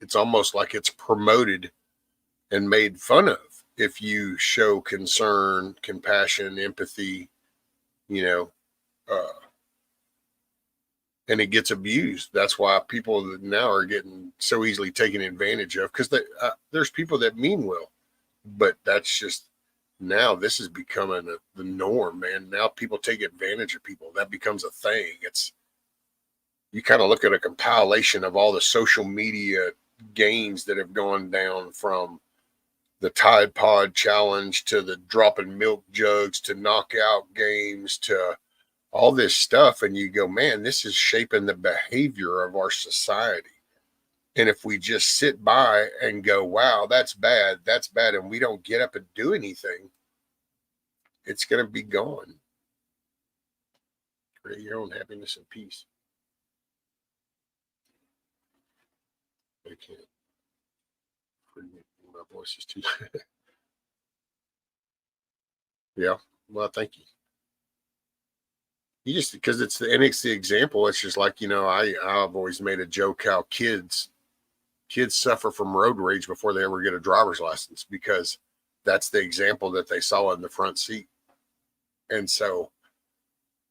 It's almost like it's promoted and made fun of if you show concern, compassion, empathy, you know, and it gets abused. That's why people that now are getting so easily taken advantage of, because there's people that mean well, but that's just now this is becoming the norm, man. Now people take advantage of people. That becomes a thing. You kind of look at a compilation of all the social media gains that have gone down, from the Tide Pod challenge to the dropping milk jugs to knockout games to all this stuff. And you go, man, this is shaping the behavior of our society. And if we just sit by and go, wow, that's bad, and we don't get up and do anything, it's going to be gone. Create your own happiness and peace. I can't. My voice is too. Yeah. Well, thank you. You just, because it's the example. It's just like, you know, I've always made a joke how kids suffer from road rage before they ever get a driver's license, because that's the example that they saw in the front seat. And so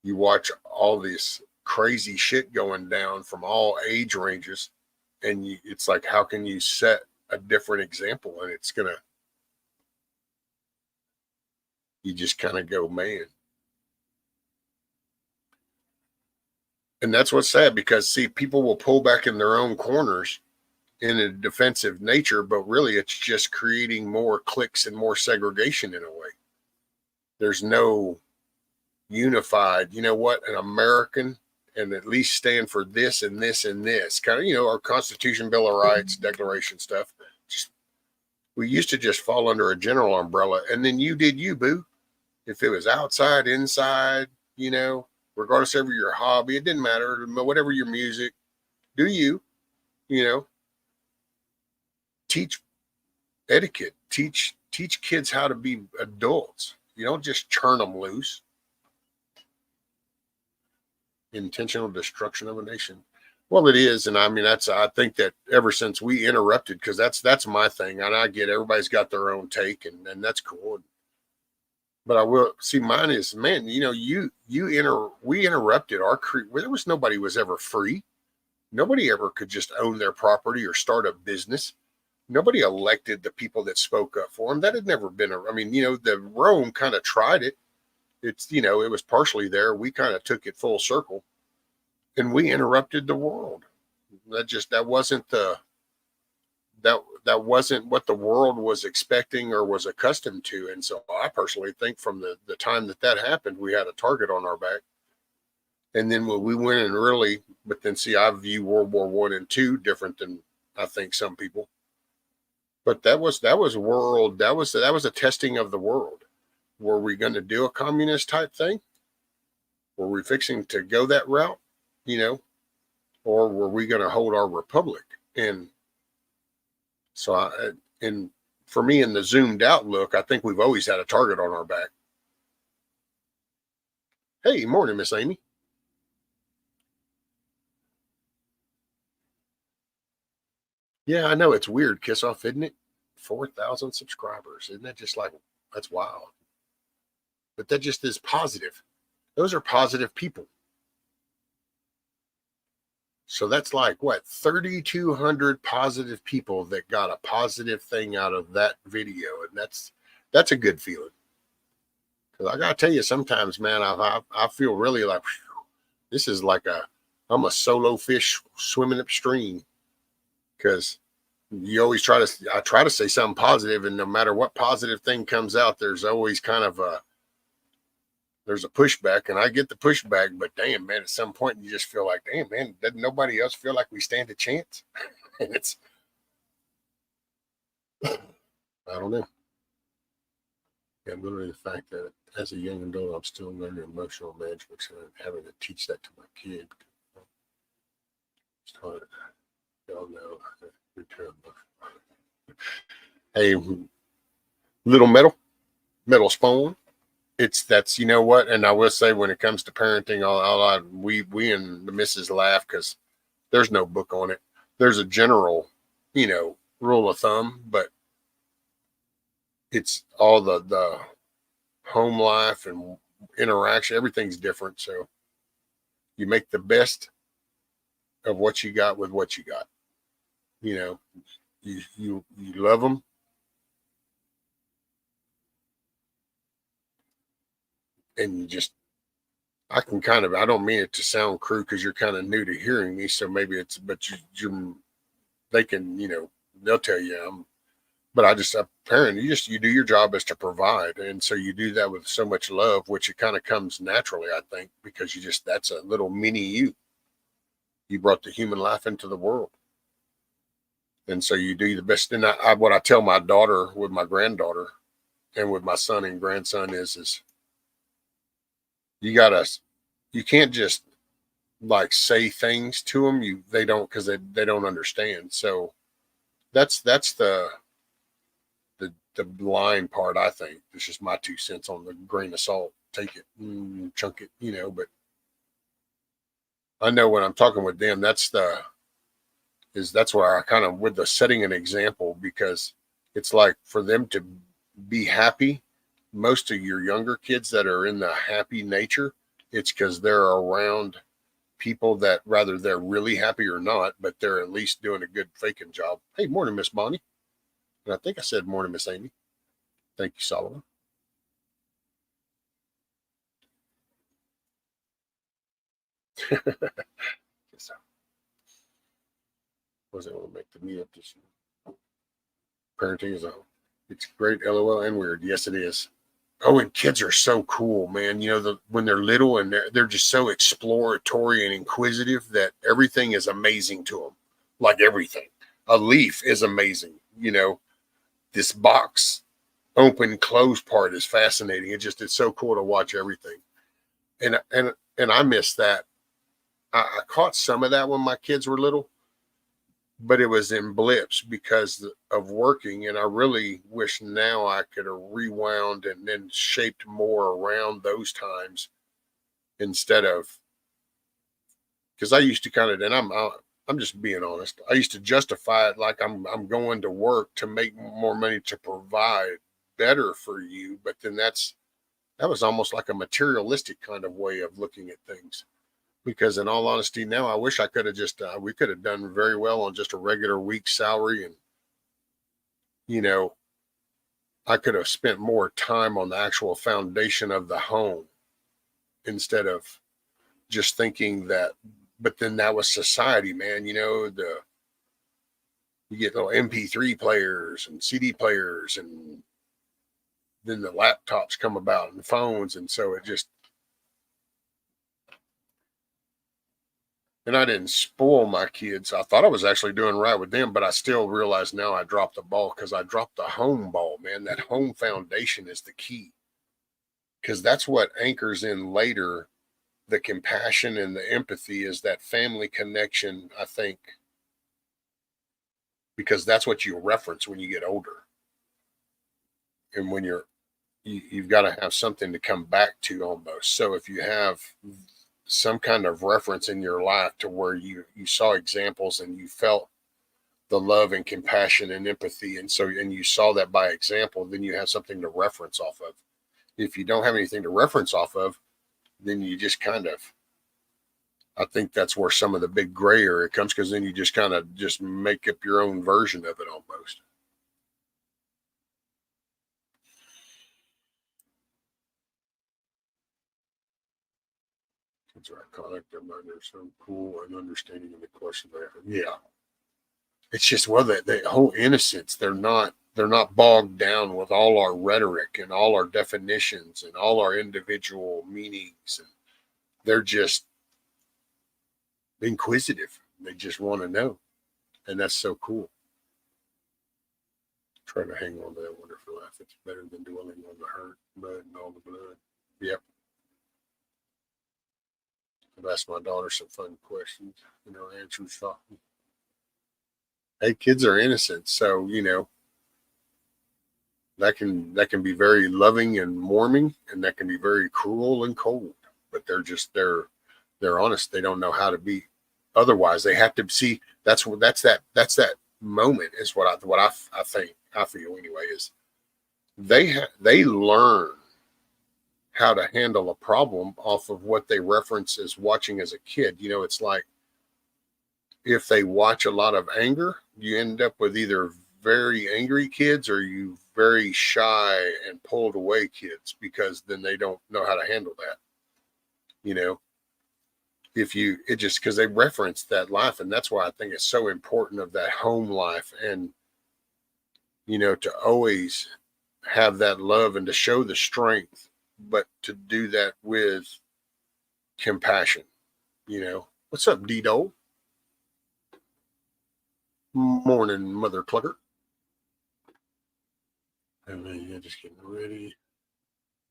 you watch all this crazy shit going down from all age ranges, and it's like, how can you set a different example? And you just kind of go, man. And that's what's sad, because see, people will pull back in their own corners in a defensive nature, but really it's just creating more cliques and more segregation in a way. There's no unified, you know what, an American, and at least stand for this and this and this kind of, you know, our Constitution, Bill of Rights, Declaration stuff. We used to just fall under a general umbrella, and then you did you, boo. If it was outside, inside, you know, regardless of your hobby, it didn't matter. Whatever your music, do you know, teach etiquette, teach kids how to be adults. You don't just turn them loose. Intentional destruction of a nation. Well, it is. And I mean, I think that ever since we interrupted, because that's my thing. And I get everybody's got their own take, and that's cool. But I will see, mine is, man, you know, we interrupted our there was nobody was ever free. Nobody ever could just own their property or start a business. Nobody elected the people that spoke up for them. That had never been I mean, the Rome kind of tried it. It's, it was partially there. We kind of took it full circle and we interrupted the world. That wasn't that wasn't what the world was expecting or was accustomed to. And so I personally think from the time that happened, we had a target on our back. And then when we went in really, but then see, I view World War I and II different than I think some people. But that was world. That was a testing of the world. Were we going to do a communist type thing? Were we fixing to go that route? Or were we going to hold our republic? And so, and for me, in the zoomed out look, I think we've always had a target on our back. Hey, morning, Miss Amy. Yeah, I know it's weird, Kiss Off, isn't it? 4,000 subscribers. Isn't that just like, that's wild. But that just is positive. Those are positive people. So that's like what, 3,200 positive people that got a positive thing out of that video. And that's a good feeling. Because I got to tell you, sometimes, man, I feel really like, whew, this is like I'm a solo fish swimming upstream. Because you always I try to say something positive, and no matter what positive thing comes out, there's always kind of there's a pushback, and I get the pushback, but damn, man, at some point you just feel like, damn, man, doesn't nobody else feel like we stand a chance? And it's, I don't know. Yeah, literally the fact that as a young adult, I'm still learning emotional management and having to teach that to my kid. It's hard. Y'all know. Hey, little metal spawn. That's you know what, and I will say when it comes to parenting, we and the missus laugh because there's no book on it. There's a general, rule of thumb, but it's all the home life and interaction. Everything's different, so you make the best of what you got with what you got. You love them. And you just, I don't mean it to sound crude because you're kind of new to hearing me. So maybe but they can, they'll tell you, but a parent, you do your job is to provide. And so you do that with so much love, which it kind of comes naturally, I think, because that's a little mini you. You brought the human life into the world. And so you do the best. And what I tell my daughter with my granddaughter and with my son and grandson is you can't just like say things to them. They don't, because they don't understand. So that's the blind part, I think. It's just my 2 cents on the grain of salt. Take it, chunk it, but I know when I'm talking with them, that's where I kind of, with the setting an example, because it's like for them to be happy. Most of your younger kids that are in the happy nature, it's because they're around people that, rather they're really happy or not, but they're at least doing a good faking job. Hey, morning, Miss Bonnie. And I think I said morning, Miss Amy. Thank you, Solomon. Yes, was able to make the meetup this year. Parenting is it's great, LOL, and weird. Yes, it is. Oh, and kids are so cool, man. When they're little and they're just so exploratory and inquisitive that everything is amazing to them. Like everything. A leaf is amazing. This box open close part is fascinating. It's so cool to watch everything. And I miss that. I caught some of that when my kids were little, but it was in blips because of working. And I really wish now I could have rewound and then shaped more around those times instead of, because I used to kind of, and I'm just being honest, I used to justify it like I'm going to work to make more money to provide better for you. But then that was almost like a materialistic kind of way of looking at things. Because in all honesty, now I wish I could have we could have done very well on just a regular week's salary. And you know, I could have spent more time on the actual foundation of the home instead of just thinking that. But then that was society, man. You get little MP3 players and CD players, and then the laptops come about and phones, and so it just. And I didn't spoil my kids. I thought I was actually doing right with them, but I still realize now I dropped the ball because I dropped the home ball, man. That home foundation is the key, because that's what anchors in later the compassion and the empathy, is that family connection, I think, because that's what you reference when you get older. And when you've got to have something to come back to almost. So if you have some kind of reference in your life to where you saw examples and you felt the love and compassion and empathy, and you saw that by example, then you have something to reference off of. If you don't have anything to reference off of, then you just kind of, I think that's where some of the big gray area comes, because then you just kind of just make up your own version of it almost. That's right. Collect them. They're so cool and understanding of the question they have. Yeah. It's just, well, the whole innocence, they're not bogged down with all our rhetoric and all our definitions and all our individual meanings. And they're just inquisitive. They just want to know. And that's so cool. Try to hang on to that wonderful life. It's better than dwelling on the hurt, mud, and all the blood. Yep. I've asked my daughter some fun questions, answers thoughtful. Hey, kids are innocent, so that can be very loving and warming, and that can be very cruel and cold. But they're honest. They don't know how to be otherwise. They have to see. That's that moment is what I think, I feel anyway, is they learn how to handle a problem off of what they reference as watching as a kid. It's like, if they watch a lot of anger, you end up with either very angry kids or you very shy and pulled away kids, because then they don't know how to handle that. It just, because they reference that life. And that's why I think it's so important of that home life, and, to always have that love and to show the strength, but to do that with compassion. What's up, Dido? Morning, Mother Clucker. And then you're just getting ready.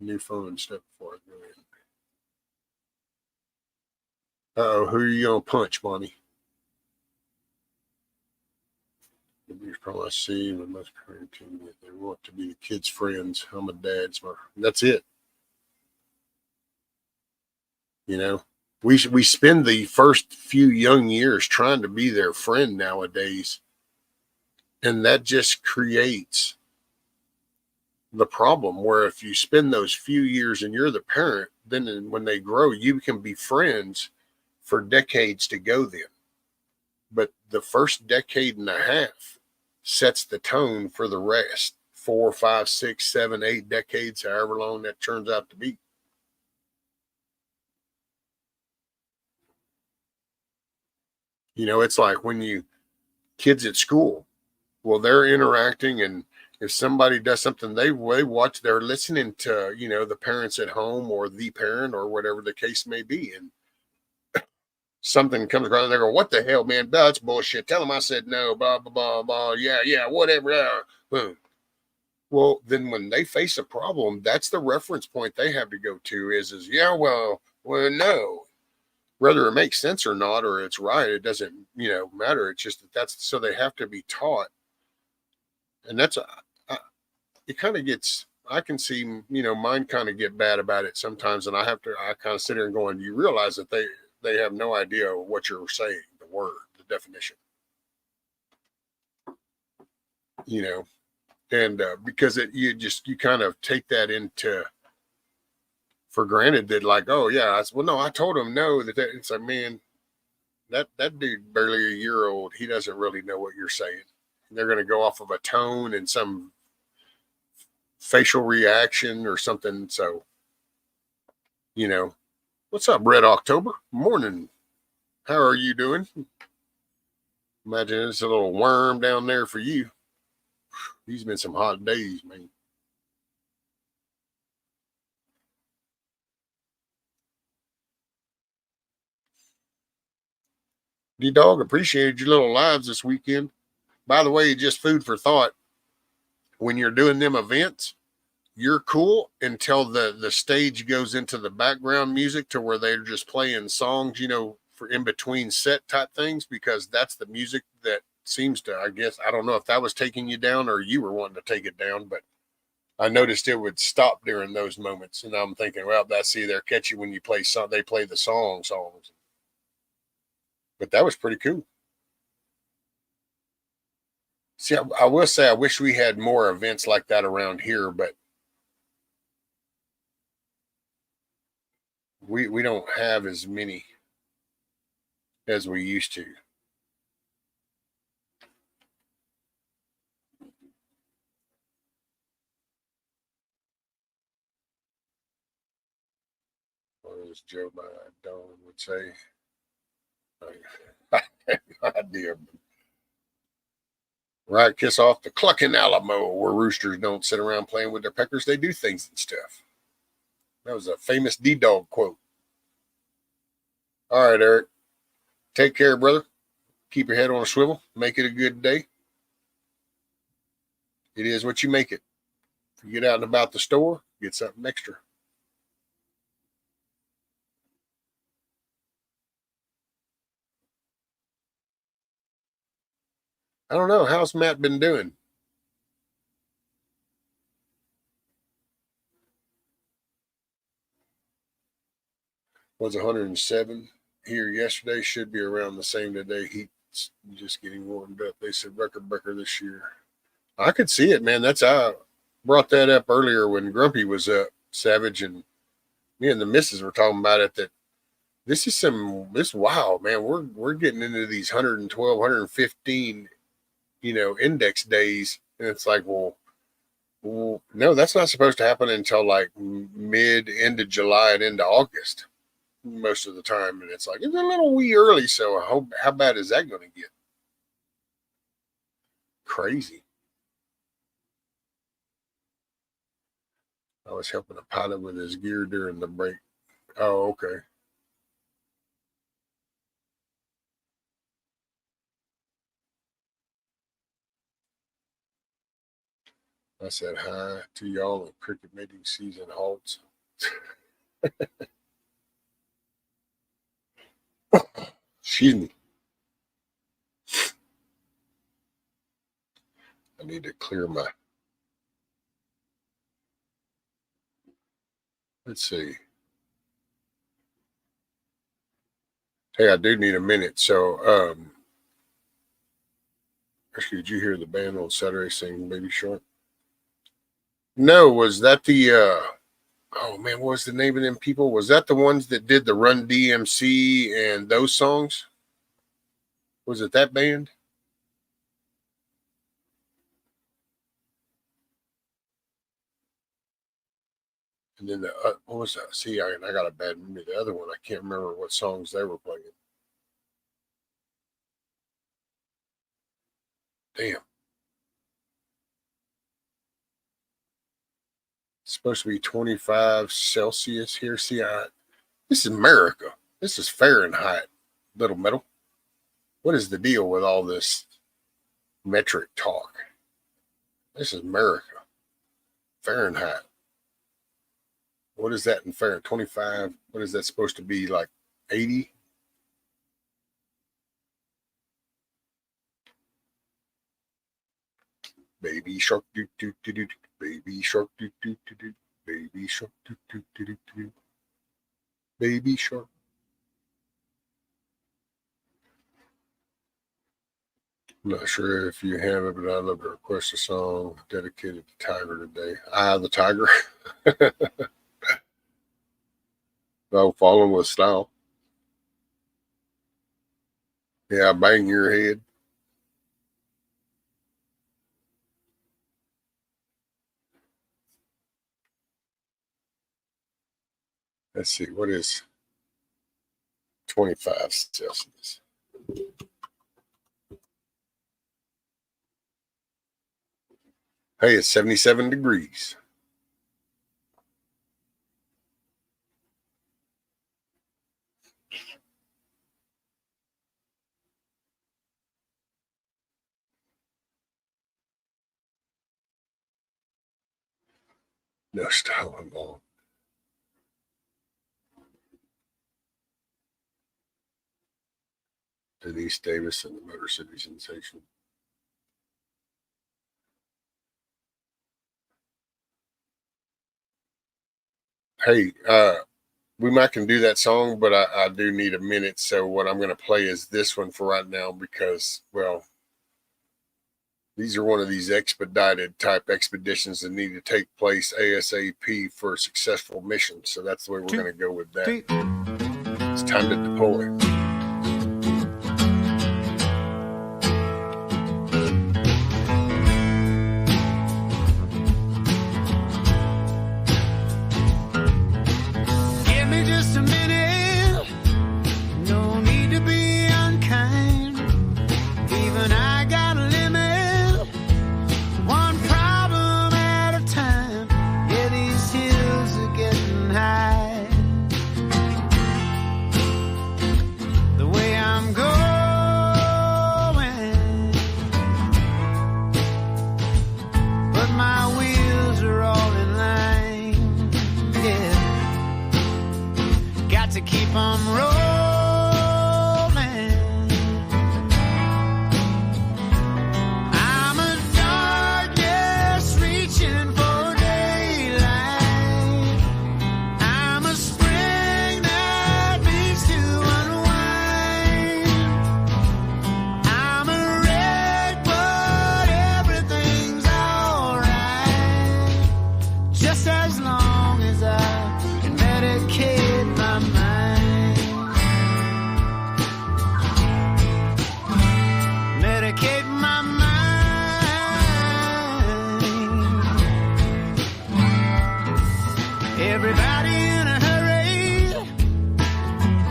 New phone stuff before I go in. Uh-oh, who are you going to punch, Bonnie? You're probably see my most parenting. They want to be the kids' friends. I'm a dad's. That's it. We spend the first few young years trying to be their friend nowadays, and that just creates the problem where if you spend those few years and you're the parent, then when they grow, you can be friends for decades to go then. But the first decade and a half sets the tone for the rest 4, 5, 6, 7, 8 decades, however long that turns out to be. It's like when kids at school, well, they're interacting, and if somebody does something, they watch, they're listening to, the parents at home or the parent or whatever the case may be. And something comes across, they go, what the hell, man? That's bullshit. Tell them I said no, blah, blah, blah, blah. Yeah, whatever. Boom. Well, then when they face a problem, that's the reference point they have to go to is yeah, well, no. Whether it makes sense or not, or it's right, it doesn't, matter. It's just that's so they have to be taught. And that's it kind of gets, I can see, mine kind of get bad about it sometimes. And I kind of sit here and going, you realize that they have no idea what you're saying, the word, the definition, and because you kind of take that into for granted that, like, oh yeah, no, I told him no, that it's like, man, that dude barely a year old, he doesn't really know what you're saying. they're going to go off of a tone and some facial reaction or something. So, what's up, Red October? Morning. How are you doing? Imagine it's a little worm down there for you. These been some hot days, man. D-Dog, appreciated your little lives this weekend. By the way, just food for thought. When you're doing them events, you're cool until the stage goes into the background music to where they're just playing songs, for in between set type things, because that's the music that seems to, I guess, I don't know if that was taking you down or you were wanting to take it down, but I noticed it would stop during those moments. And I'm thinking, well, they're catchy when you play they play the songs. But that was pretty cool. See, I will say I wish we had more events like that around here, but we don't have as many as we used to. Or as Joe Biden would say, I have no idea. Right, kiss off the Cluckin Alamo, where roosters don't sit around playing with their peckers, they do things and stuff. That was a famous D-Dog quote. All right, Eric. Take care, brother. Keep your head on a swivel. Make it a good day. It is what you make it. If you get out and about the store, get something extra. I don't know. How's Matt been doing? Was 107 here yesterday. Should be around the same today. Heat's just getting warmed up. They said record breaker this year. I could see it, man. I brought that up earlier when Grumpy was up, Savage, and me and the missus were talking about it, that this wow, man. We're getting into these 112, 115, index days. And it's like, well, no, that's not supposed to happen until like end of July and into August most of the time. And it's like, it's a little wee early. So how bad is that going to get? Crazy. I was helping a pilot with his gear during the break. Oh, okay. I said hi to y'all, and cricket mating season halts. Excuse me. I need to clear my. Let's see. Hey, I do need a minute. So, actually, did you hear the band on Saturday sing Baby Shark? No, was that the oh man, what was the name of them people? Was that the ones that did the Run DMC and those songs? Was it that band? And then what was that? See, I got a bad memory. The other one, I can't remember what songs they were playing. Damn. It's supposed to be 25 Celsius here. See, this is America. This is Fahrenheit, little metal. What is the deal with all this metric talk? This is America. Fahrenheit. What is that in Fahrenheit? 25. What is that supposed to be, like 80? Baby shark do do do do. Baby shark do do do do. Baby shark do do do do do. Baby shark. I'm not sure if you have it, but I'd love to request a song dedicated to Tiger today. The Tiger. I'll follow with style. Yeah, bang your head. Let's see, what is 25 Celsius? Hey, it's 77 degrees. No style involved. Denise Davis and the Motor City Sensation. Hey, we might can do that song, but I do need a minute. So what I'm going to play is this one for right now because, well, these are one of these expedited type expeditions that need to take place ASAP for a successful mission. So that's the way we're going to go with that. It's time to deploy. Give me just a minute. No need to be unkind. Even I got a limit. One problem at a time. Yeah, these hills are getting high. The way I'm going, but my wheels are all in line. Yeah. Got to keep on rolling. I'm a darkness reaching for daylight. I'm a spring that needs to unwind. I'm a wreck, but everything's alright. Just as long as I can medicate my mind. Medicate my mind. Everybody in a hurry,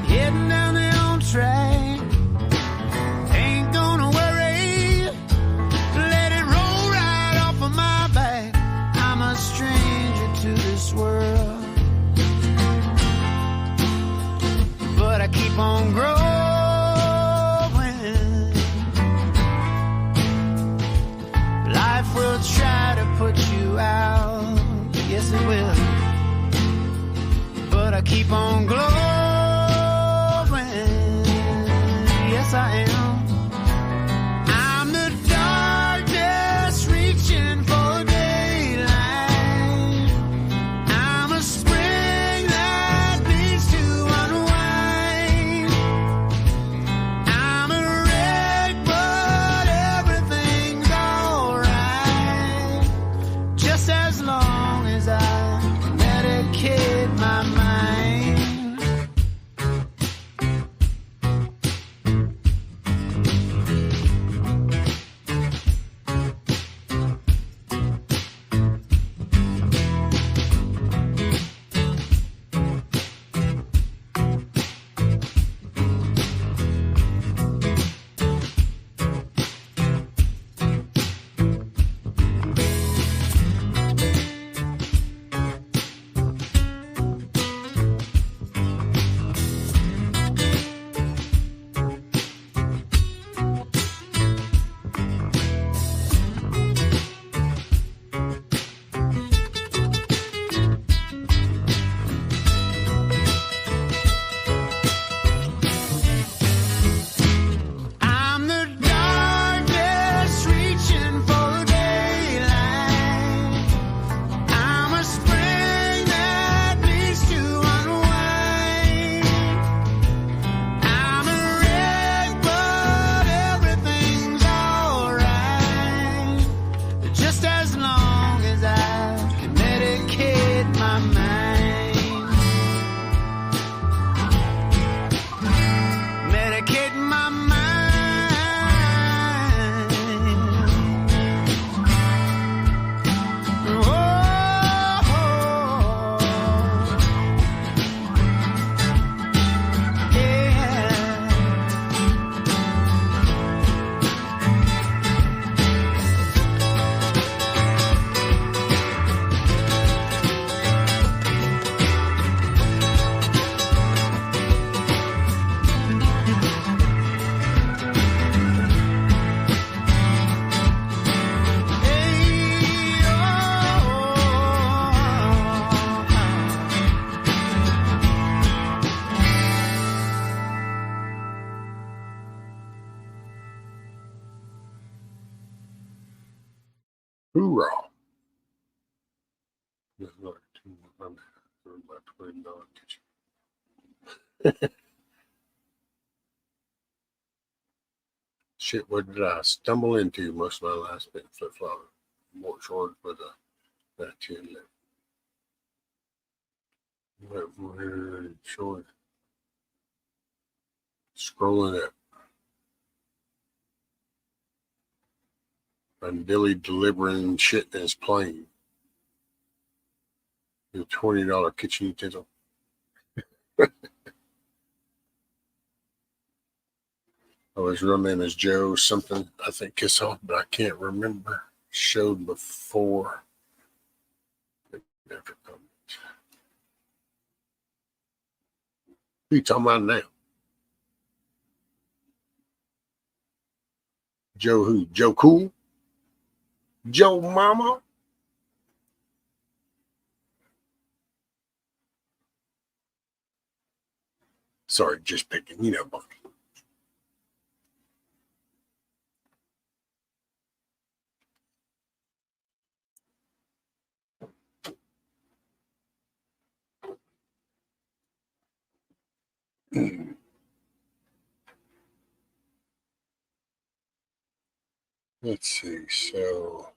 heading down their own track. Ain't gonna worry, let it roll right off of my back. I'm a stranger to this world, but I keep on growing. Life will try to put you out, yes it will, but I keep on glowing. Yes I am. I'm the darkness reaching for daylight. I'm a spring that needs to unwind. Hoorah. Shit, what did I stumble into? Most of my last bit flip flop. More short with that chin lip. Short. Scrolling up. And Billy delivering shit in his plane. The $20 kitchen utensil. Oh, his real name is Joe something. I think Kiss Off, but I can't remember. Showed before. Never come. Who you talking about now? Joe who? Joe Cool? Joe Mama? Sorry, just picking, Bunky. Let's see. So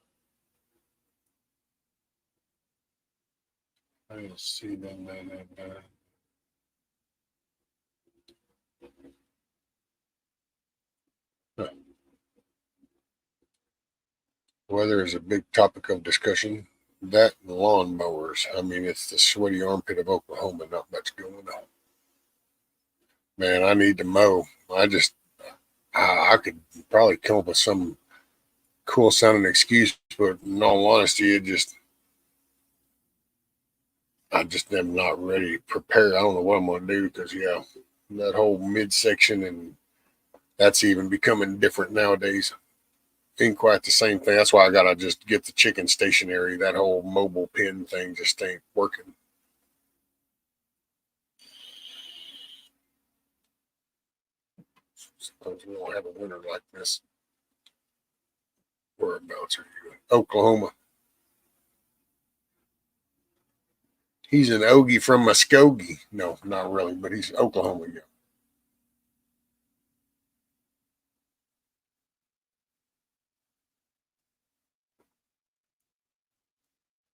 let's see. Weather is a big topic of discussion. That and lawnmowers. I mean, it's the sweaty armpit of Oklahoma. Not much going on. Man, I need to mow. I could probably come up with some cool sounding excuse, but in all honesty, I just am not ready to prepare. I don't know what I'm going to do because, that whole midsection and that's even becoming different nowadays. Ain't quite the same thing. That's why I got to just get the chicken stationary. That whole mobile pin thing just ain't working. Suppose we don't have a winter like this. Whereabouts are you? Oklahoma. He's an Ogie from Muskogee. No, not really, but he's Oklahoma, yeah.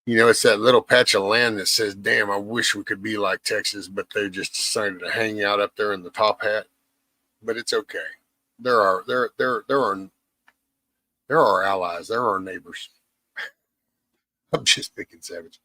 It's that little patch of land that says, damn, I wish we could be like Texas, but they just decided to hang out up there in the top hat. But it's okay. There are allies. There are neighbors. I'm just picking savage.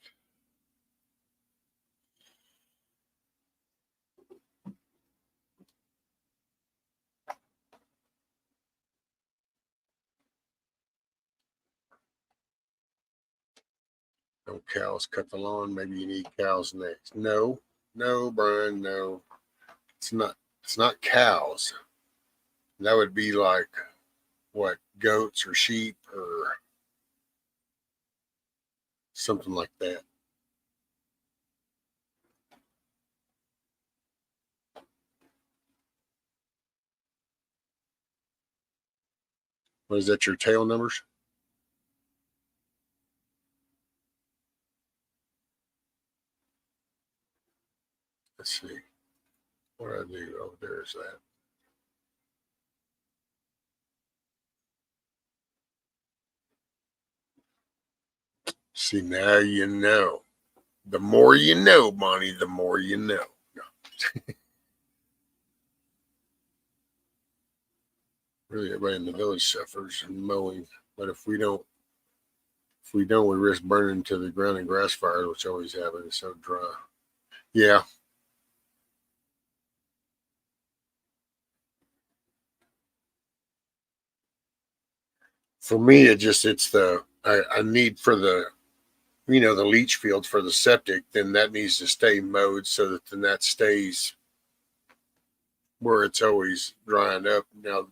No cows cut the lawn. Maybe you need cows next. No, Brian, no. It's not cows. That would be like what, goats or sheep or something like that. What is that, your tail numbers? Let's see. What do I do? Oh, there's that. See, now you know. The more you know, Bonnie, the more you know. No. Really, everybody in the village suffers from mowing. But if we don't, we risk burning to the ground in grass fires, which always happen. It's so dry. Yeah. For me, I need for the the leach field for the septic, then that needs to stay mowed so that then that stays where it's always drying up. Now,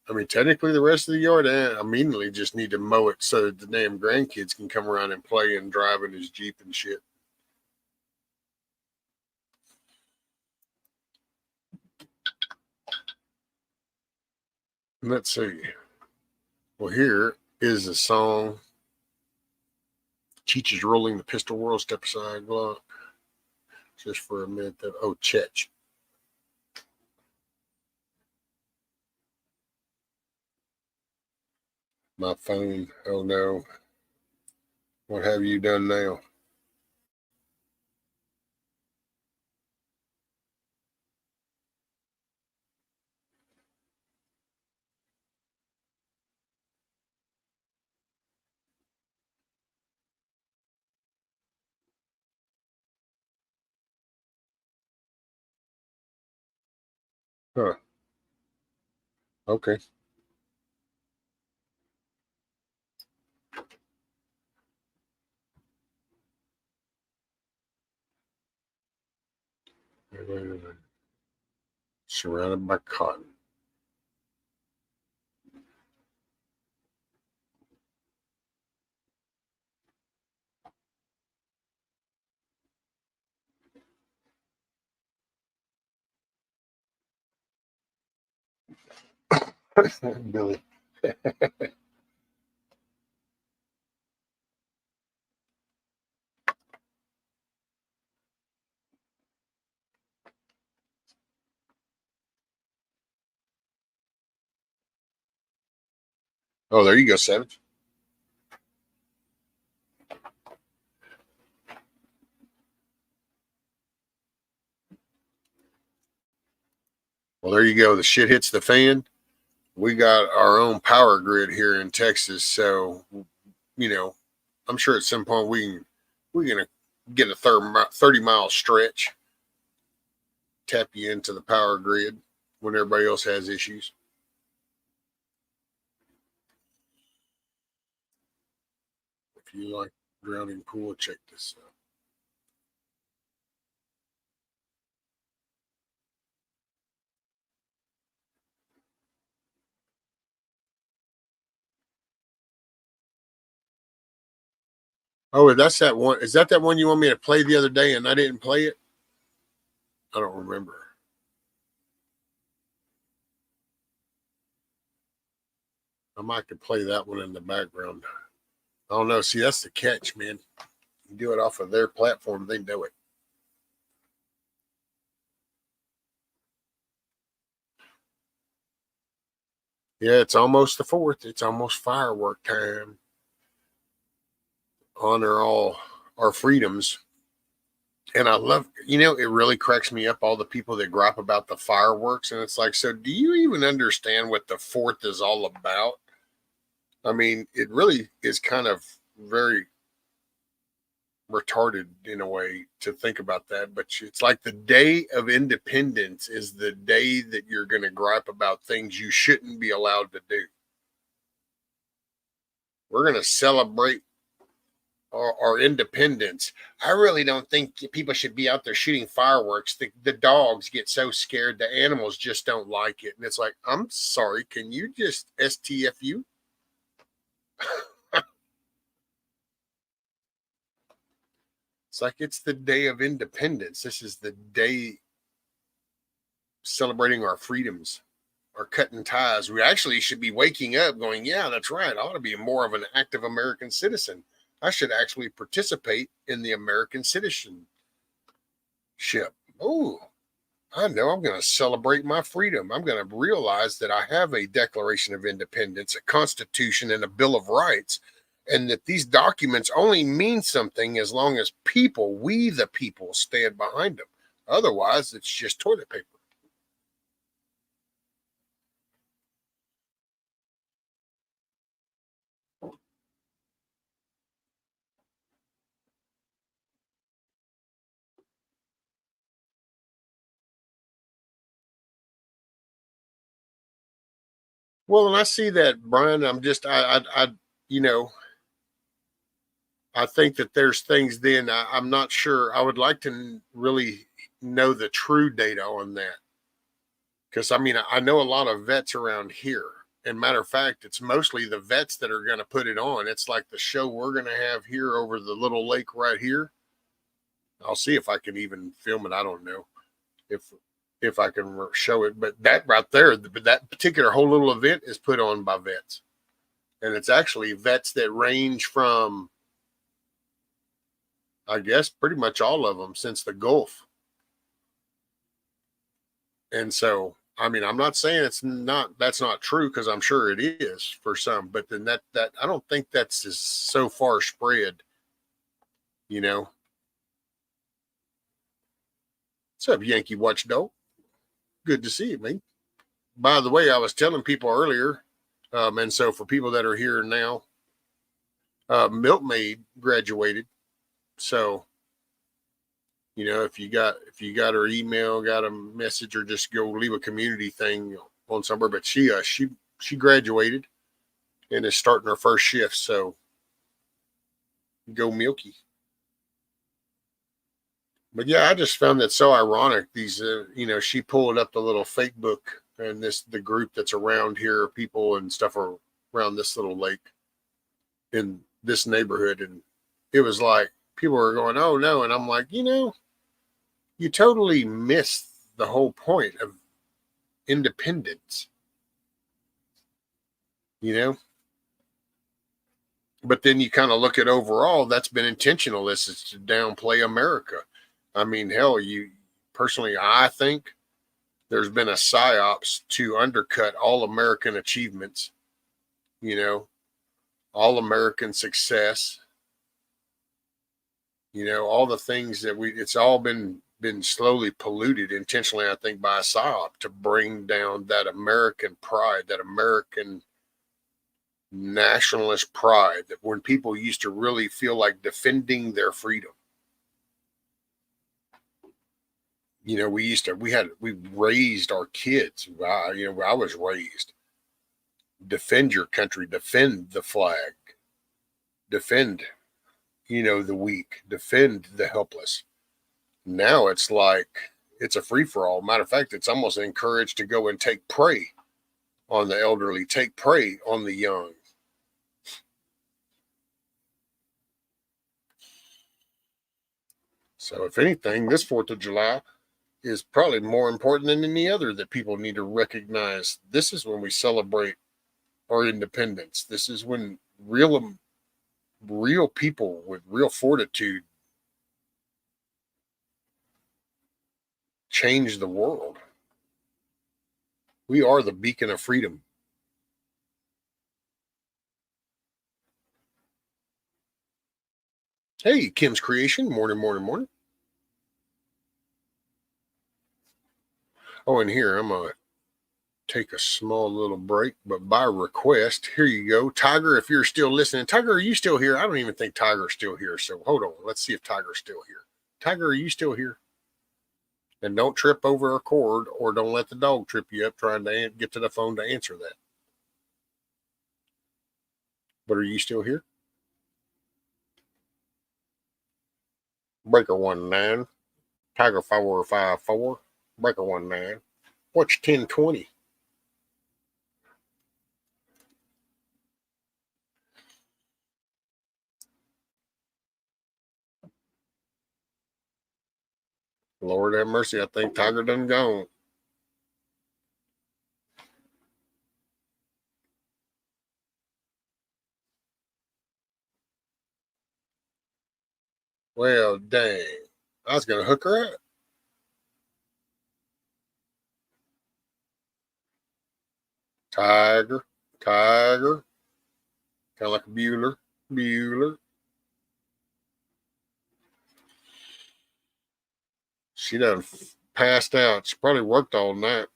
I mean, technically the rest of the yard, I immediately just need to mow it so that the damn grandkids can come around and play and drive in his Jeep and shit. Let's see. Well, here is a song Teaches rolling the pistol whirl, step aside, Glock. Just for a minute. Oh, Chetch. My phone. Oh, no. What have you done now? Huh. Okay. Surrounded by cotton. Billy. Oh, there you go, Savage. Well, there you go. The shit hits the fan. We got our own power grid here in Texas, so I'm sure at some point we're gonna get a 30-mile stretch, tap you into the power grid when everybody else has issues. If you like drowning pool, check this out. Oh, that's that one. Is that one you want me to play the other day and I didn't play it? I don't remember. I might could play that one in the background. I don't know. See, that's the catch, man. You do it off of their platform, they know it. Yeah, it's almost the 4th. It's almost firework time. Honor all our freedoms. And I love, it really cracks me up, all the people that gripe about the fireworks. And it's like, so do you even understand what the 4th is all about? I mean, it really is kind of very retarded in a way to think about that. But it's like the Day of Independence is the day that you're going to gripe about things you shouldn't be allowed to do. We're going to celebrate our independence. I really don't think people should be out there shooting fireworks. The dogs get so scared. The animals just don't like it. And it's like, I'm sorry. Can you just STFU? It's like it's the Day of Independence. This is the day celebrating our freedoms, our cutting ties. We actually should be waking up going, yeah, that's right. I ought to be more of an active American citizen. I should actually participate in the American citizenship. Oh, I know I'm going to celebrate my freedom. I'm going to realize that I have a Declaration of Independence, a Constitution, and a Bill of Rights, and that these documents only mean something as long as we the people, stand behind them. Otherwise, it's just toilet paper. Well, and I see that, Brian. I think that there's things then I'm not sure. I would like to really know the true data on that. Because, I know a lot of vets around here. And matter of fact, it's mostly the vets that are going to put it on. It's like the show we're going to have here over the little lake right here. I'll see if I can even film it. I don't know if I can show it. But that right there, that particular whole little event is put on by vets. And it's actually vets that range from I guess pretty much all of them since the Gulf. And so, I mean, I'm not saying that's not true, because I'm sure it is for some, but then that I don't think that's as so far spread, you know. What's up, Yankee Watchdog? Good to see you, man. By the way, I was telling people earlier, and so for people that are here now, Milkmaid graduated. So, you know, if you got her email, got a message, or just go leave a community thing on somewhere. But she graduated and is starting her first shift. So go Milky. But yeah, I just found that so ironic. These, you know, she pulled up the little fake book and the group that's around here, people and stuff are around this little lake in this neighborhood. And it was like, people were going, oh no. And I'm like, you know, you totally missed the whole point of independence, you know? But then you kind of look at overall, that's been intentional. This is to downplay America. I mean, hell, I think there's been a psyops to undercut all American achievements, you know, all American success, you know, all the things that it's all been slowly polluted intentionally, I think, by a psyop to bring down that American pride, that American nationalist pride, that when people used to really feel like defending their freedom. You know, we raised our kids. You know, I was raised. Defend your country, defend the flag, defend, you know, the weak, defend the helpless. Now it's like, it's a free-for-all. Matter of fact, it's almost encouraged to go and take prey on the elderly, take prey on the young. So if anything, this 4th of July is probably more important than any other that people need to recognize. This is when we celebrate our independence. This is when real people with real fortitude change the world. We are the beacon of freedom. Hey, Kim's Creation. Morning. Oh, and here, I'm going to take a small little break, but by request, here you go. Tiger, if you're still listening. Tiger, are you still here? I don't even think Tiger's still here, so hold on. Let's see if Tiger's still here. Tiger, are you still here? And don't trip over a cord, or don't let the dog trip you up trying to get to the phone to answer that. But are you still here? Breaker 19, Tiger 454, Breaker 19. What's 1020? Lord have mercy, I think Tiger done gone. Well, dang. I was going to hook her up. Tiger. Kind of like a Bueller. She done passed out. She probably worked all night.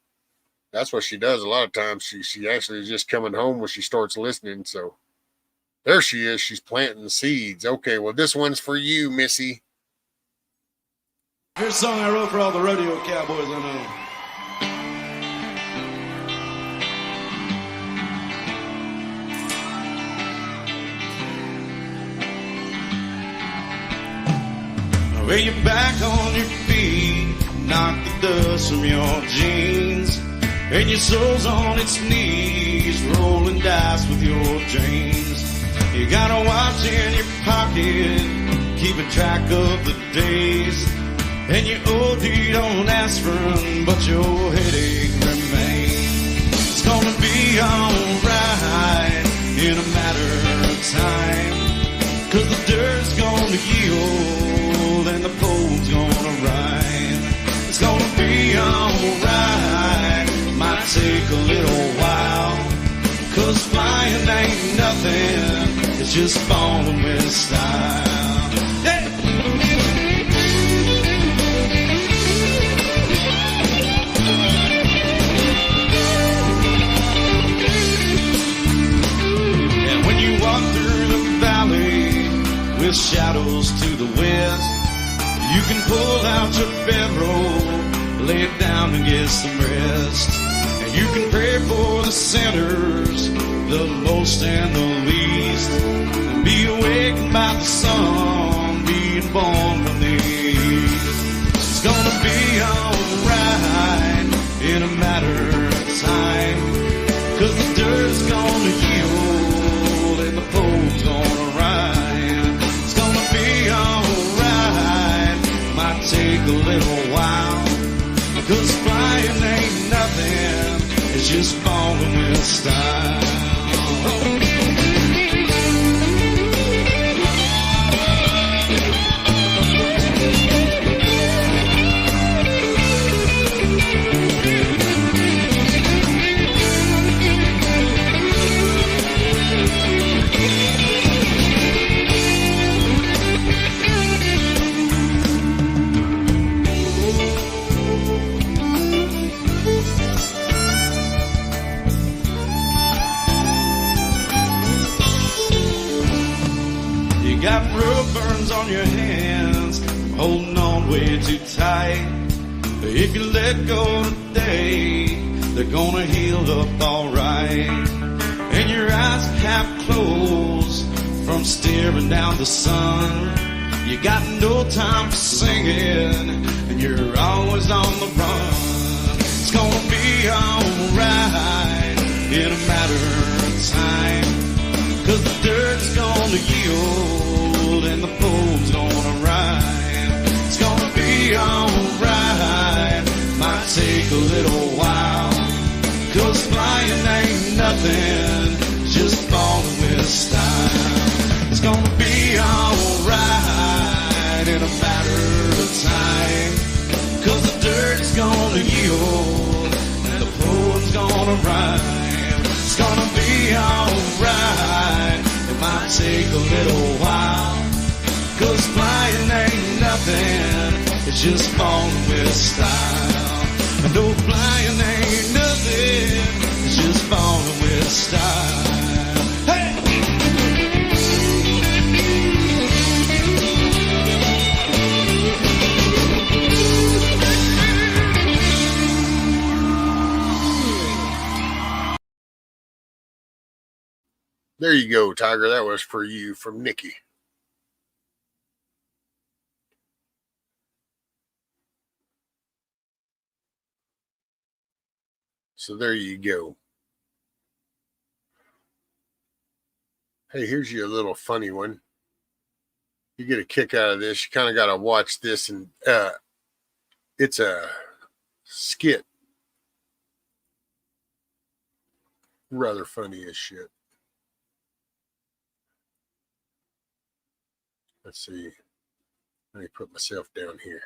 That's what she does a lot of times. She actually is just coming home when she starts listening. So there she is. She's planting seeds. Okay, well, this one's for you, Missy. Here's a song I wrote for all the rodeo cowboys I know. Well, you're back on your feet, knock the dust from your jeans, and your soul's on its knees, rolling dice with your dreams. You got a watch in your pocket, keeping track of the days, and you OD'd on aspirin, but your headache remains. It's gonna be alright in a matter of time, 'cause the dirt's gonna heal and the pole's gonna ride. It's gonna be alright. Might take a little while, 'cause flying ain't nothing, it's just falling with style. Yeah. And when you walk through the valley with shadows to the west, you can pull out your bedroll, lay it down and get some rest. And you can pray for the sinners, the most and the least, and be awakened by the sun being born from the east. It's gonna be alright in a matter of time, 'cause the dirt's gonna heal and the pole's gonna ride. It's gonna be alright, might take a little while, 'cause flying ain't nothing, it's just falling with style. You got road burns on your hands, holding on way too tight. If you let go today, they're gonna heal up alright. And your eyes half closed from staring down the sun. You got no time for singing, and you're always on the run. It's gonna be alright in a matter of time, 'cause the dirt's gonna yield and the pole's gonna ride. It's gonna be alright, might take a little while, 'cause flying ain't nothing, just falling with style. It's gonna be alright in a matter of time, 'cause the dirt's gonna yield and the pole's gonna ride. It's gonna be alright, it might take a little while, 'cause flying ain't nothing, it's just falling with style. And no, flying ain't nothing, it's just falling with style. Hey! There you go, Tiger. That was for you from Nikki. So there you go. Hey, here's your little funny one. You get a kick out of this. You kind of got to watch this, and it's a skit. Rather funny as shit. Let's see. Let me put myself down here.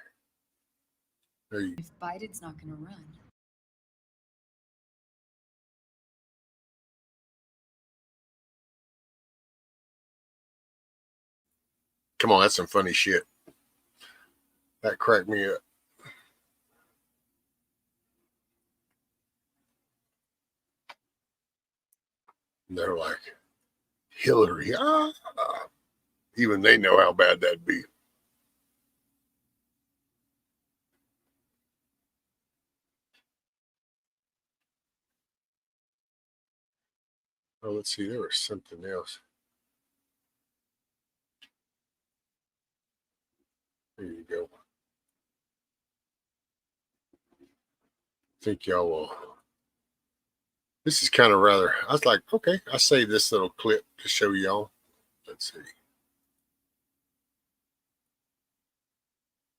There you go. If Biden's not going to run. Come on, that's some funny shit. That cracked me up. And they're like, Hillary, even they know how bad that'd be. Oh, let's see, there was something else. There you go. I think y'all will. This is kind of rather, I was like, okay, I'll save this little clip to show y'all. Let's see.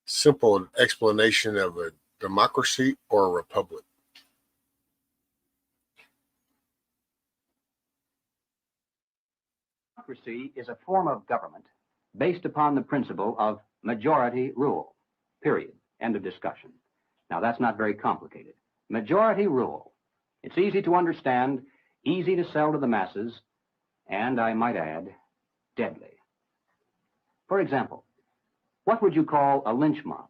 Simple explanation of a democracy or a republic. Democracy is a form of government based upon the principle of majority rule, period. End of discussion. Now, that's not very complicated. Majority rule. It's easy to understand, easy to sell to the masses, and I might add, deadly. For example, what would you call a lynch mob?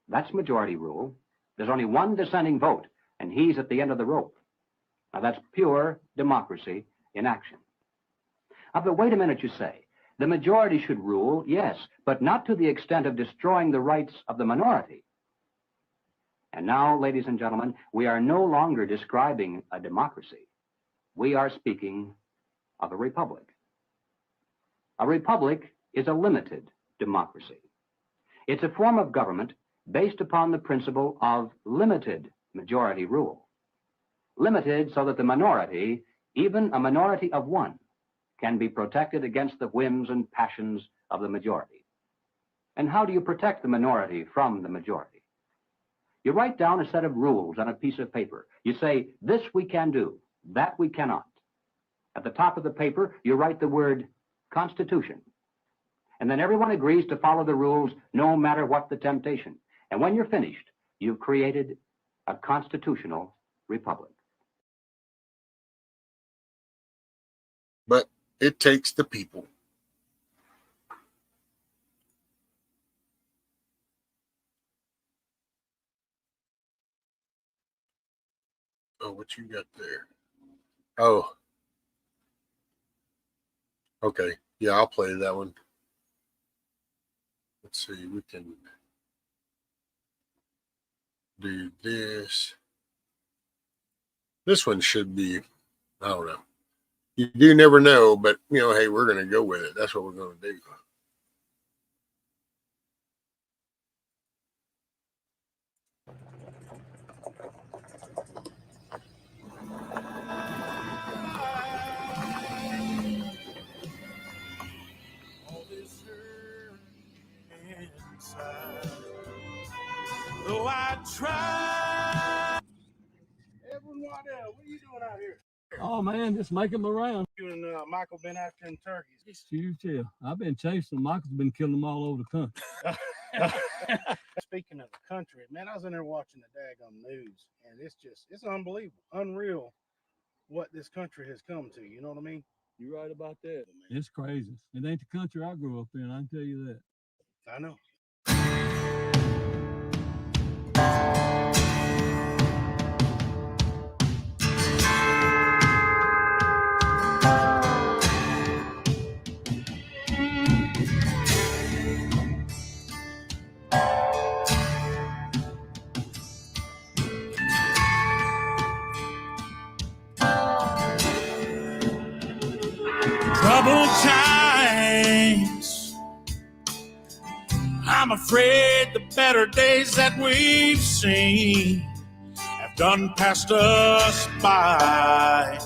That's majority rule. There's only one dissenting vote, and he's at the end of the rope. Now, that's pure democracy in action. But wait a minute, you say. The majority should rule, yes, but not to the extent of destroying the rights of the minority. And now, ladies and gentlemen, we are no longer describing a democracy. We are speaking of a republic. A republic is a limited democracy. It's a form of government based upon the principle of limited majority rule. Limited so that the minority, even a minority of one, can be protected against the whims and passions of the majority. And how do you protect the minority from the majority? You write down a set of rules on a piece of paper. You say, this we can do, that we cannot. At the top of the paper, you write the word Constitution. And then everyone agrees to follow the rules no matter what the temptation. And when you're finished, you've created a constitutional republic. But it takes the people. Oh, what you got there? Oh. Okay. Yeah, I'll play that one. Let's see. We can do this. This one should be, I don't know. You do never know, but, you know, hey, we're going to go with it. That's what we're going to do. Though I try. Edwin Waddell, what are you doing out here? Oh man, just making them around. You and Michael been after them turkeys. Shoot. I've been chasing. Michael's been killing them all over the country. Speaking of the country, man, I was in there watching the daggone news, and it's unbelievable, unreal what this country has come to. You know what I mean? You're right about that. It's crazy. It ain't the country I grew up in, I can tell you that. I know. Troubled times, I'm afraid the better days that we've seen have done passed us by.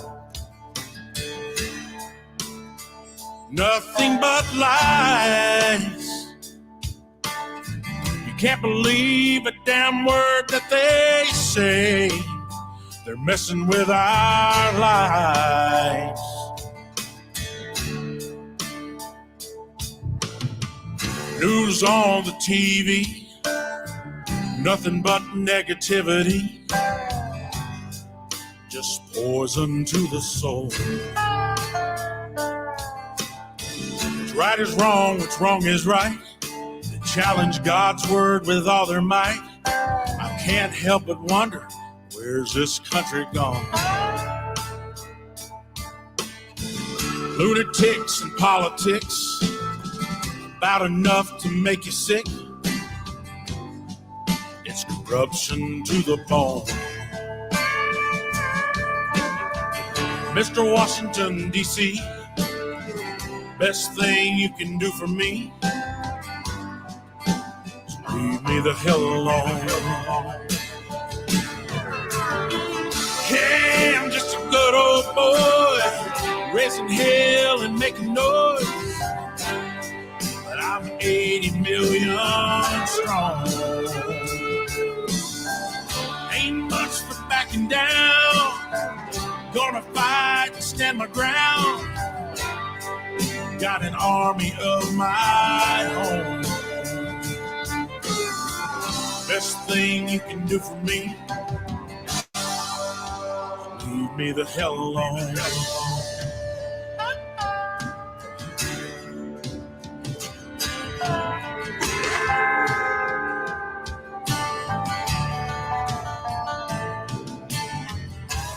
Nothing but lies. You can't believe a damn word that they say. They're messing with our lives. News on the TV, nothing but negativity, just poison to the soul. What's right is wrong, what's wrong is right. They challenge God's word with all their might. I can't help but wonder, where's this country gone? Lunatics and politics, about enough to make you sick. It's corruption to the bone. Mr. Washington, D.C., best thing you can do for me is leave me the hell alone. Hey, I'm just a good old boy, raising hell and making noise. I'm 80 million strong. Ain't much for backing down. Gonna fight and stand my ground. Got an army of my own. Best thing you can do for me, leave me the hell alone.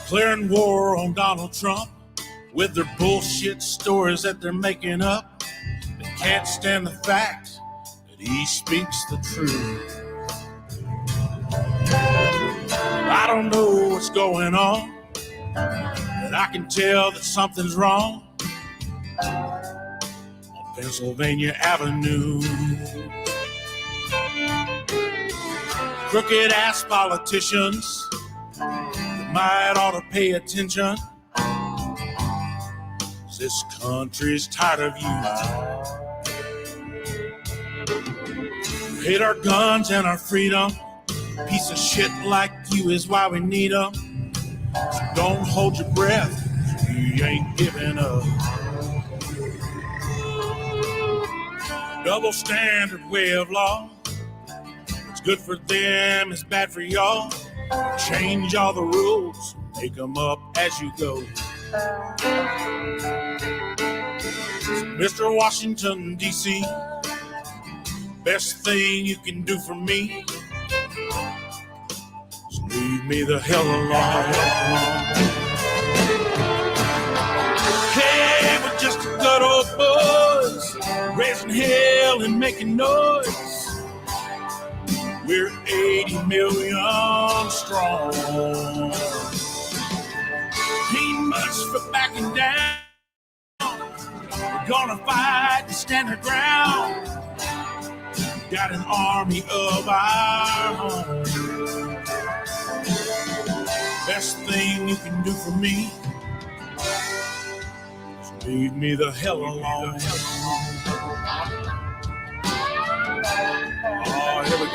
Declaring war on Donald Trump with their bullshit stories that they're making up. They can't stand the fact that he speaks the truth. I don't know what's going on, but I can tell that something's wrong on Pennsylvania Avenue. Crooked ass politicians that might ought to pay attention. This country's tired of you. You hate our guns and our freedom. Piece of shit like you is why we need them. So don't hold your breath, you ain't giving up. Double standard way of law. What's good for them is bad for y'all. Change all the rules, make them up as you go. Mr. Washington, D.C., best thing you can do for me is leave me the hell alone. Hey, we're just a good old boys, raising hell and making noise. We're 80 million strong. Ain't much for backing down. We're gonna fight and stand our ground. Got an army of our own. Best thing you can do for me is leave me the hell alone. Oh, here we go.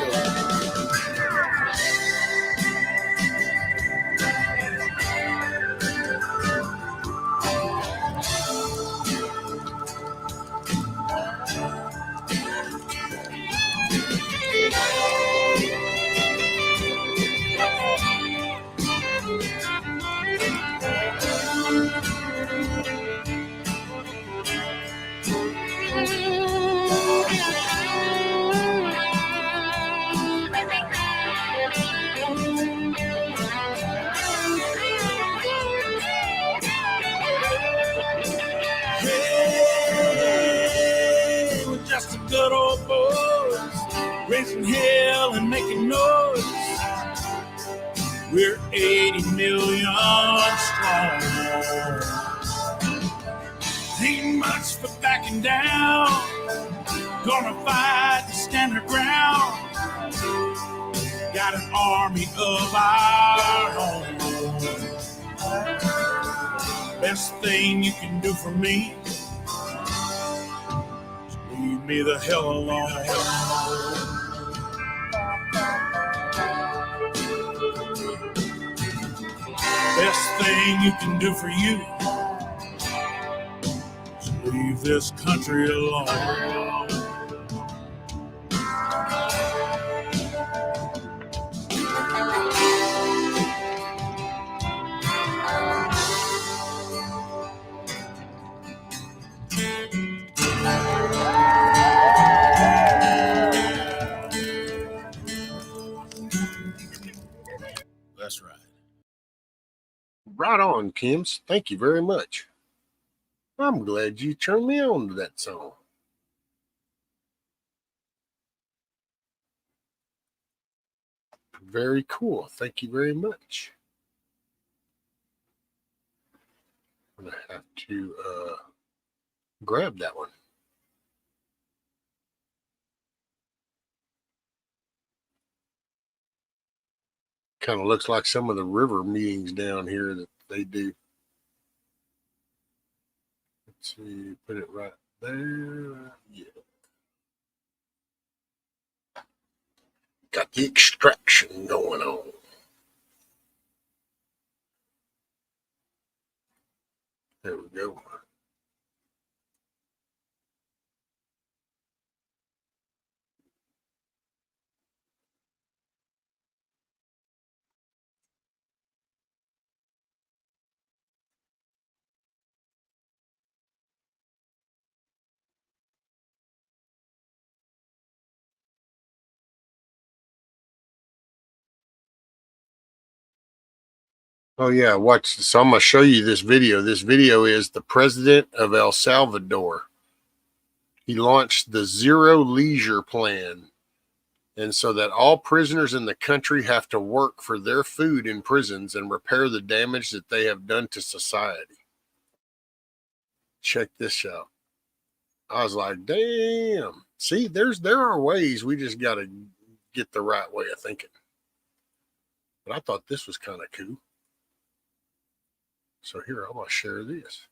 Hey, we're just a good old boys, raising hell and making noise. We're 80 million strong. Ain't much for backing down. Gonna fight to stand our ground. Got an army of our own. Best thing you can do for me is leave me the hell alone. Best thing you can do for you is leave this country alone. That's right. Right on, Kims. Thank you very much. I'm glad you turned me on to that song. Very cool. Thank you very much. I'm going to have to grab that one. Kind of looks like some of the river meetings down here that they do. Let's see, put it right there. Yeah. Got the extraction going on. There we go. Oh yeah, watch. So I'm gonna show you this video. This video is the president of El Salvador. He launched the Zero Leisure Plan, and so that all prisoners in the country have to work for their food in prisons and repair the damage that they have done to society. Check this out. I was like, damn. See, there are ways. We just got to get the right way of thinking. But I thought this was kind of cool. So here, I'm going to share this.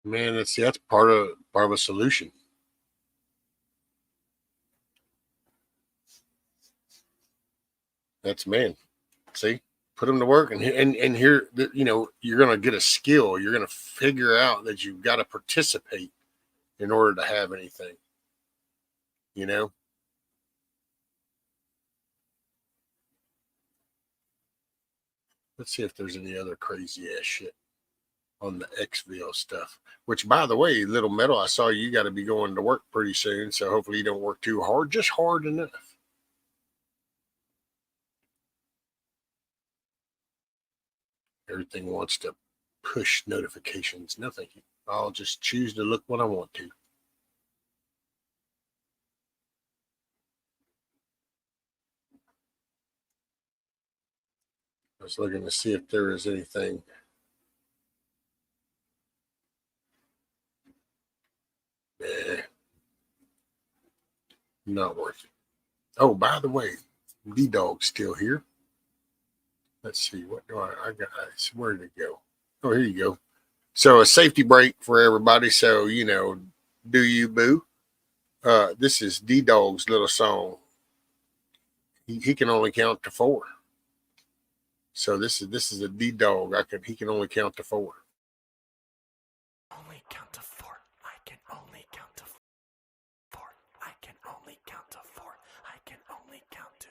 Man, that's part of a solution. That's man. See, put them to work, and here, you know, you're gonna get a skill. You're gonna figure out that you've got to participate in order to have anything. You know. Let's see if there's any other crazy ass shit on the Xville stuff. Which, by the way, Little Metal, I saw you got to be going to work pretty soon, so hopefully you don't work too hard, just hard enough. Everything wants to push notifications. No, thank you. I'll just choose to look when I want to. I was looking to see if there is anything. Not worth it. Oh, by the way, D-Dog's still here. Let's see. What do I got? Where did it go? Oh, here you go. So a safety break for everybody. So, you know, do you boo? This is D-Dog's little song. He can only count to 4. So this is a D-Dog. He can only count to 4. Only count to 4. I can only count to 4. I can only count to 4. I can only count to.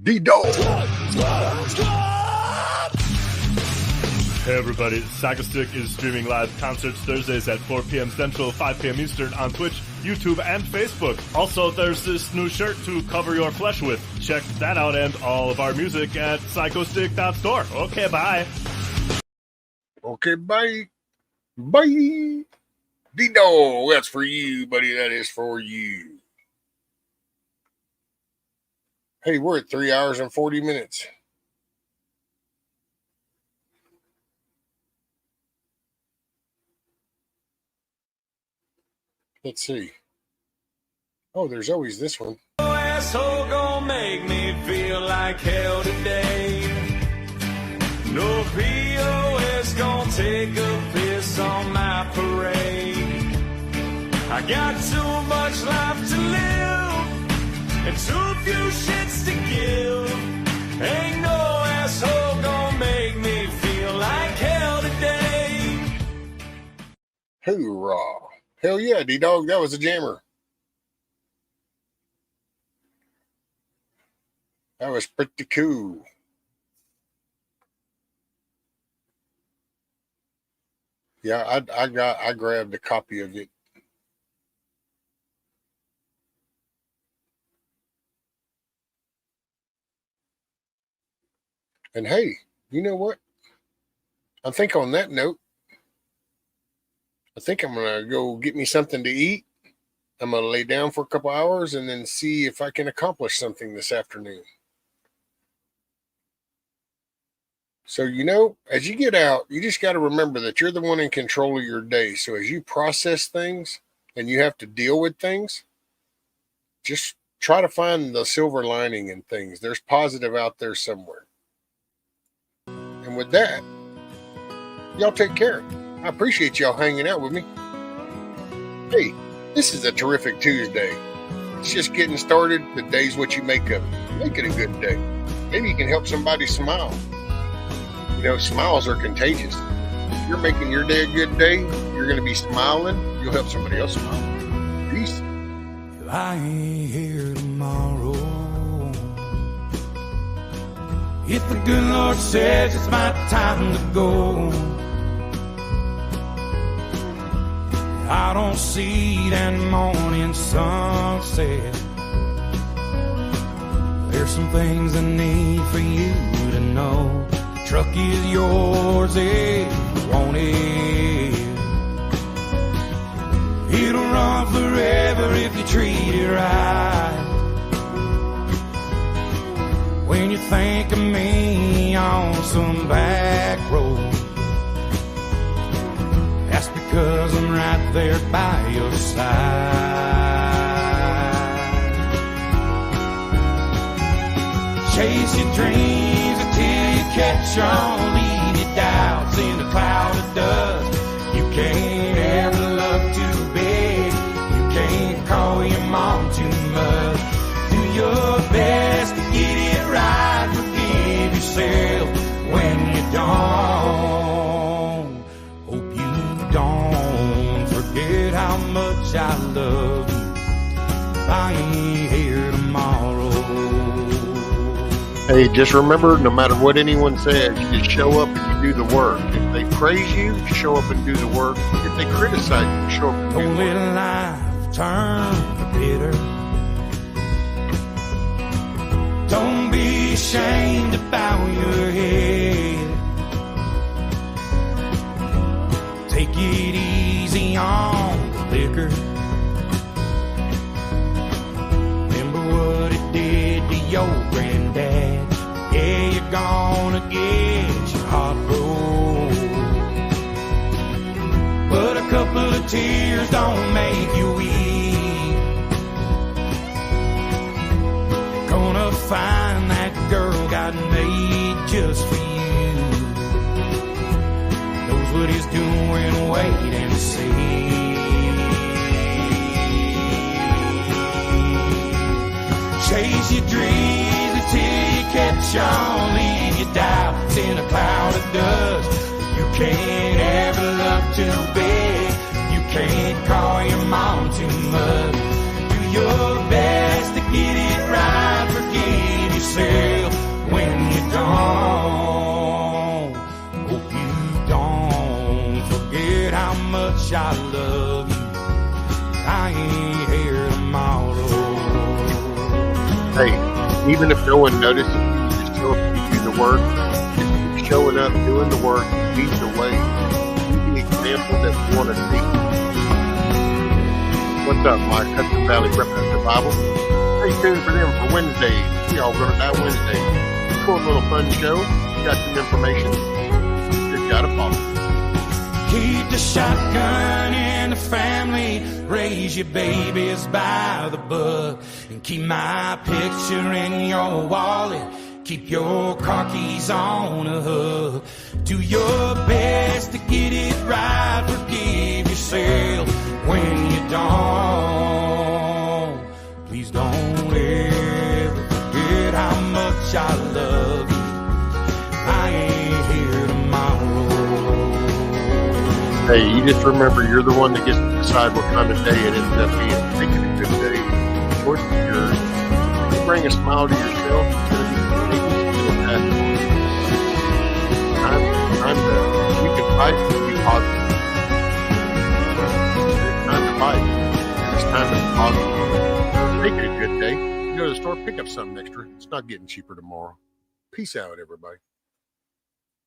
D-Dog. Hey everybody, Sagostick is streaming live concerts Thursdays at 4 p.m. Central, 5 p.m. Eastern on Twitch, YouTube, and Facebook. Also, there's this new shirt to cover your flesh with. Check that out and all of our music at psychostick.store. Okay, bye. Okay, bye. Bye. D-Dog, that's for you, buddy. That is for you. Hey, we're at 3 hours and 40 minutes. Let's see. Oh, there's always this one. Oh, asshole gonna make me feel like hell today. No POS gonna take a piss on my parade. I got too much life to live and too few shits to give. Ain't no asshole gonna make me feel like hell today. Hoorah. Hell yeah, D-Dog, that was a jammer. That was pretty cool. Yeah, I grabbed a copy of it. And hey, you know what? I think on that note, I think I'm going to go get me something to eat. I'm going to lay down for a couple hours and then see if I can accomplish something this afternoon. So, you know, as you get out, you just got to remember that you're the one in control of your day. So as you process things and you have to deal with things, just try to find the silver lining in things. There's positive out there somewhere. And with that, y'all take care. I appreciate y'all hanging out with me. Hey, this is a terrific Tuesday. It's just getting started. The day's what you make of it. Make it a good day. Maybe you can help somebody smile. You know, smiles are contagious. If you're making your day a good day, you're going to be smiling. You'll help somebody else smile. Peace. I ain't here tomorrow. If the good Lord says it's my time to go, I don't see that morning sunset. There's some things I need for you to know. The truck is yours if you want it. It'll run forever if you treat it right. When you think of me on some back road, that's because I'm right there by your side. Chase your dreams until you catch on. Leave your doubts in a cloud of dust. You can't ever love too big. You can't call your mom too much. Do your best to get it right. Forgive yourself when you don't. Hope you don't forget how much I love you. I ain't here tomorrow. Hey, just remember, no matter what anyone says, you just show up and you do the work. If they praise you, show up and do the work. If they criticize you, show up and do the work. Don't let life turn bitter. Don't be ashamed about your head. Take it easy on the liquor. Remember what it did to your granddad. Yeah, you're gonna get your heart broke, but a couple of tears don't make you weep. You're gonna find that girl God made just for you. Knows what he's doing, wait and see. Chase your dreams until you catch on. Leave your doubts in a cloud of dust. You can't ever love too big. You can't call your mom too much. Do your best to get it right. Forgive yourself Hey, even if no one notices, you just show up and do the work. Just keep showing up, doing the work, lead the way. Be the example that we want to see. What's up, Mike? Hudson Valley Representative Bible. Stay tuned for them for Wednesday. We all gonna die Wednesday. Cool little fun show. Got some information. Just gotta follow. Keep the shotgun in the family, raise your babies by the book, and keep my picture in your wallet, keep your car keys on a hook. Do your best to get it right, forgive yourself when you don't. Please don't ever forget how much I love you. I ain't here tomorrow. Hey, you just remember you're the one that gets to decide what kind of day it ends up being. Make it a good day. The choice is yours. If you bring a smile to yourself, it's going to be contagious and impactful. Time to, we can fight to be positive. It's time to fight. It's time to be positive. Make it a good day. You go to the store, pick up something extra. It's not getting cheaper tomorrow. Peace out, everybody.